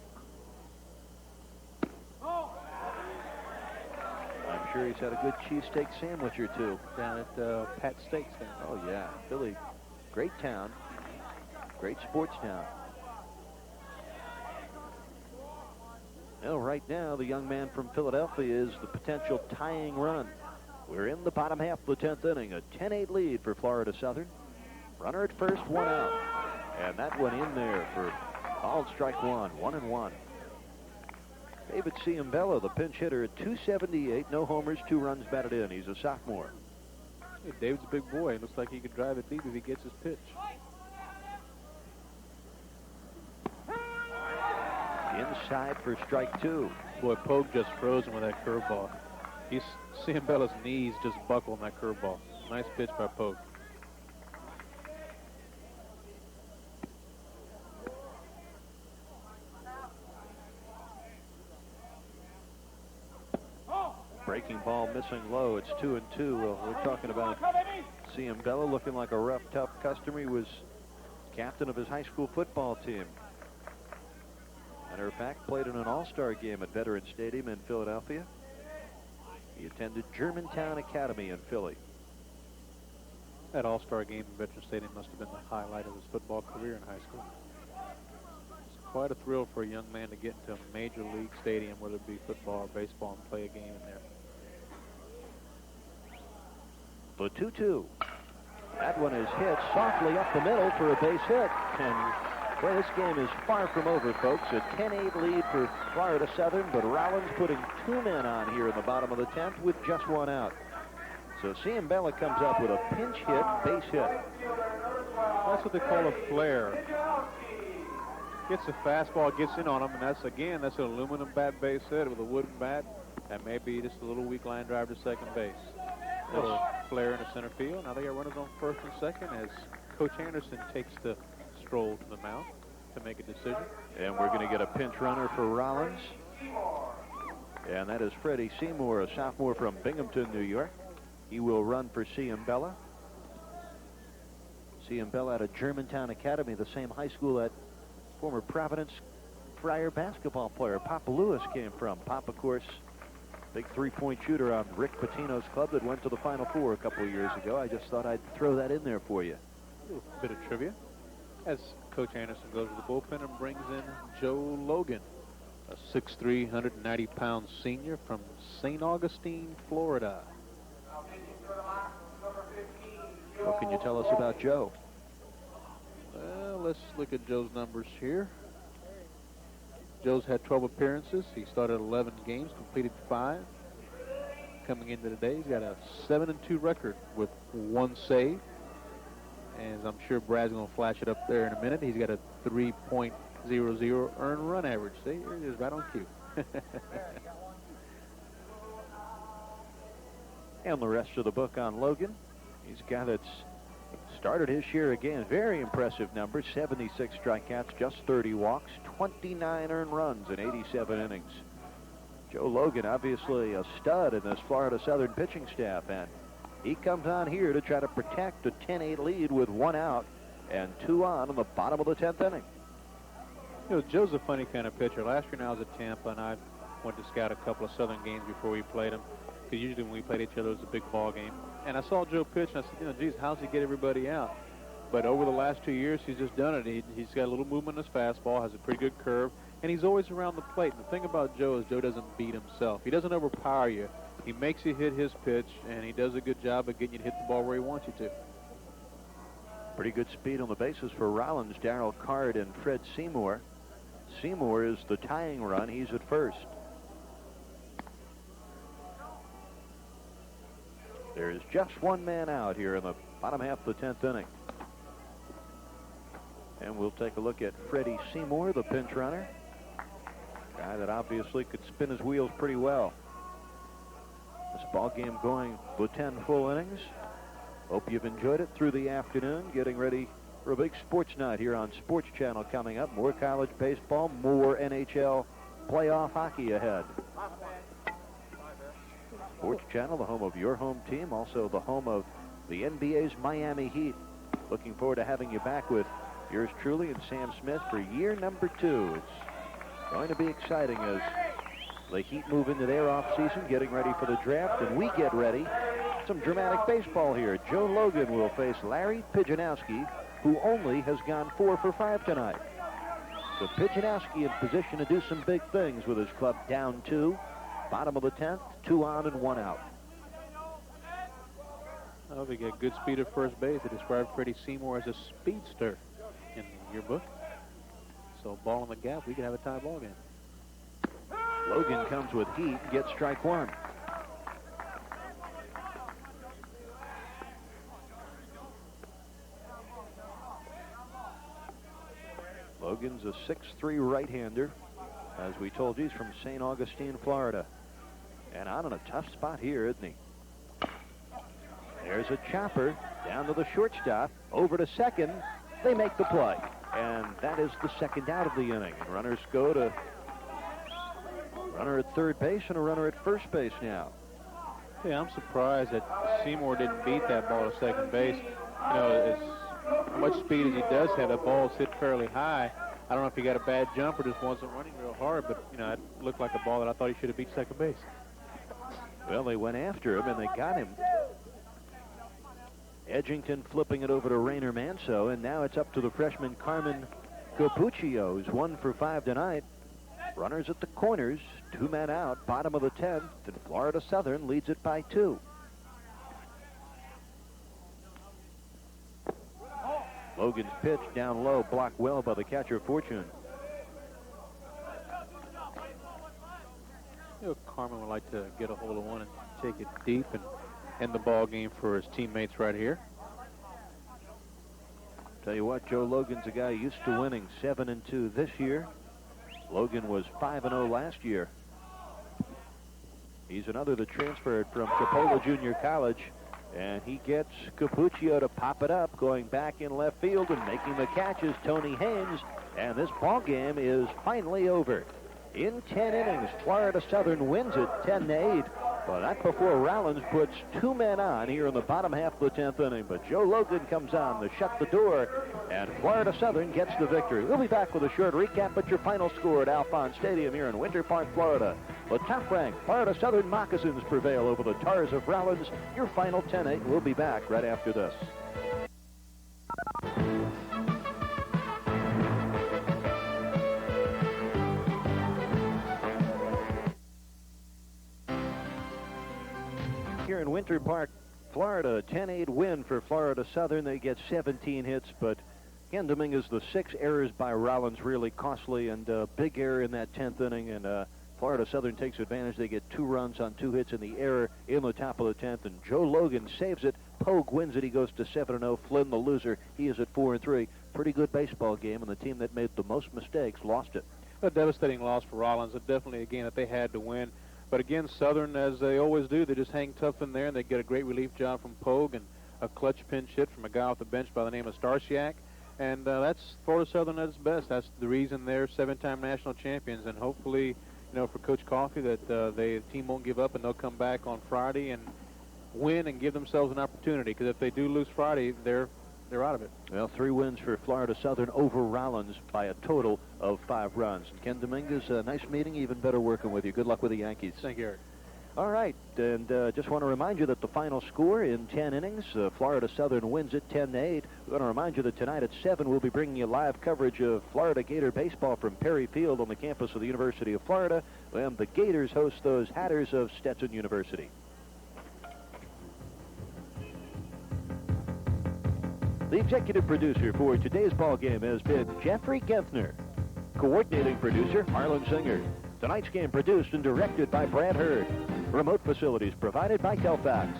I'm sure he's had a good cheesesteak sandwich or 2 down at Pat Steaks. Oh, yeah. Philly, great town. Great sports town. Well, right now, the young man from Philadelphia is the potential tying run. We're in the bottom half of the 10th inning. A 10-8 lead for Florida Southern. Runner at first, 1 out. And that went in there for called strike 1. 1-1. David Ciambella, the pinch hitter, at 278. No homers, 2 runs batted in. He's a sophomore. Hey, David's a big boy. It looks like he could drive it deep if he gets his pitch. Inside for strike 2. Boy, Pogue just froze him with that curveball. Ciambella's knees just buckle on that curveball. Nice pitch by Pogue. Breaking ball missing low. It's 2-2. We're talking about Ciambella looking like a rough, tough customer. He was captain of his high school football team. Matter of fact, played in an all-star game at Veterans Stadium in Philadelphia. He attended Germantown Academy in Philly. That all-star game in Veterans Stadium must have been the highlight of his football career in high school. It's quite a thrill for a young man to get into a major league stadium, whether it be football or baseball, and play a game in there. The 2-2. That one is hit softly up the middle for a base hit. And Well, this game is far from over, folks. A 10-8 lead for Florida Southern, but Rollins putting 2 men on here in the bottom of the 10th with just 1 out. So Ciambella comes up with a pinch hit, base hit. That's what they call a flare. Gets a fastball, gets in on him, and that's an aluminum bat base hit with a wooden bat. That may be just a little weak line drive to second base. A little flare into center field. Now they got runners on first and second as Coach Anderson takes the stroll to the mound to make a decision. And we're going to get a pinch runner for Rollins. And that is Freddie Seymour, a sophomore from Binghamton, New York. He will run for Ciambella. Ciambella at a Germantown Academy, the same high school that former Providence Friar basketball player Papa Lewis came from. Papa, of course, big three-point shooter on Rick Pitino's club that went to the Final Four a couple of years ago. I just thought I'd throw that in there for you. A little bit of trivia. As Coach Anderson goes to the bullpen and brings in Joe Logan, a 6'3", 190-pound senior from St. Augustine, Florida. What can you tell us about Joe? Well, let's look at Joe's numbers here. Joe's had 12 appearances. He started 11 games, completed 5. Coming into today, he's got a 7-2 record with 1 save. And I'm sure Brad's going to flash it up there in a minute. He's got a 3.00 earned run average. See, here it is, right on cue. And the rest of the book on Logan. He's a guy that's started his year again. Very impressive numbers. 76 strikeouts, just 30 walks, 29 earned runs in 87 innings. Joe Logan, obviously a stud in this Florida Southern pitching staff, and he comes on here to try to protect a 10-8 lead with 1 out and 2 on in the bottom of the 10th inning. You know, Joe's a funny kind of pitcher. Last year when I was at Tampa, and I went to scout a couple of Southern games before we played them. Because usually when we played each other, it was a big ball game. And I saw Joe pitch, and I said, you know, geez, how's he get everybody out? But over the last 2 years, he's just done it. He's got a little movement in his fastball, has a pretty good curve, and he's always around the plate. And the thing about Joe is Joe doesn't beat himself. He doesn't overpower you. He makes you hit his pitch, and he does a good job of getting you to hit the ball where he wants you to. Pretty good speed on the bases for Rollins, Darrell Card, and Fred Seymour. Seymour is the tying run. He's at first. There's just 1 man out here in the bottom half of the 10th inning. And we'll take a look at Freddie Seymour, the pinch runner. Guy that obviously could spin his wheels pretty well. This ball game going with 10 full innings. Hope you've enjoyed it through the afternoon. Getting ready for a big sports night here on Sports Channel coming up. More college baseball, more NHL playoff hockey ahead. Sports Channel, the home of your home team, also the home of the NBA's Miami Heat. Looking forward to having you back with yours truly and Sam Smith for year number 2. It's going to be exciting as the Heat move into their offseason, getting ready for the draft, and we get ready. Some dramatic baseball here. Joe Logan will face Larry Pijanowski, who only has gone 4 for 5 tonight. So Pijanowski in position to do some big things with his club down 2. Bottom of the 10th, 2 on and 1 out. Oh, they get good speed at first base. They described Freddie Seymour as a speedster in your book. So ball in the gap, we could have a tie ball game. Logan comes with heat, gets strike 1. Logan's a 6'3" right-hander. As we told you, he's from St. Augustine, Florida. And on in a tough spot here, isn't he? There's a chopper down to the shortstop, over to second. They make the play. And that is the second out of the inning. And runners go to runner at third base and a runner at first base now. Yeah, I'm surprised that Seymour didn't beat that ball to second base. You know, as much speed as he does have, that ball's hit fairly high. I don't know if he got a bad jump or just wasn't running real hard, but, you know, it looked like a ball that I thought he should have beat second base. Well, they went after him, and they got him. Edgington flipping it over to Rainer Manso, and now it's up to the freshman Carmen Capuccio, who's 1 for 5 tonight. Runners at the corners, 2 men out, bottom of the 10th, and Florida Southern leads it by 2. Logan's pitch down low, blocked well by the catcher, Fortune. You know, Carmen would like to get a hold of one and take it deep and end the ball game for his teammates right here. Tell you what, Joe Logan's a guy used to winning 7-2 this year. Logan was 5-0 last year. He's another that transferred from Chipola Junior College, and he gets Capuccio to pop it up, going back in left field and making the catches, Tony Haynes, and this ball game is finally over. In 10 innings, Florida Southern wins it 10-8. Well, that's before Rollins puts 2 men on here in the bottom half of the 10th inning. But Joe Logan comes on to shut the door, and Florida Southern gets the victory. We'll be back with a short recap at your final score at Alphons Stadium here in Winter Park, Florida. The top-ranked Florida Southern Moccasins prevail over the Tars of Rollins. Your final 10-8. We'll be back right after this. Here in Winter Park, Florida, a 10-8 win for Florida Southern. They get 17 hits, but again, Dominguez, the 6 errors by Rollins really costly, and a big error in that 10th inning, and Florida Southern takes advantage. They get 2 runs on 2 hits in the error in the top of the 10th, and Joe Logan saves it. Pogue wins it. He goes to 7-0. Flynn, the loser, he is at 4-3. Pretty good baseball game, and the team that made the most mistakes lost it. A devastating loss for Rollins. Definitely a game that they had to win. But again, Southern, as they always do, they just hang tough in there, and they get a great relief job from Pogue and a clutch pinch hit from a guy off the bench by the name of Starsiak. And that's Florida Southern at its best. That's the reason they're 7-time national champions. And hopefully, you know, for Coach Coffey, that the team won't give up and they'll come back on Friday and win and give themselves an opportunity. Because if they do lose Friday, they're out of it. Well, 3 wins for Florida Southern over Rollins by a total of 5 runs. Ken Dominguez, nice meeting, even better working with you. Good luck with the Yankees. Thank you, Eric. All right, and just want to remind you that the final score in 10 innings, Florida Southern wins it 10-8. We want to remind you that tonight at 7 we'll be bringing you live coverage of Florida Gator baseball from Perry Field on the campus of the University of Florida, and the Gators host those Hatters of Stetson University. The executive producer for today's ball game has been Jeffrey Geffner. Coordinating producer, Harlan Singer. Tonight's game produced and directed by Brad Hurd. Remote facilities provided by Telfax.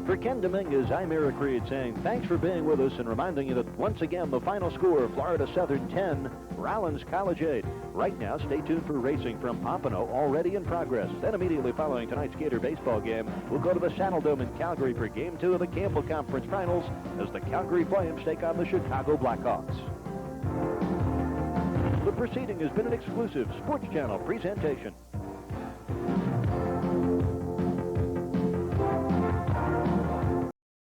For Ken Dominguez, I'm Eric Reed saying thanks for being with us and reminding you that once again the final score, Florida Southern 10, Rollins College 8. Right now, stay tuned for racing from Pompano, already in progress. Then immediately following tonight's Gator baseball game, we'll go to the Saddle Dome in Calgary for Game 2 of the Campbell Conference Finals as the Calgary Flames take on the Chicago Blackhawks. The proceeding has been an exclusive Sports Channel presentation.